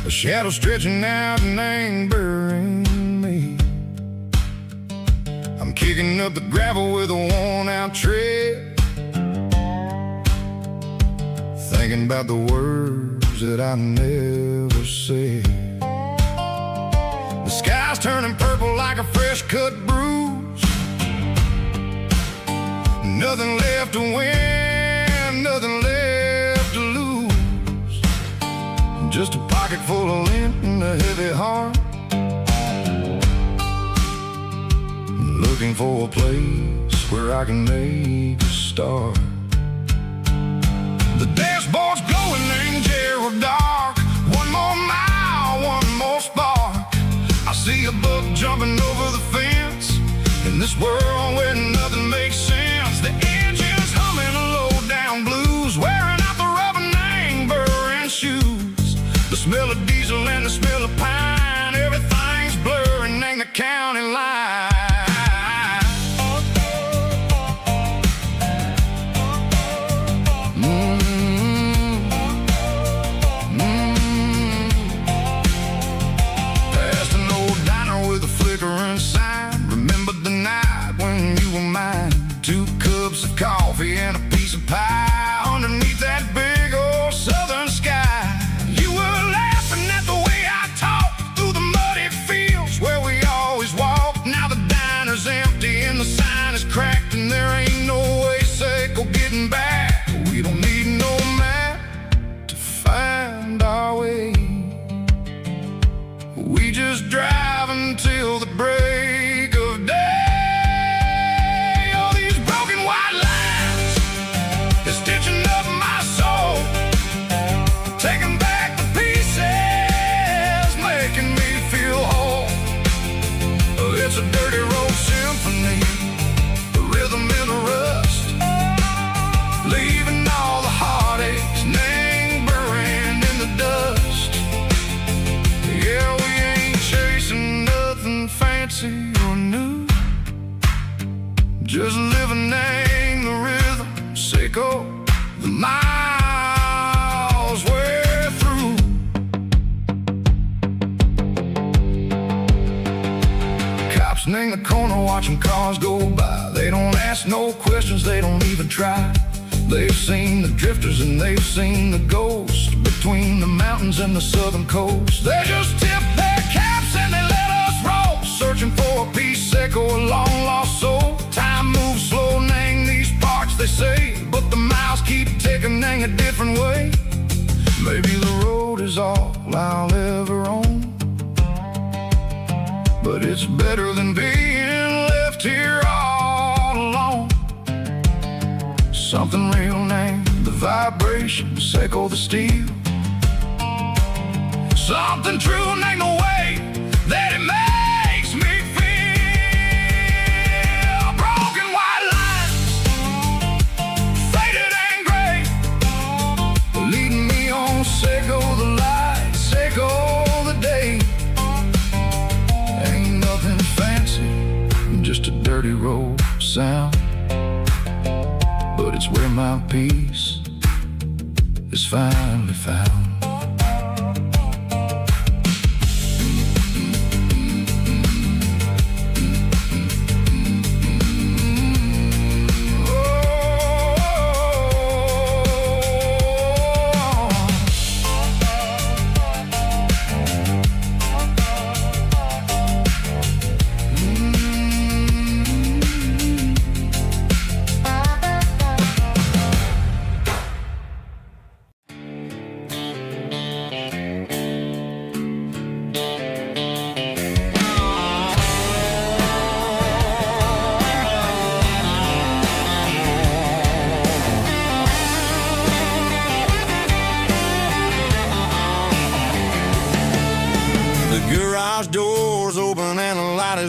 A shadow stretching out and angering me. I'm kicking up the gravel with a worn-out tread, thinking about the words that I never said. The sky's turning purple like a fresh-cut bruise. Nothing left to win, nothing left to lose. Just a pocket full of lint and a heavy heart, looking for a place where I can make a start. The dashboard's glowing, angel dark. One more mile, one more spark. I see a buck jumping over the fence in this world where nothing makes sense. The engine's humming low-down blues, wearing out the rubber name burring shoes. The smell of diesel and the smell of pine, everything's blurring, ain't the county line. Past an old diner with a flickering sign. Remember the night when you were mine. 2 cups of coffee and a piece of pie underneath that big old southern sky. You were laughing at the way I talked through the muddy fields where we always walked. Now the diner's empty and the sign is cracked, and there ain't no way safe or getting back. We don't need no map to find our way. We just drive until the break of day. It's a dirty road symphony, a rhythm in the rust, leaving all the heartaches, name buried in the dust. Yeah, we ain't chasing nothing fancy or new, just living in the rhythm, sicko, the miles we're through. In the corner watching cars go by. They don't ask no questions, they don't even try. They've seen the drifters and they've seen the ghosts between the mountains and the southern coast. They just tip their caps and they let us roll, searching for a piece or a long lost soul. Time moves slow, nang these parts they say, but the miles keep ticking, nang a different way. Maybe the road is all I'll ever own, but it's better than being left here all alone. Something real named the vibration, echo the steel. Something true named the way that it makes me feel. Broken white lines, faded and gray, leading me on, echo the light, echo the day. Just a dirty road sound, but it's where my peace is finally found.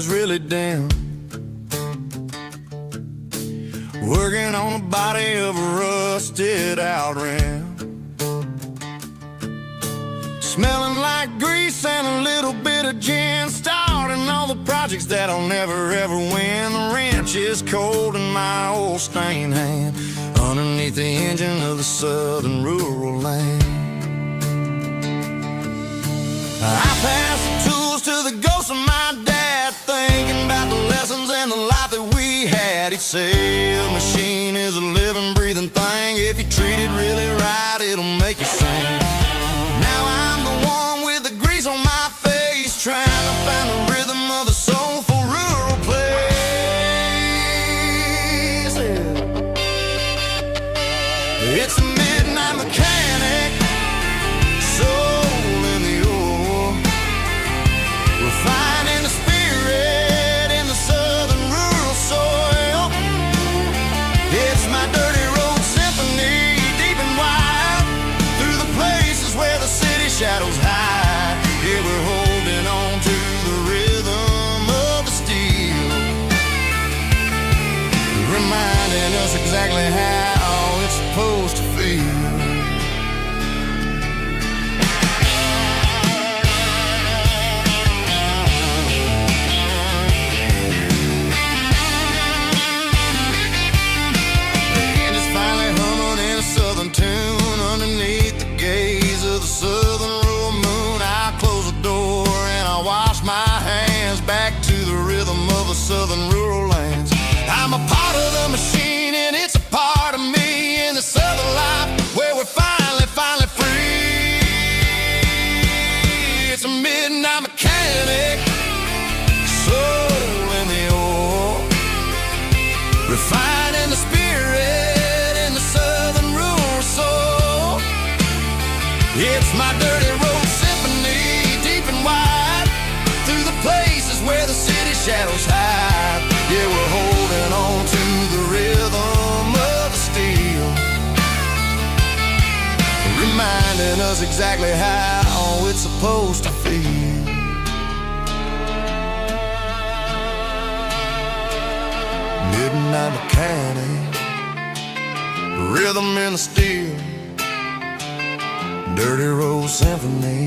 was really dim, working on the body of a rusted out rim, smelling like grease and a little bit of gin, starting all the projects that I'll never ever win. The wrench is cold in my old stained hand, underneath the engine of the southern rural land. I pass the tools to the ghost of my dad, thinking about the lessons and the life that we had. He'd say a machine is a living, breathing thing. If you treat it really right, it'll make you sing. Now I'm the one with the grease on my face, trying to find the rhythm of the soulful rural place. It's a midnight mechanic, soul in the ore, refining the spirit in the southern rural soil. It's my dirty road symphony, deep and wide, through the places where the city shadows hide. Yeah, we're holding on to the rhythm of the steel, reminding us exactly how it's supposed to feel. Tune underneath the gaze of the southern rural moon. I close the door and I wash my hands, back to the rhythm of the southern rural lands. I'm a part of the machine and it's a part of me in the southern life where we're finally free. It's a midnight mechanic, soul in the ore, refining the spirit in the southern rural soul. It's my dirty road symphony, deep and wide, through the places where the city shadows hide. Yeah, we're holding on to the rhythm of the steel, reminding us exactly how it's supposed to feel. Midnight mechanic, rhythm in the steel, dirty road symphony.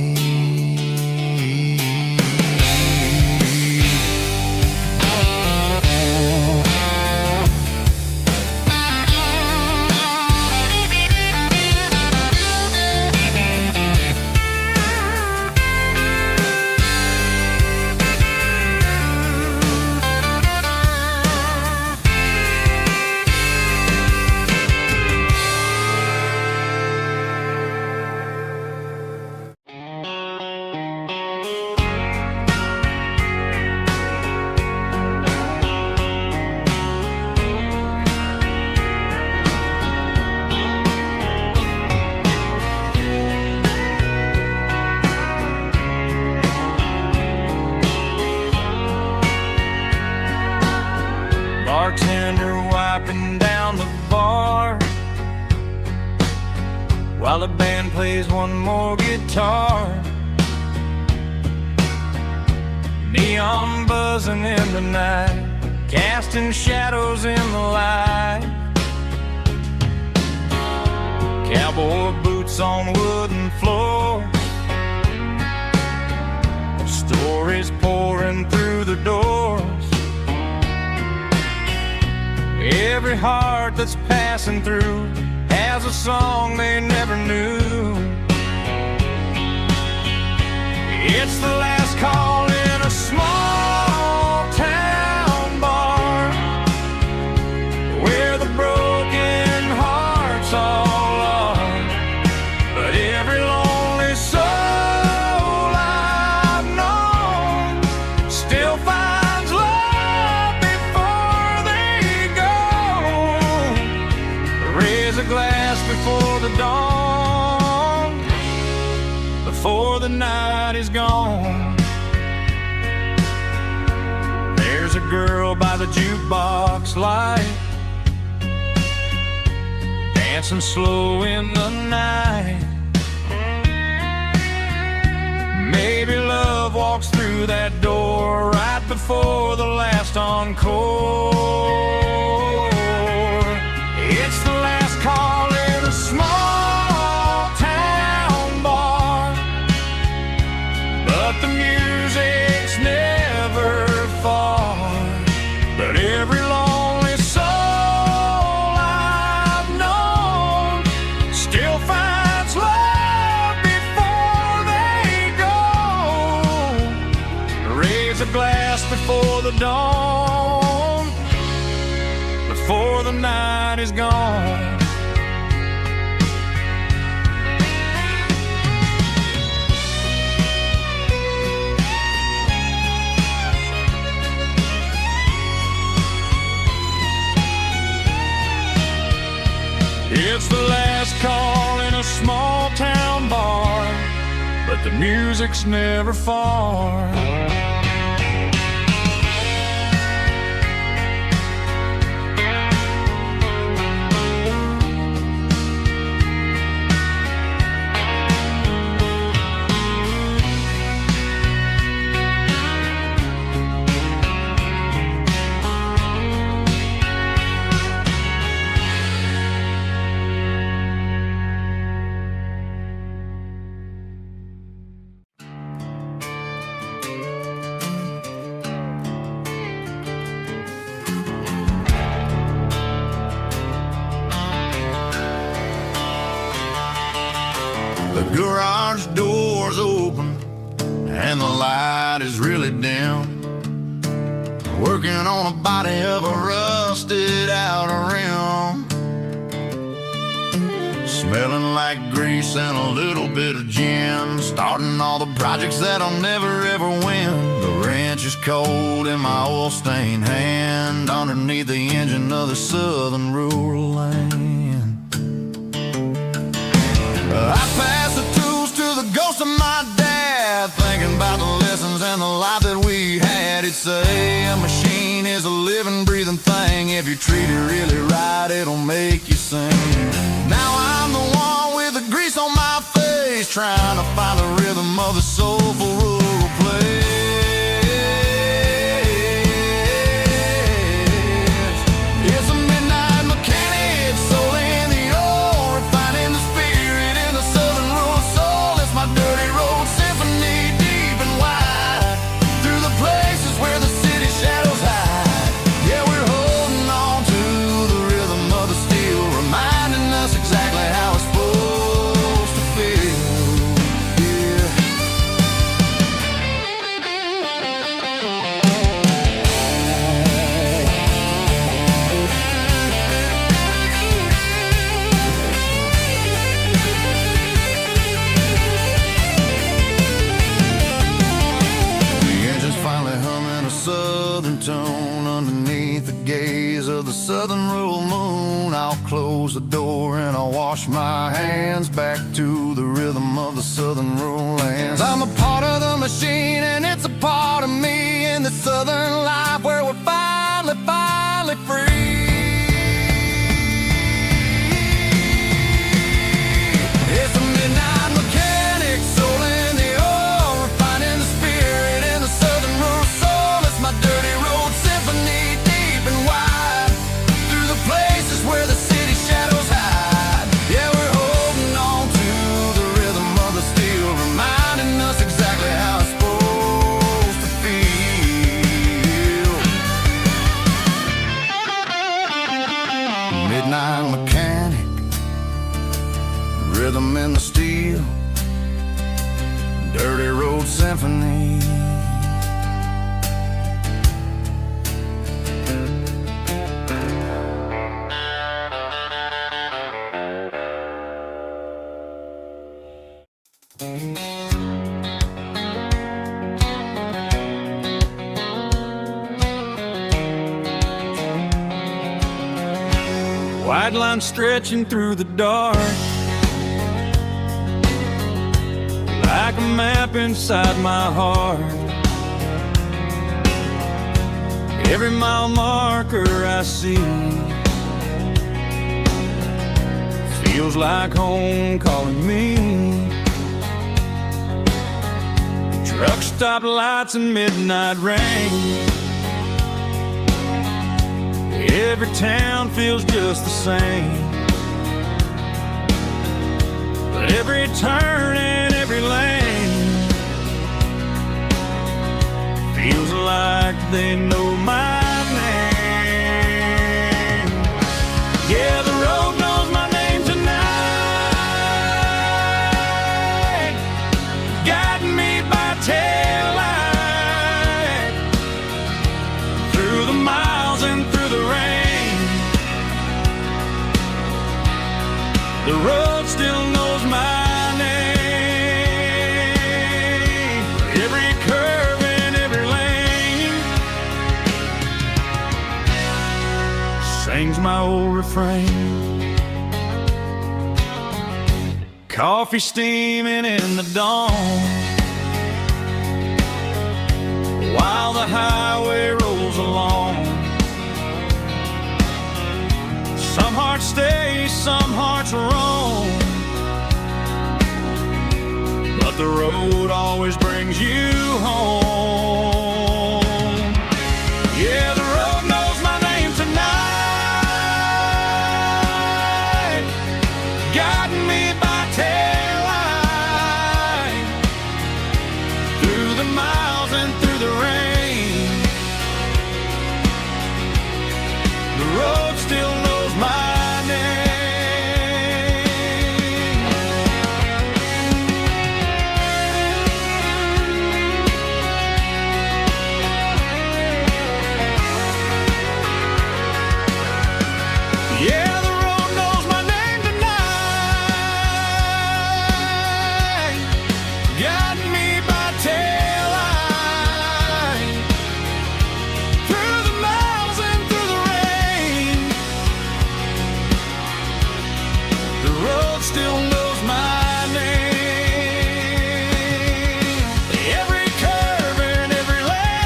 Bartender wiping down the bar while the band plays one more guitar. Neon buzzing in the night, casting shadows in the light. Cowboy boots on wooden floors, stories pouring through the doors. Every heart that's passing through has a song they never knew. It's the last call in a small town bar, where the broken hearts all are. But every lonely soul I've known still finds love before they go. Raise a glass before the dawn, before the night is gone. There's a girl by the jukebox light, dancing slow in the night. Maybe love love walks through that door right before the last encore. It's the last call in a small town bar, but the music's never far. But every lonely soul I've known still finds love before they go. Raise a glass before the dawn, before the night is gone. It's the last call in a small town bar, but the music's never far. The garage door's open and the light is really dim. Working on a body of a rusted out rim, smelling like grease and a little bit of gin. Starting all the projects that I'll never ever win. The wrench is cold in my oil-stained hand, underneath the engine of the southern rural land. I pass the tools to the ghost of my dad, thinking about the lessons and the life that we had. He'd say a machine is a living, breathing thing. If you treat it really right, it'll make you sing. Now I'm the one with the grease on my face, trying to find the rhythm of the soulful rural place. It's a midnight mechanic, soul in the ore, refining the spirit in the southern rural soul. It's my dirty road symphony, deep and wide, through the places where the city shadows hide. Yeah, we're holding on to the rhythm of the steel, reminding us exactly how it's supposed to feel. Yeah. The engine's finally humming a southern tune underneath the gaze of the southern rural moon. I'll close the door and I'll wash my hands, back to the rhythm of the southern rural lands. I'm a part of the machine and it's a part of me, in the southern life where we're finally free. It's a midnight mechanic, soul in the ore, refining the spirit in the southern rural soul. It's my dirty road symphony, deep and wide, through the places where the city shadows hide. Yeah, we're holding on to the rhythm of the steel, reminding us exactly how it's supposed to feel. Midnight mechanic, rhythm in the steel, dirty road symphony. White line stretching through the dark, like a map inside my heart. Every mile marker I see feels like home calling me. Truck stop lights and midnight rain. Every town feels just the same, but every turn and every lane feels like they know my name. Yeah, the road knows my name tonight, guiding me by taillight through the miles and through the rain. The road still knows my name. Every curve and every lane sings my old refrain. Coffee steaming in the dawn, while the highway rolls along. Some hearts stay, some hearts roam, but the road always brings you home. Yeah, the road knows my name tonight, guiding me by taillight through the miles and through the rain. The road still knows my name. Yeah, the road knows my name tonight, guiding me by taillight through the miles and through the rain. The road still knows my name. Every curve and every lane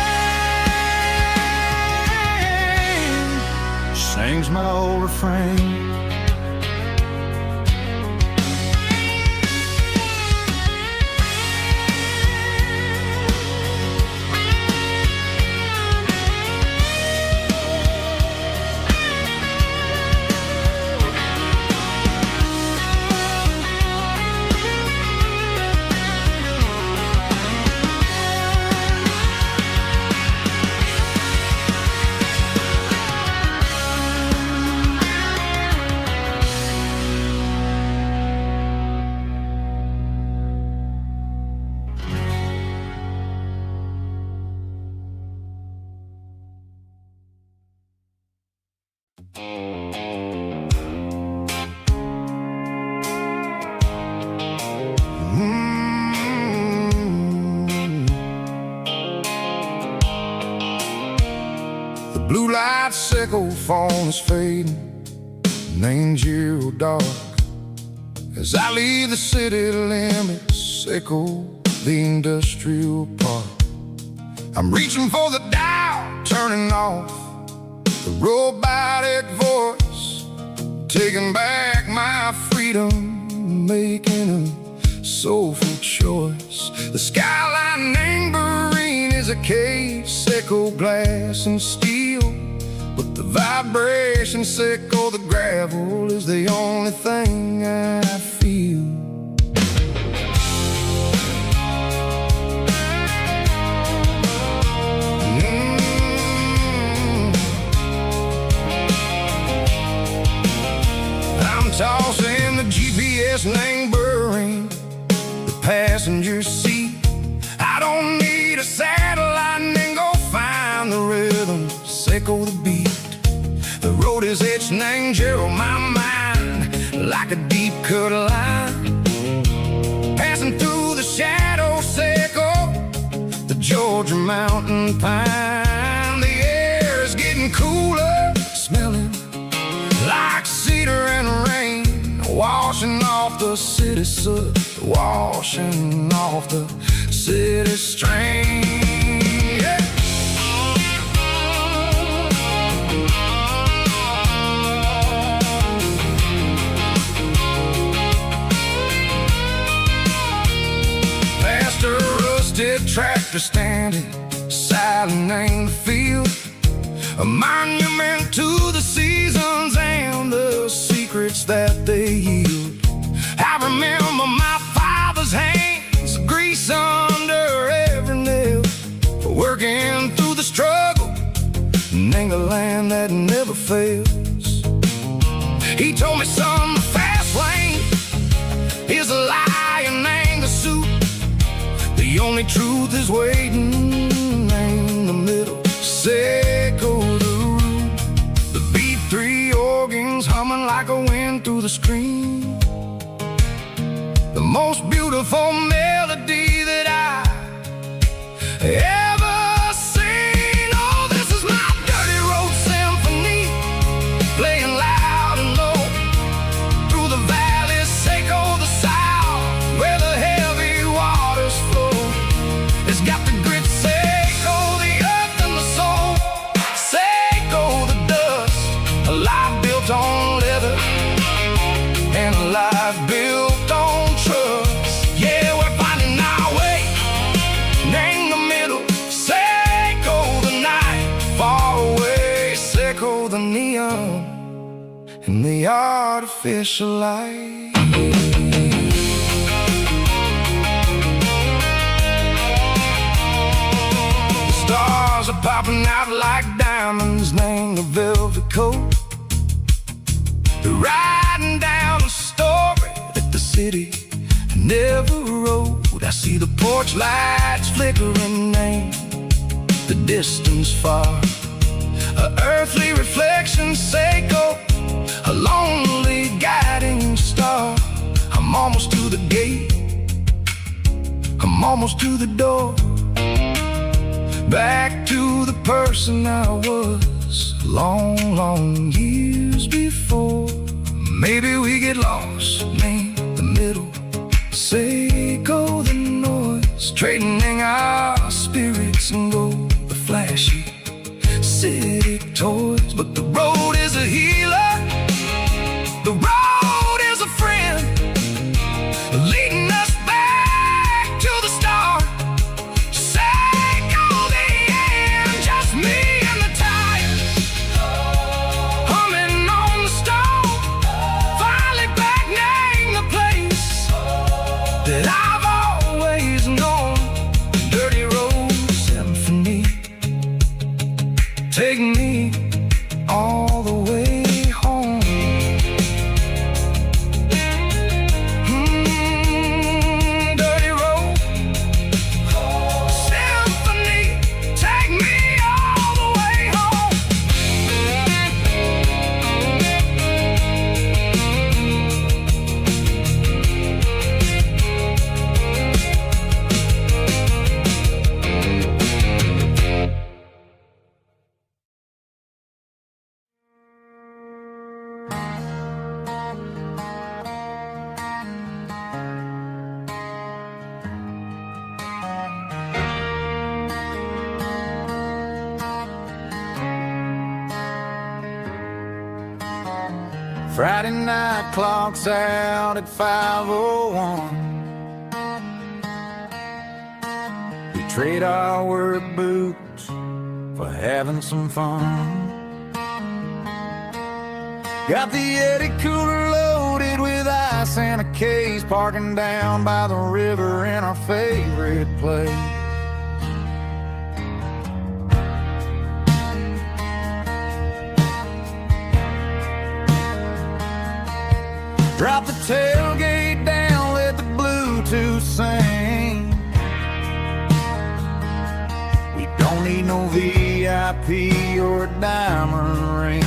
sings my old refrain. The blue light sickle phone is fading, and ain't zero dark. As I leave the city limits, sickle the industrial park. I'm reaching for the dial, turning off the robotic voice, taking back my freedom, making a soulful choice. The skyline neighboring is a cave, sickle glass and steel, but the vibration sickle, the gravel is the only thing I feel. I'm tossing the GPS neighboring the passenger seat. I don't need a satellite and go find the rhythm, sickle the beat. The road is etching angel on my mind like a deep cut line, passing through the shadow sickle, the Georgia mountain pine. The air is getting cooler, smelling like cedar and rain, washing off the city soot, washing off the city strain. Yeah. Past a rusted track tractor standing silent in the field, a monument to the seasons and the secrets that they yield. I remember my father's hands, grease under every nail, working through the struggle in the land that never fails. He told me, son, the fast lane is a lion and a suit. The only truth is waiting in the middle. Seco the root, the B3 organs humming like a wind through the screen. The most beautiful melody that I ever seen. Oh, this is my dirty road symphony, playing loud and low through the valleys, Seco the south, where the heavy waters flow. It's got the grit, Seco the earth and the soul, Seco the dust, a life built on leather and a life built on trust. Yeah, we're finding our way in the middle. Seco the night, far away. Seco the neon and the artificial light. The stars are popping out like diamonds, name the velvet coat. They're riding down the story that the city never wrote. I see the porch lights flickering in the distance far, a earthly reflection, Seco, a lonely guiding star. I'm almost to the gate, I'm almost to the door, back to the person I was long, long years before. Maybe we get lost in the middle, Seco the noise, trading our spirits and gold, the flashy city toys. But the road is a healer, the road is a friend, leading us back to the start. Seco the end, just me and the tires, humming on the stove, finally back name the place that I've always known. Dirty road symphony, take me all the way home. Dirty road symphony, take me all the way home. Friday night clocks out at 5:01. We trade our work boots for having some fun. Got the Eddie cooler loaded with ice and a case, parking down by the river in our favorite place. Drop the tailgate down, let the Bluetooth sing. We don't need no VIP or a diamond ring.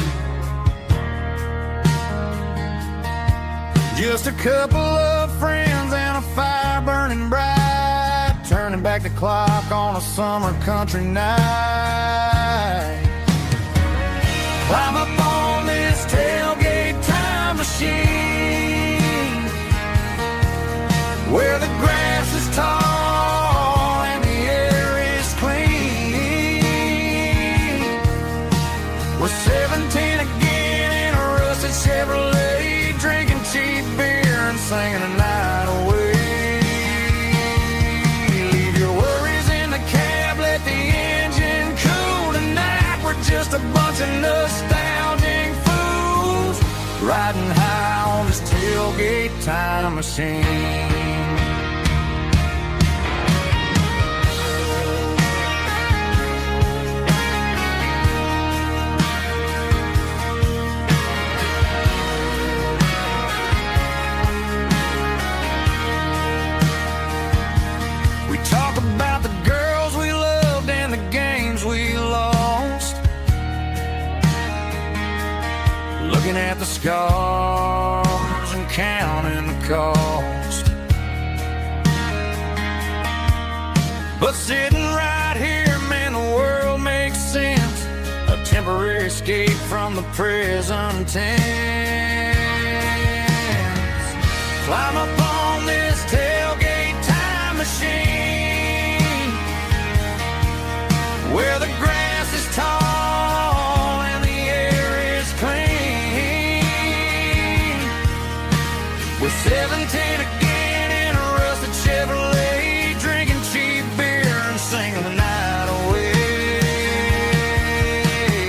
Just a couple of friends and a fire burning bright, turning back the clock on a summer country night. Climb up on this tailgate time machine, where the grass is tall and the air is clean. We're 17 again in a rusted Chevrolet, drinking cheap beer and singing the night away. Leave your worries in the cab. just a bunch of nostalgic fools riding high on this tailgate time machine. We talk about the girls we loved and the games we lost, looking at the scars and counting the cost. But sitting right here, man, the world makes sense. A temporary escape from the present tense. Climb up on this tailgate time machine, where the grass is tall and the air is clean. We're 17 again in a rusted Chevrolet, drinking cheap beer and singing the night away.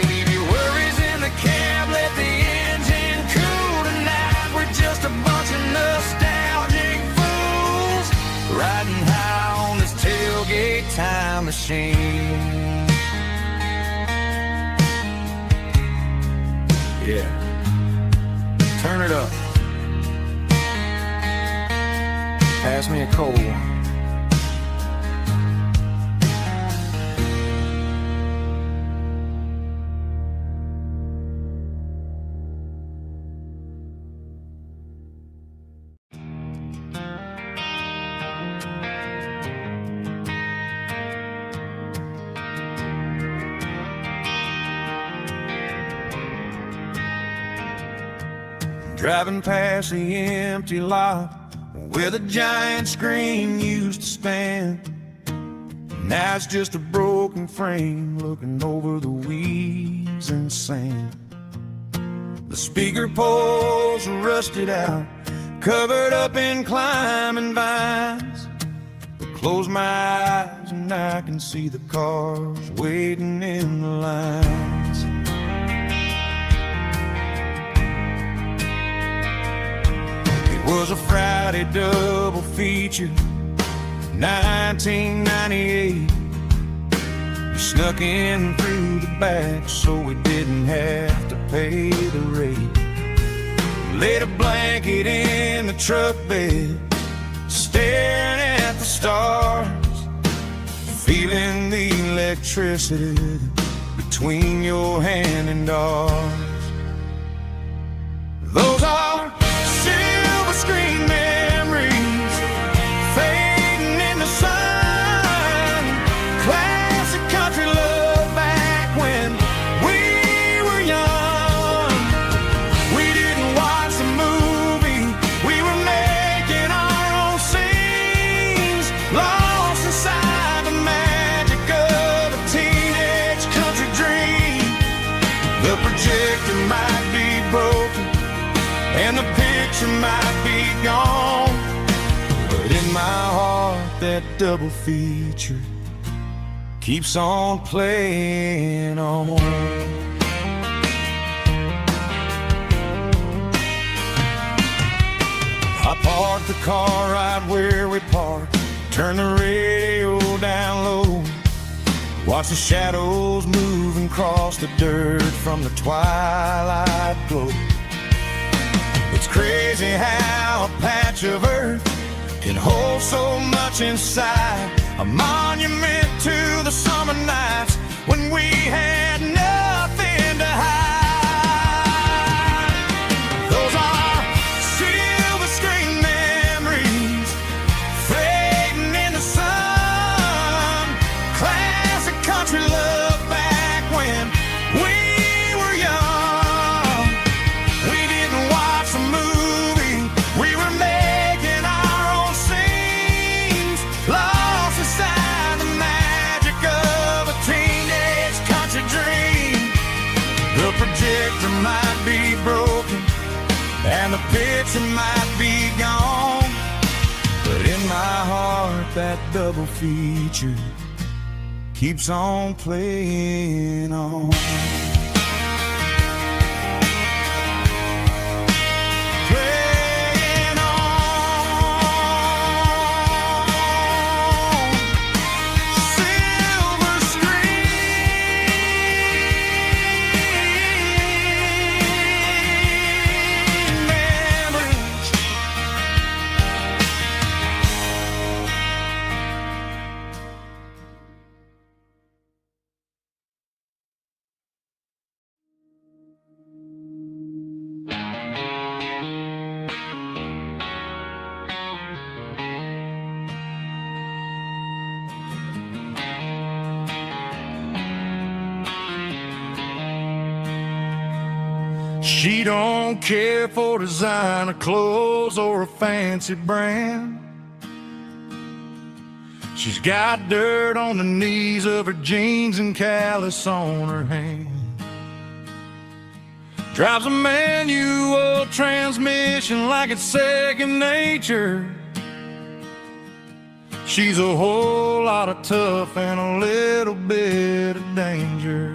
Leave your worries in the cab, let the engine cool tonight. We're just a bunch of nostalgic fools riding high on this tailgate time machine. Yeah, turn it up. Pass me a cold one. Driving past the empty lot where the giant screen used to stand. Now it's just a broken frame looking over the weeds and sand. The speaker poles are rusted out, covered up in climbing vines. I close my eyes and I can see the cars waiting in the lines. It was a Friday double feature, 1998. We snuck in through the back so we didn't have to pay the rate. Laid a blanket in the truck bed, staring at the stars, feeling the electricity between your hand and ours. Those are silver screen memories fading in the sun. Classic country love back when we were young. We didn't watch the movie, we were making our own scenes, lost inside the magic of a teenage country dream. The projector might be broken and the picture might be gone, but in my heart that double feature keeps on playing on. I parked the car right where we parked, turned the radio down low, watch the shadows move and cross the dirt from the twilight glow. It's crazy how a patch of earth can hold so much inside, a monument to the summer nights when we had nothing to hide. Those are silver screen memories fading in the sun. Classic country love back when we were young. We didn't watch the movie, we were making our own scenes, lost inside the magic of a teenage country dream. The projector might be broken and the picture might be gone, but in my heart that double feature keeps on playing on. Playing on. Silver screen memories. She don't care for designer clothes or a fancy brand. She's got dirt on the knees of her jeans and callus on her hand. Drives a manual transmission like it's second nature. She's a whole lot of tough and a little bit of danger.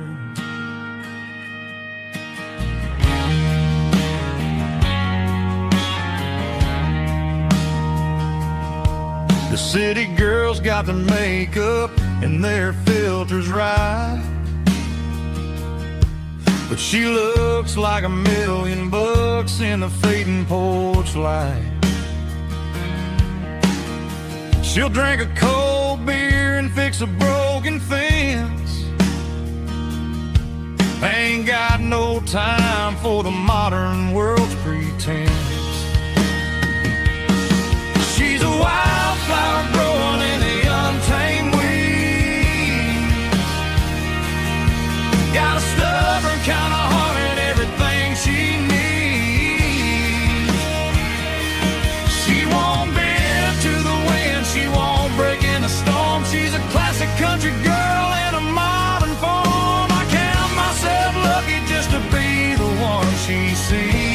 The city girls got their makeup and their filters right, but she looks like $1,000,000 in the fading porch light. She'll drink a cold beer and fix a broken fence. Ain't got no time for the modern world's pretense. She's a wildflower growing in the untamed weeds. Got a stubborn kind of heart and everything she needs. She won't bend to the wind, she won't break in the storm. She's a classic country girl in a modern form. I count myself lucky just to be the one she sees.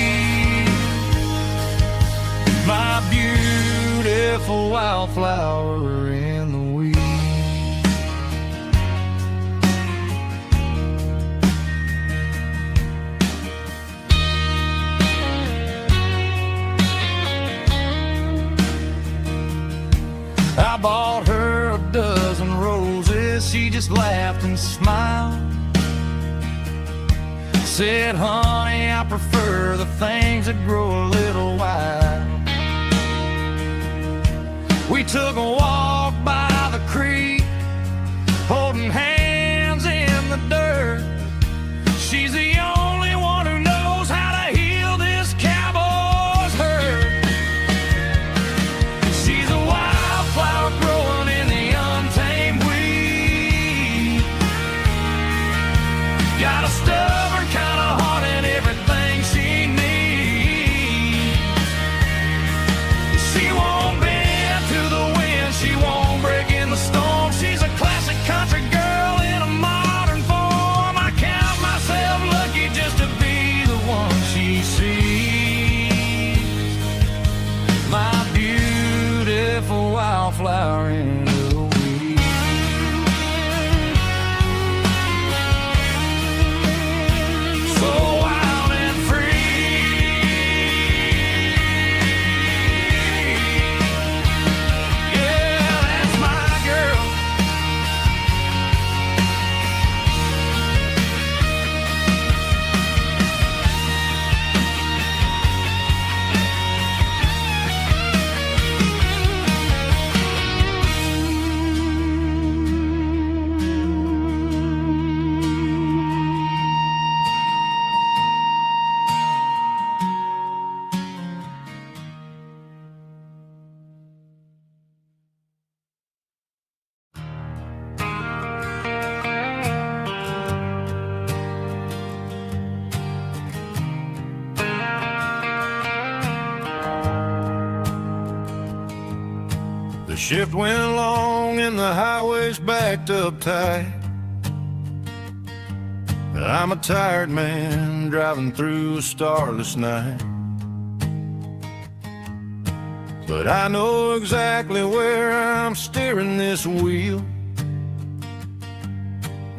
My beautiful wildflower in the weeds. I bought her a dozen roses, she just laughed and smiled. Said, honey, I prefer the things that grow a little wild. We took a walk by the creek, holding hands in the dirt. She's the only one who knows how to heal this cowboy's hurt. She's a wildflower growing in the untamed weed. Got a stubborn kind of heart and everything she needs. She won't bend to the wind, she won't break in the storm. She's a classic country girl in a modern form. I count myself lucky just to be the one she sees. My beautiful wildflower in the weeds. So wild and free. Yeah, that's my girl. The shift went long and the highway's backed up tight. I'm a tired man driving through a starless night. But I know exactly where I'm steering this wheel.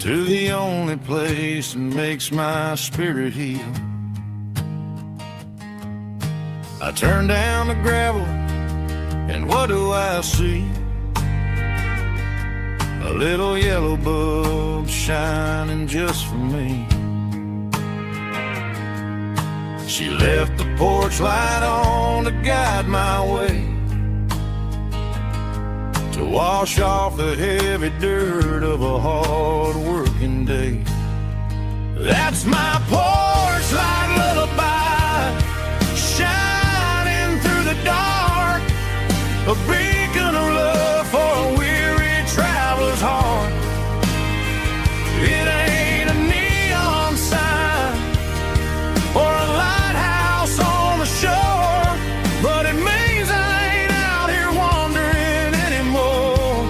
to the only place that makes my spirit heal. I turn down the gravel, and what do I see? A little yellow bulb shining just for me. She left the porch light on to guide my way, to wash off the heavy dirt of a hard-working day. That's my porch light lullaby, shining through the dark, a beacon of love for a weary traveler's heart. It ain't a neon sign or a lighthouse on the shore, but it means I ain't out here wandering anymore.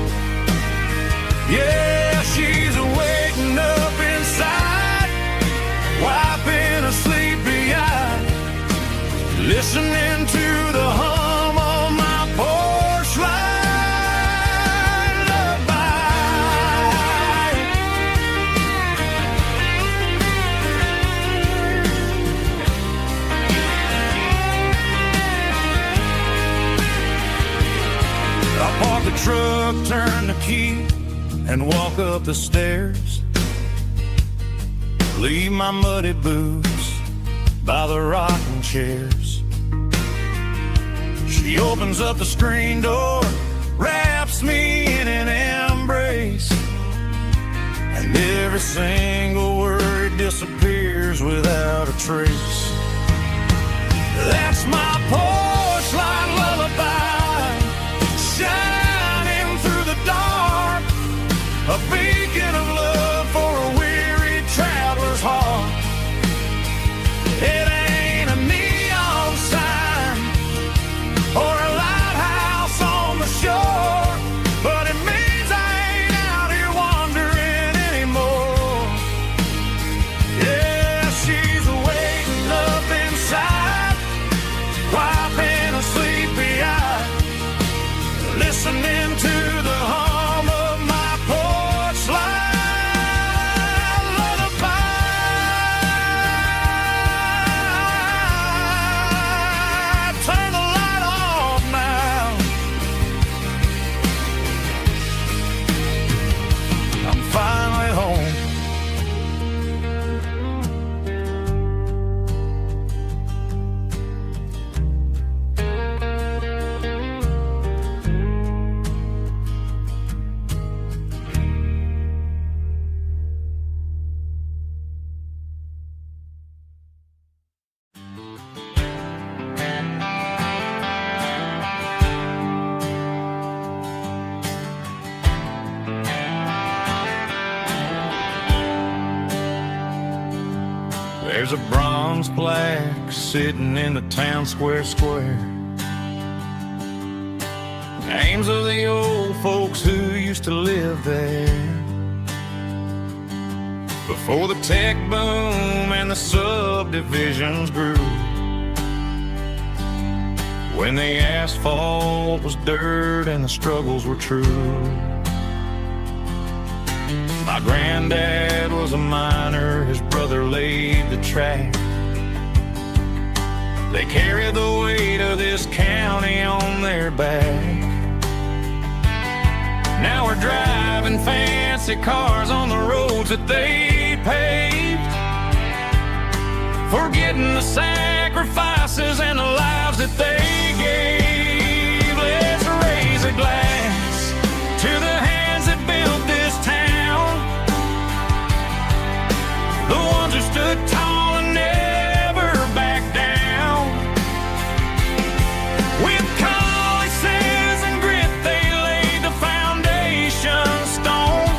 Yeah, she's waking up inside, wiping a sleepy eye, listening to the hum of my porch light lullaby. I park the truck, turn the key, and walk up the stairs. Leave my muddy boots by the rocking chairs. She opens up the screen door, wraps me in an embrace, and every single word disappears without a trace. That's my porch light lullaby, shining through the dark, a beacon of love for a weary traveler's heart. It ain't a neon sign or a lighthouse on the shore, but it means I ain't out here wandering anymore. Yeah, she's waking up inside, wiping a sleepy eye, listening to the hum of my porch light lullaby. Turn the light off now. I'm finally home. There's a bronze plaque sitting in the town square. Names of the old folks who used to live there before the tech boom and the subdivisions grew, when the asphalt was dirt and the struggles were true. My granddad was a miner, his brother laid the track. They carried the weight of this county on their back. Now we're driving fancy cars on the roads that they paved, forgetting the sacrifices and the lives that they gave. Let's raise a glass to the hands that built this town, the ones who stood tall and never backed down. With calluses and grit, they laid the foundation stone,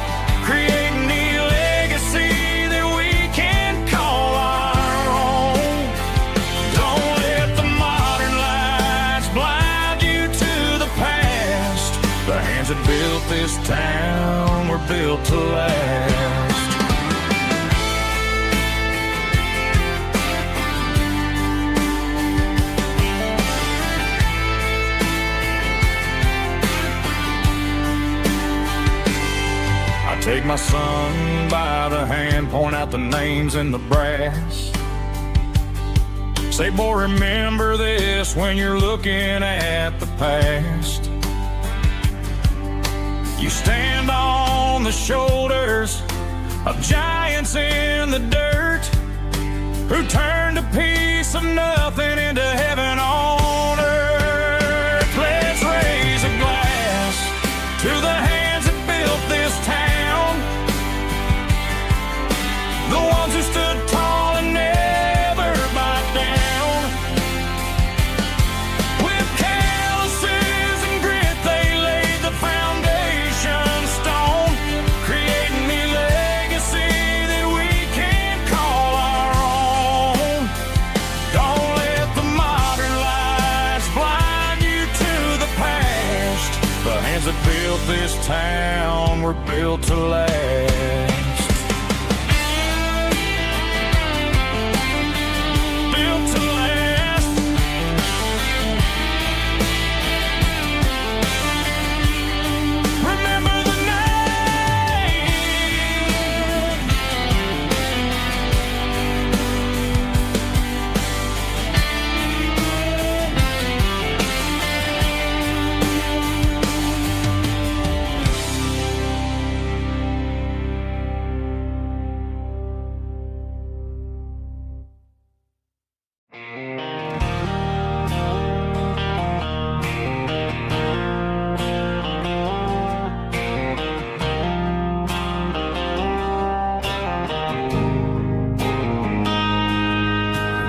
creating the legacy that we can call our own. Don't let the modern lights blind you to the past. The hands that built this town were built to last. Take my son by the hand, point out the names in the brass. Say, boy, remember this when you're looking at the past. You stand on the shoulders of giants in the dirt, who turned a piece of nothing into heaven on earth. Let's raise a glass to the hands that built this town, the ones who stood tall and never back down. With calluses and grit they laid the foundation stone, creating a legacy that we can call our own. Don't let the modern lights blind you to the past. The hands that built this town were built to last. Built to last. Remember the name.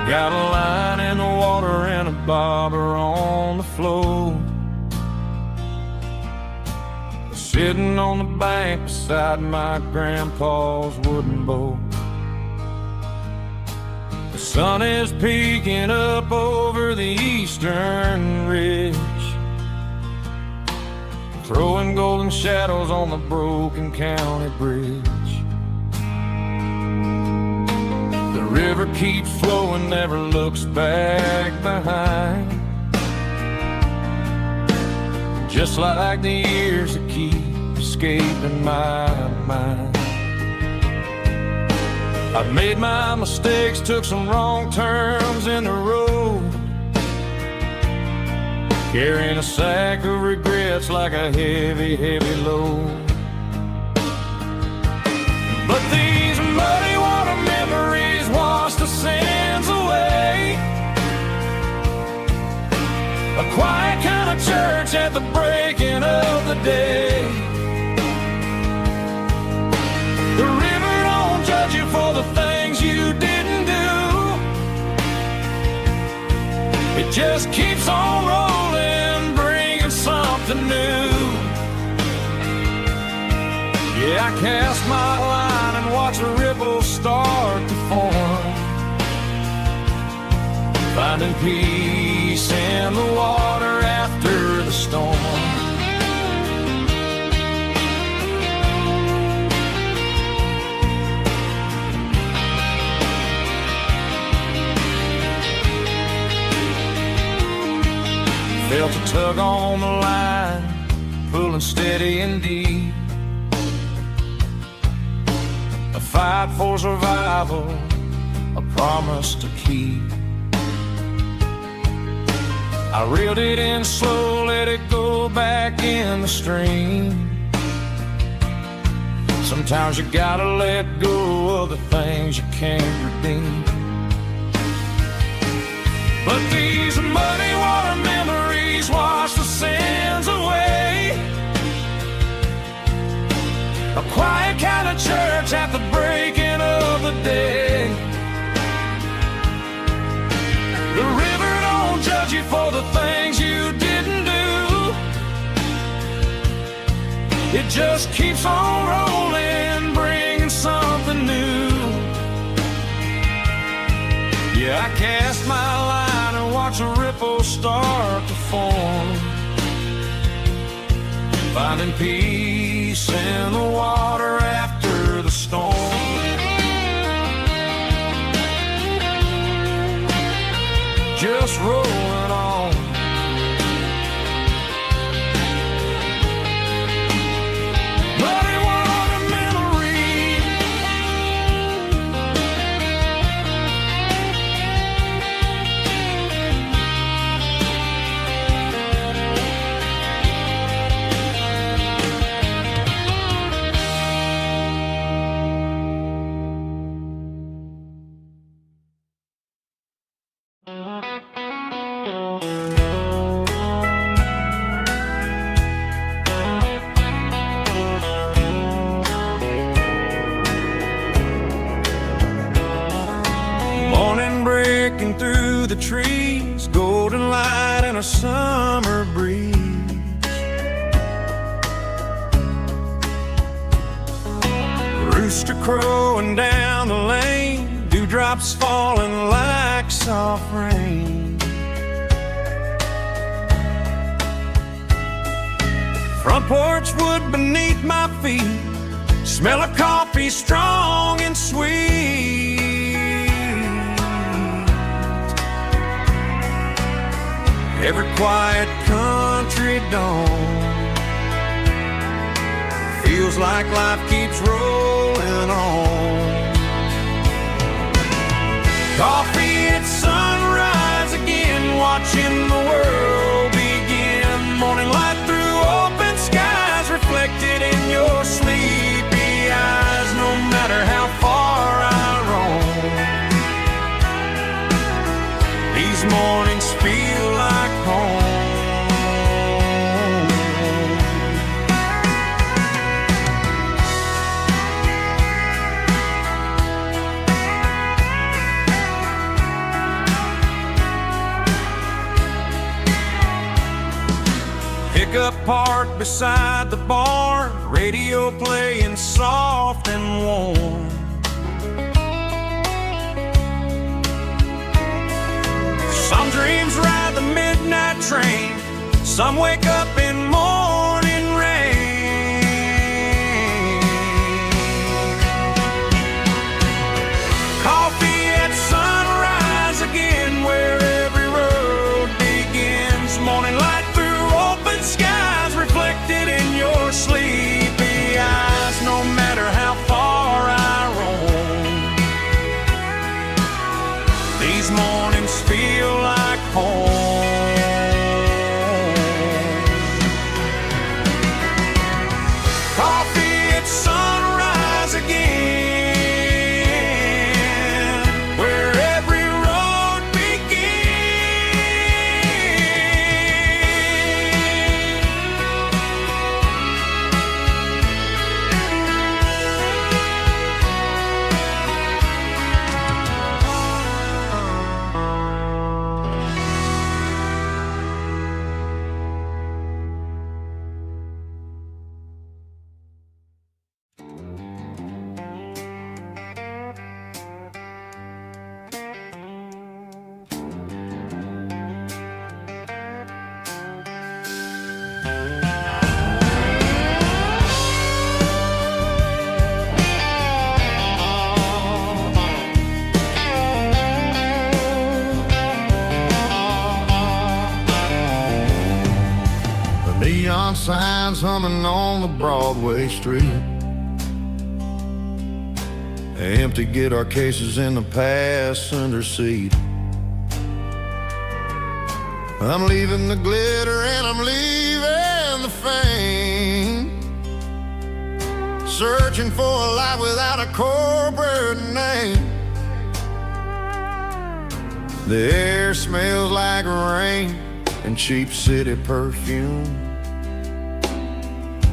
Got a line in the water and a bobber on the floor, sitting on the bank beside my grandpa's wooden boat. The sun is peeking up over the eastern ridge, throwing golden shadows on the broken county bridge. The river keeps flowing, never looks back behind, just like the years that keep escaping my mind. I've made my mistakes, took some wrong turns in the road, carrying a sack of regrets like a heavy, heavy load. But these muddy water memories wash the sins away. A quiet kind of church at the breaking of the day. The river don't judge you for the things you didn't do. It just keeps on rolling, bringing something new. Yeah, I cast my line and watch the ripples start to form, finding peace in the water after the storm. Felt a tug on the line, pulling steady and deep. A fight for survival, a promise to keep. I reeled it in slow, let it go back in the stream. Sometimes you gotta let go of the things you can't redeem. But these muddy water memories wash the sins away. A quiet kind of church at the breaking of the day. The river don't judge you for the things you didn't do. It just keeps on rolling, bringing something new. Yeah, I cast my line and watch a ripple start to form, finding peace in the water after the storm. Just rolling on. Muddy water memories. breaking through the trees, golden light and a summer breeze. Rooster crowing down the lane, dewdrops falling like soft rain. Front porch wood beneath my feet, smell of coffee strong and sweet. Every quiet country dawn feels like life keeps rolling on. Coffee at sunrise again, watching the world begin. Morning light through open skies, reflected in your sleepy eyes. No matter how far I roam, these mornings feel like home. Pickup parked beside the barn, radio playing soft and warm. Some dreams ride the midnight train, some wake up in morning rain. Coffee at sunrise again, where every road begins. Morning light through open skies, reflected in your sleepy eyes. No matter how far I roam, these mornings feel like home. Coffee at sunrise again, where every road Neon signs humming on the Broadway street. Empty guitar cases in the passenger seat. I'm leaving the glitter and I'm leaving the fame, searching for a life without a corporate name. The air smells like rain and cheap city perfume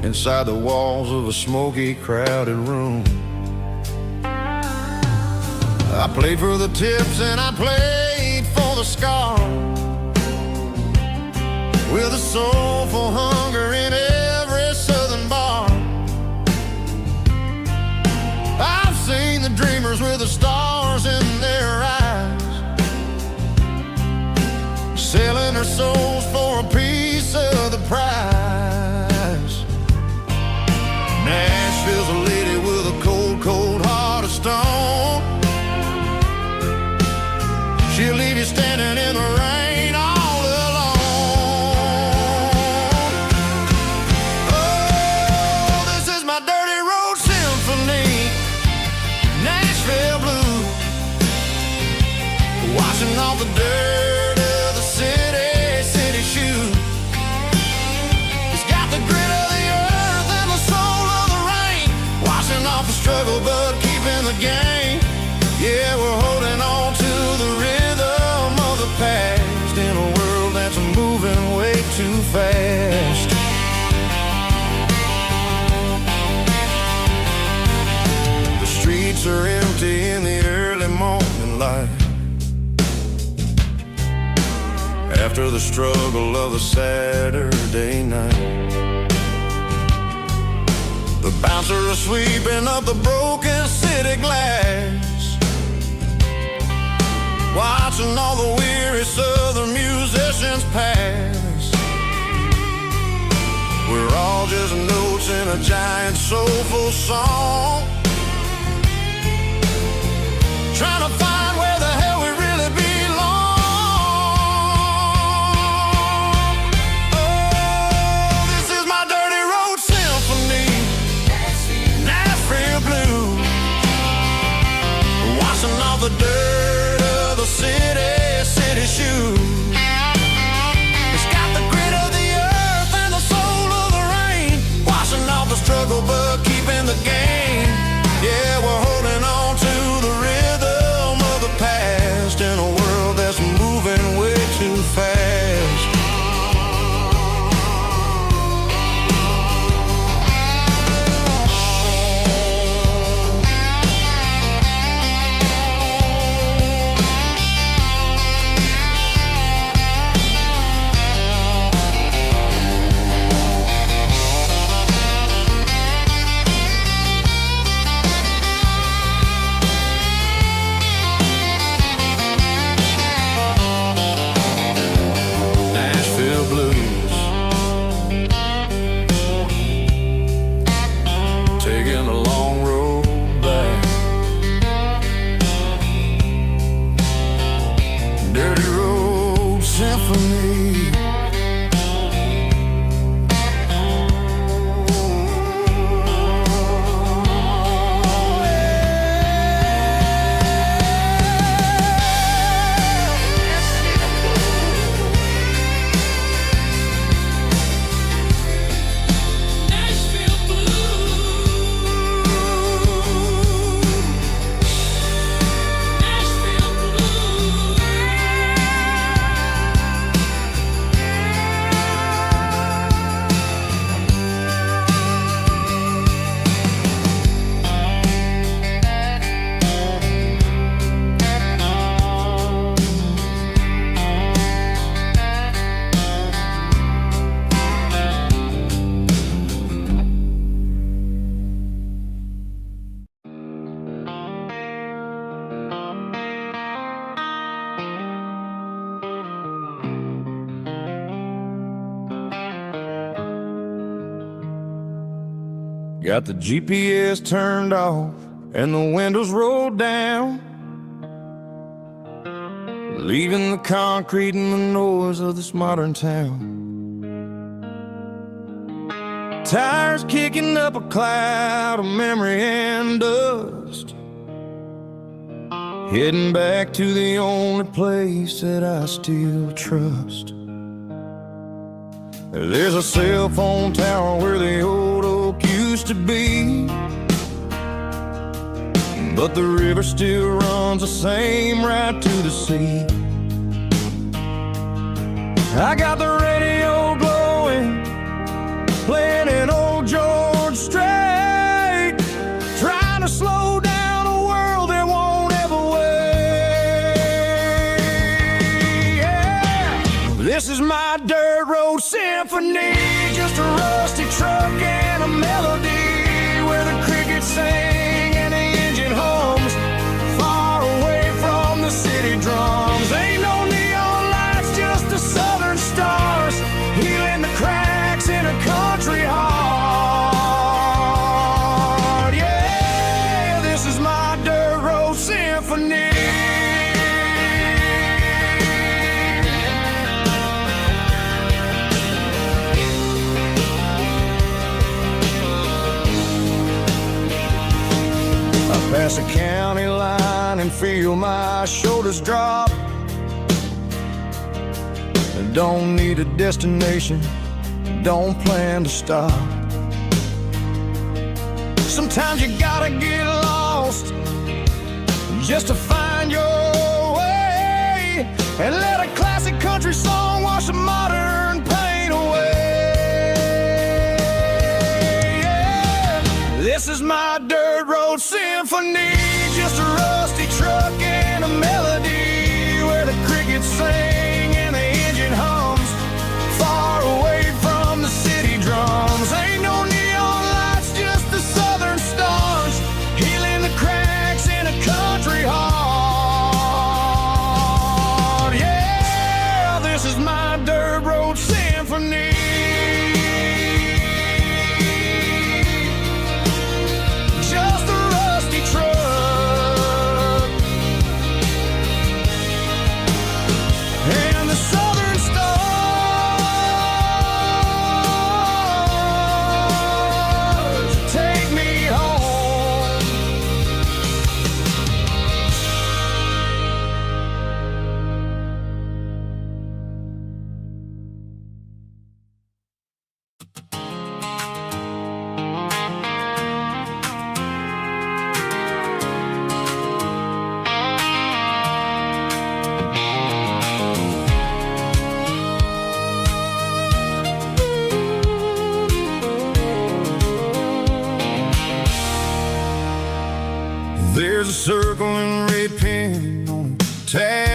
inside the walls of a smoky, crowded room. I played for the tips and I played for the scars, with a soulful hunger in every southern bar. I've seen the dreamers with the stars in their eyes, selling their souls for a piece of the prize. Nashville's a lady with a cold, cold heart of stone. She'll leave you standing in the rain all alone. Oh, this is my dirty road symphony, Nashville blue, washing off the dirt of the city shoe. It's got the grit of the earth and the soul of the rain, washing off the struggle but keeping the game. Yeah, we're holding on to the rhythm of the past in a world that's moving way too fast. The streets are empty in the early morning light. after the struggle of a Saturday night. The bouncer is sweeping up the broken city glass, watching all the weary southern musicians pass. We're all just notes in a giant soulful song, trying to find where the hell we really belong. Oh, this is my dirty road symphony, Nashville blues, washing off the dirt of the city shoes. It's got the grit of the earth and the soul of the rain, washing off the struggle but keeping the game. Yeah, we're holding on to the rhythm of the past in a world that's moving way too fast. Taking the long road back, dirty road symphony. Got the GPS turned off and the windows rolled down, leaving the concrete and the noise of this modern town. Tires kicking up a cloud of memory and dust, heading back to the only place that I still trust. There's a cell phone tower where the old oak used to be, but the river still runs the same right to the sea. I got the radio glowing, playing an old George Strait, trying to slow down a world that won't ever wait. Yeah. This is my dirt road symphony, just a rusty truck and a melody where the crickets sing and the engine hums, far away from the city drums. Ain't no neon lights, just the southern stars, healing the cracks in a country heart. Yeah, this is my dirt road symphony. Pass a county line and feel my shoulders drop. Don't need a destination, don't plan to stop. Sometimes you gotta get lost just to find your way, and let a classic country song wash the modern pain away. Yeah. This is my dirt road symphony, just a rusty truck and a melody where the crickets sing and the engine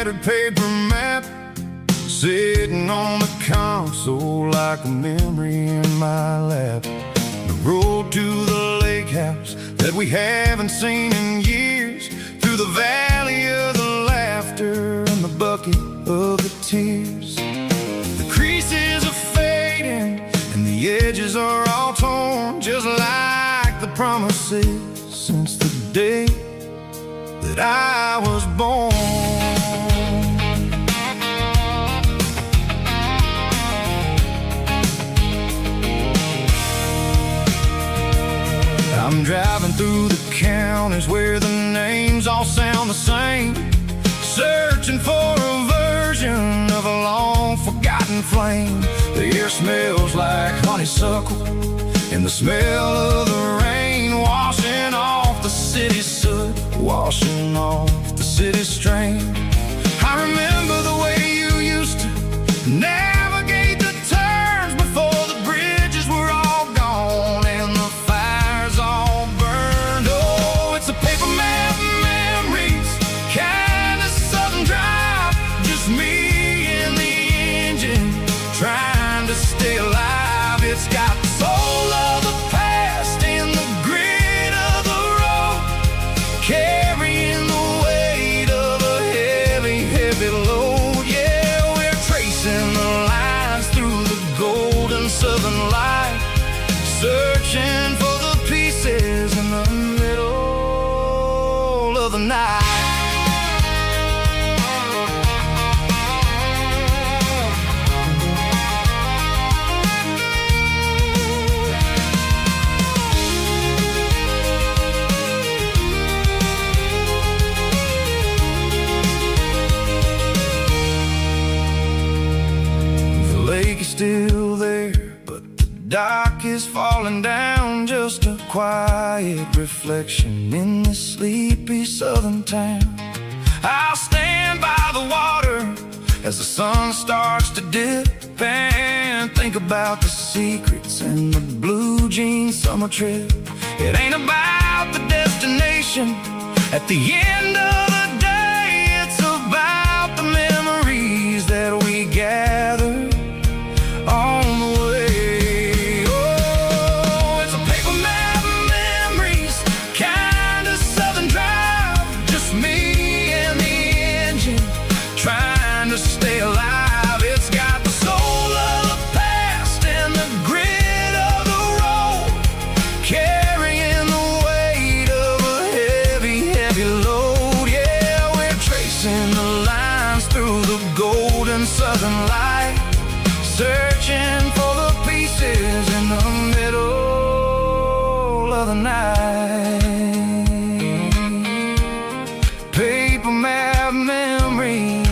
tattered paper map sitting on the console like a memory in my lap. The road to the lake house that we haven't seen in years, through the valley of the laughter and the bucket of the tears. The creases are fading and the edges are all torn, just like the promises since the day that I was born. I'm driving through the counties where the names all sound the same, searching for a version of a long forgotten flame. The air smells like honeysuckle and the smell of the rain, washing off the city's soot, washing off the city's strain. I remember the way you used to navigate the turns before the bridges were all gone and the fires all burned. Oh, it's a paper map memories, kind of southern drive, just me and the engine trying to stay alive. It's got the soul of the past and the grit of the road, carrying the weight of a heavy, heavy load. Yeah, we're tracing the lines through the golden southern light, searching for the pieces in the middle of the night. The lake is still there, but the dock is falling down, just a quiet reflection in this sleepy southern town. I'll stand by the water as the sun starts to dip and think about the secrets and the blue jean summer trip. It ain't about the destination at the end of the day, it's about the memories that we gather on the way. Oh, it's a paper map memories, kind of southern drive, just me and the engine trying to stay alive. It's got the soul of the past and the grit of the road, carrying the weight of a heavy, heavy load. Yeah, we're tracing the lines through the golden southern light, searching for the pieces in the middle of the night. Paper map memories,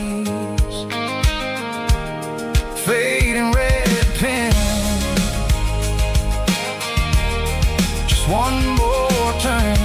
fading red pen, just one more turn.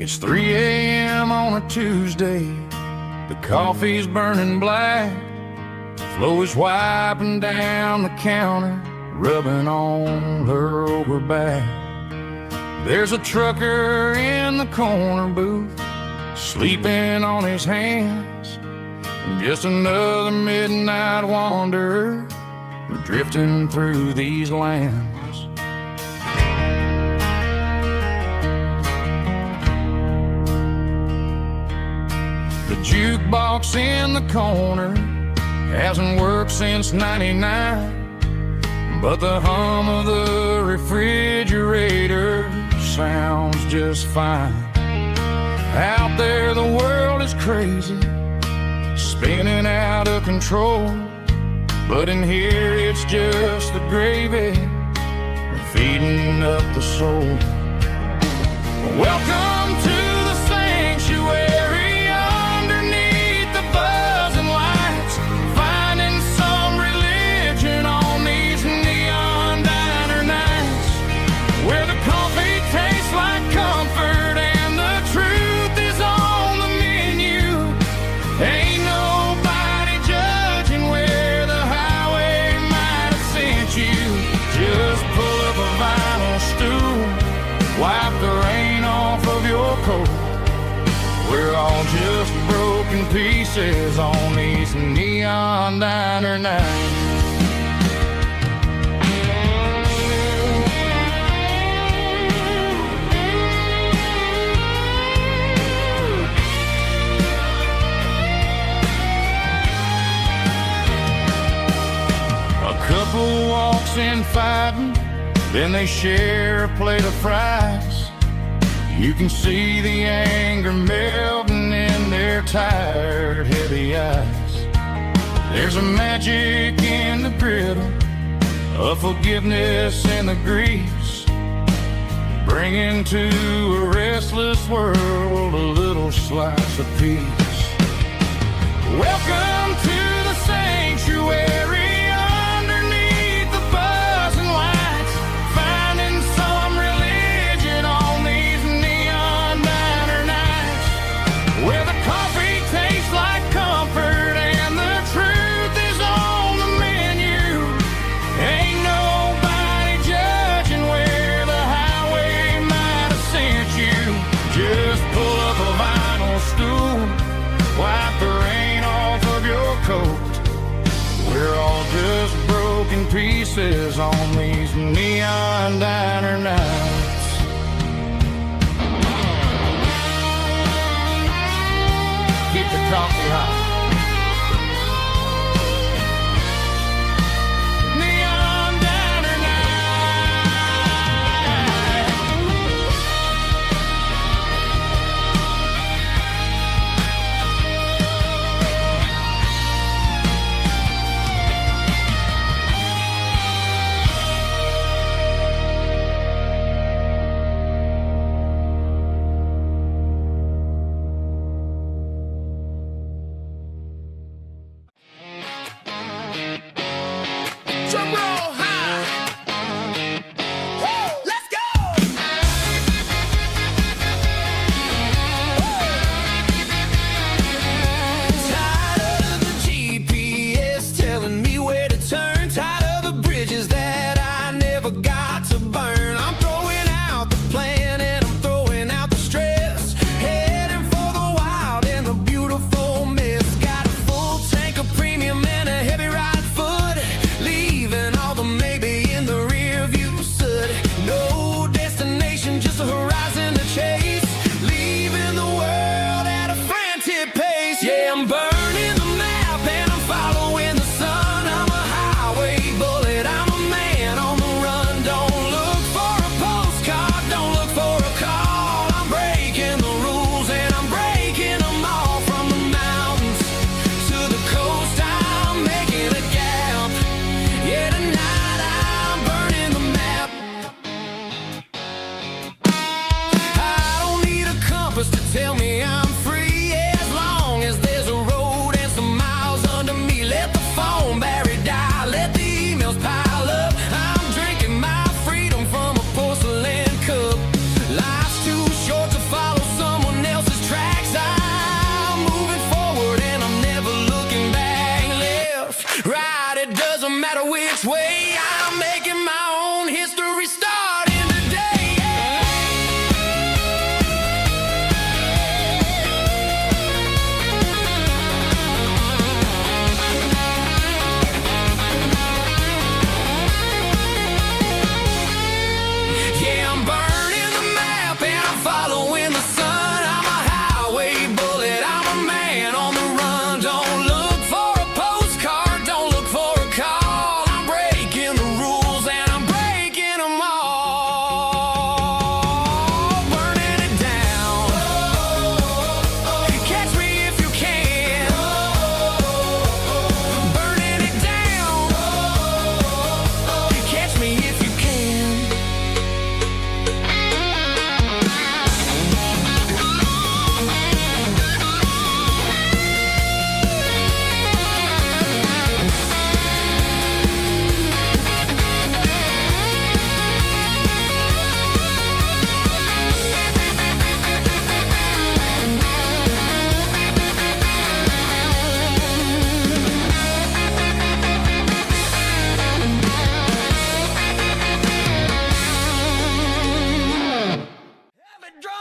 It's 3 a.m. on a Tuesday, the coffee's burning black, Flo is wiping down the counter, rubbing on her over back. There's a trucker in the corner booth, sleeping on his hands, just another midnight wanderer drifting through these lands. The jukebox in the corner hasn't worked since '99, but the hum of the refrigerator sounds just fine. Out there the world is crazy, spinning out of control, but in here it's just the gravy feeding up the soul. Well, coat. We're all just broken pieces on these neon diner nights. Couple walks in fighting, then they share a plate of fries. You can see the anger melting in their tired, heavy eyes. There's a magic in the griddle, a forgiveness in the grease, bringing to a restless world a little slice of peace. Welcome to the sanctuary. We're all just broken pieces on these neon diner nights. Keep the coffee hot.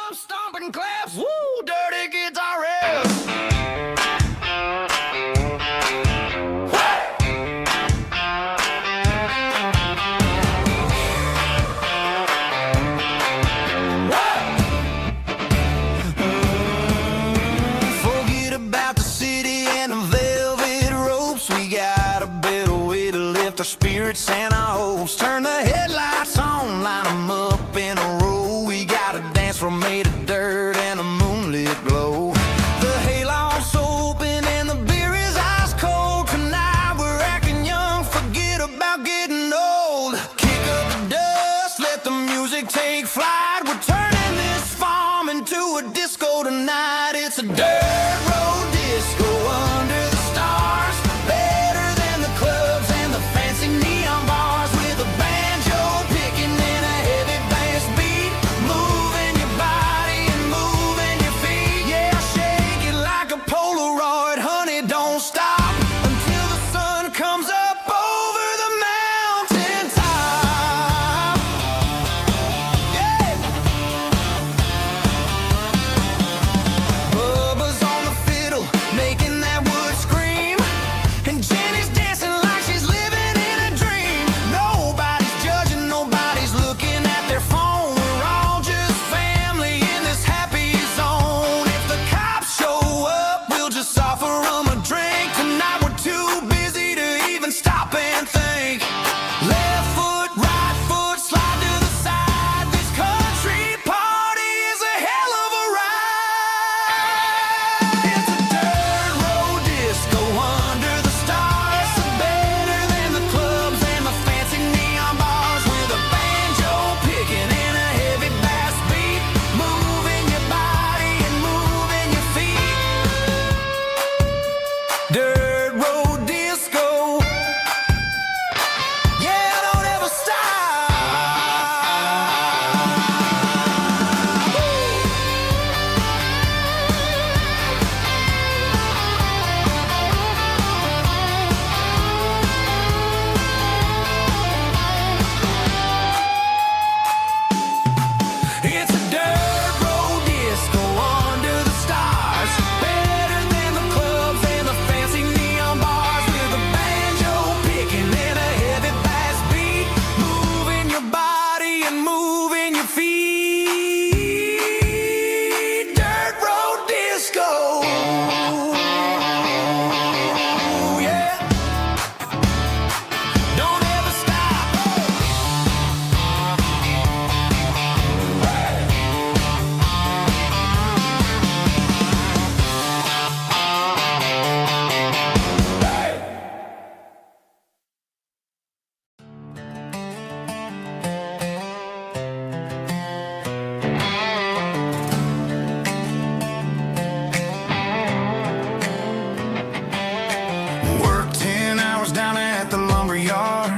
drum stomping claps. Woo, dirty guitar riffs. Forget about the city and the velvet ropes. We got a better way to lift our spirits and our hopes. Turn the headlights on, line them up in a row. We got a dance floor made of dirt and a moonlit glow. The hayloft's open and the beer is ice cold. Tonight we're acting young, forget about getting old. Kick up the dust, let the music take flight. We're turning this farm into a disco tonight. It's a dirt road disco under the stars. Better than the clubs and the fancy neon bars. With a banjo picking and a heavy bass beat. Moving your body and moving your feet. Yeah, shake it like a Polaroid, honey, don't stop until the sun comes up over the mountain top. Yeah. Bubba's on the fiddle, making that wood scream. And Jenny's dancing like she's living in a dream. Nobody's judging, nobody's looking at their phone. We're all just family in this happy zone. If the cops show up, we'll just offer them a drink. Tonight we're too busy to even stop and think. Left foot, right foot, slide to the side. This country party is a hell of a ride. It's a dirt road disco under the stars. Better than the clubs and the fancy neon bars. With a banjo picking and a heavy bass beat. Moving your body and moving your feet. Dirt road disco. Yeah, don't ever stop. It's a dirt road disco under the stars. Better than the clubs and the fancy neon bars. With a banjo picking and a heavy bass beat. Moving your body and moving your feet. Dirt road disco. Yeah. Don't ever stop. Work 10 hours down at the lumber yard.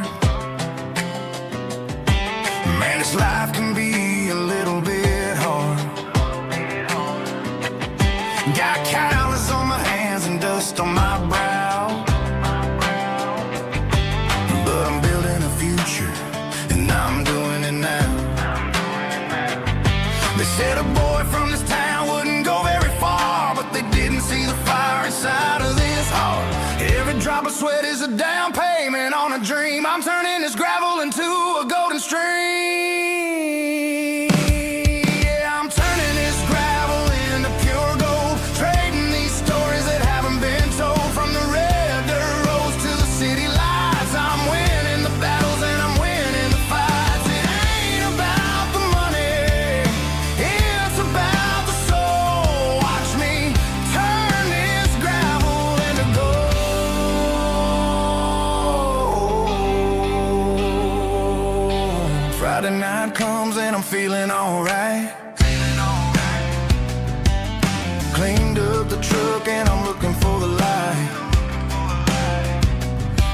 Man, this life can be a little bit hard. Got calluses on my hands and dust on my brow. But I'm building a future, and I'm doing it now. They said a boy from this town wouldn't go very far, but they didn't see the fire inside of this heart. Every drop of sweat is a down payment on a dream. I'm turning this gravel into a golden stream. Yeah, I'm turning this gravel into pure gold. Trading these stories that haven't been told. From the red dirt roads to the city lights. I'm winning the battles and I'm winning the fights. It ain't about the money, it's about the soul. Watch me turn this gravel into gold. Friday night comes and I'm feeling alright. Cleaned up the truck and I'm looking for the light.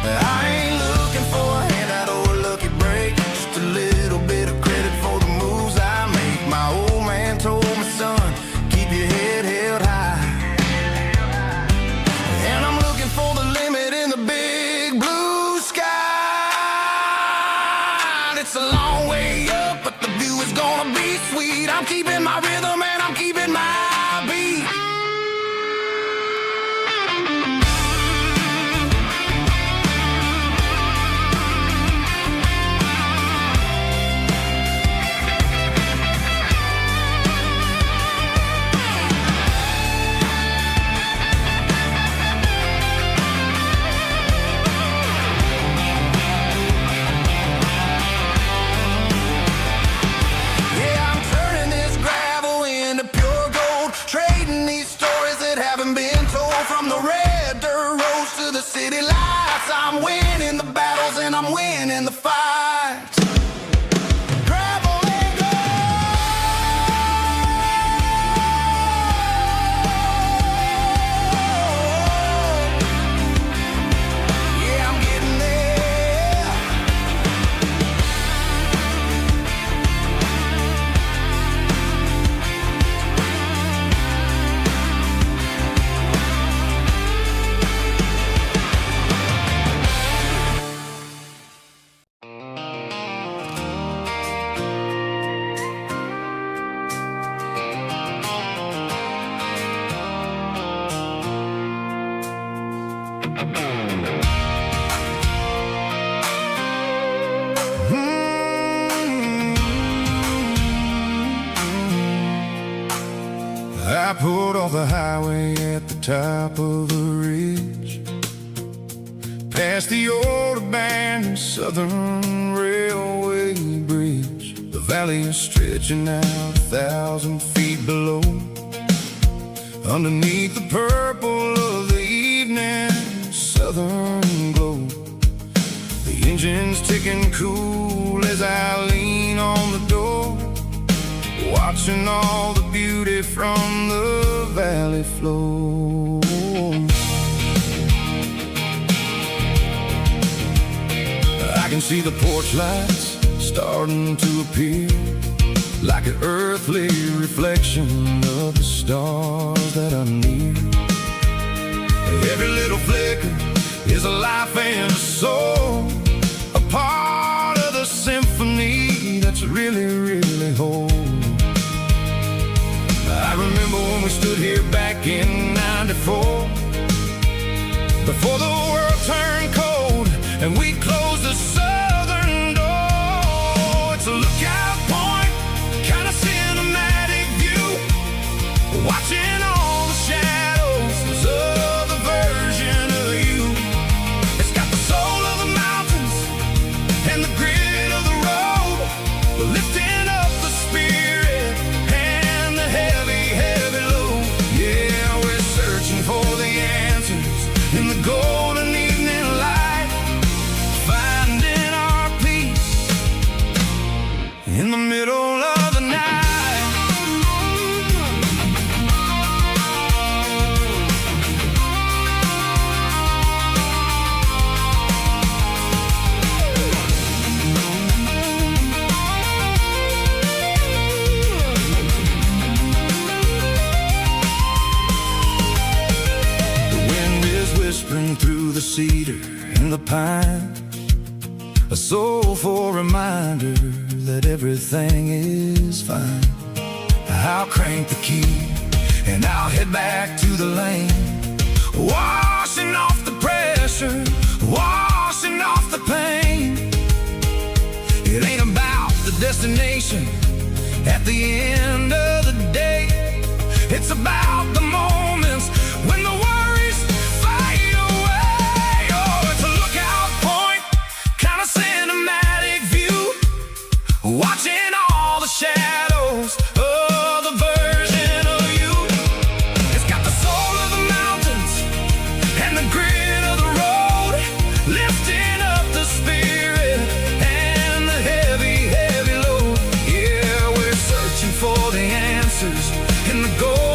I ain't looking for a handout or a lucky break. Just a little bit of credit for the moves I make. My old man told me, son, keep your head held high. And I'm looking for the limit in the big blue sky. It's a long way up, but the view is gonna be sweet. I'm keeping my rhythm and I'm winning the battles and I'm winning the fights. Gravel and gold. Yeah, I'm getting there. I pulled off the highway at the top of a ridge, past the old abandoned Southern Railway bridge. The valley is stretching out 1,000 feet below. Underneath the purple of the evening southern glow, the engine's ticking cool as I lean on the door, watching all the beauty from the valley flow. I can see the porch lights starting to appear, like an earthly reflection of the stars that are near. Every little flicker is a life and a soul, a part of the symphony that's really, really whole. I remember when we stood here back in '94, before the world turned cold and we closed the southern door. It's a lookout point, kind of cinematic view, watching all the shadows of the version of you. It's got the soul of the mountains and the grit of the road, lifting up the spirit and the heavy, heavy load. Yeah, we're searching for the answers in the golden evening light, finding our peace in the middle of the night. Whispering through the cedar and the pine, a soulful reminder that everything is fine. I'll crank the key and I'll head back to the lane, washing off the pressure, washing off the pain. It ain't about the destination at the end of the day, it's about the moments when the worries fade away. Oh, it's a lookout point, kind of cinematic view, watching all the shadows of the version of you. It's got the soul of the mountains and the grit of the road, lifting up the spirit and the heavy, heavy load. Yeah, we're searching for the answers in the gold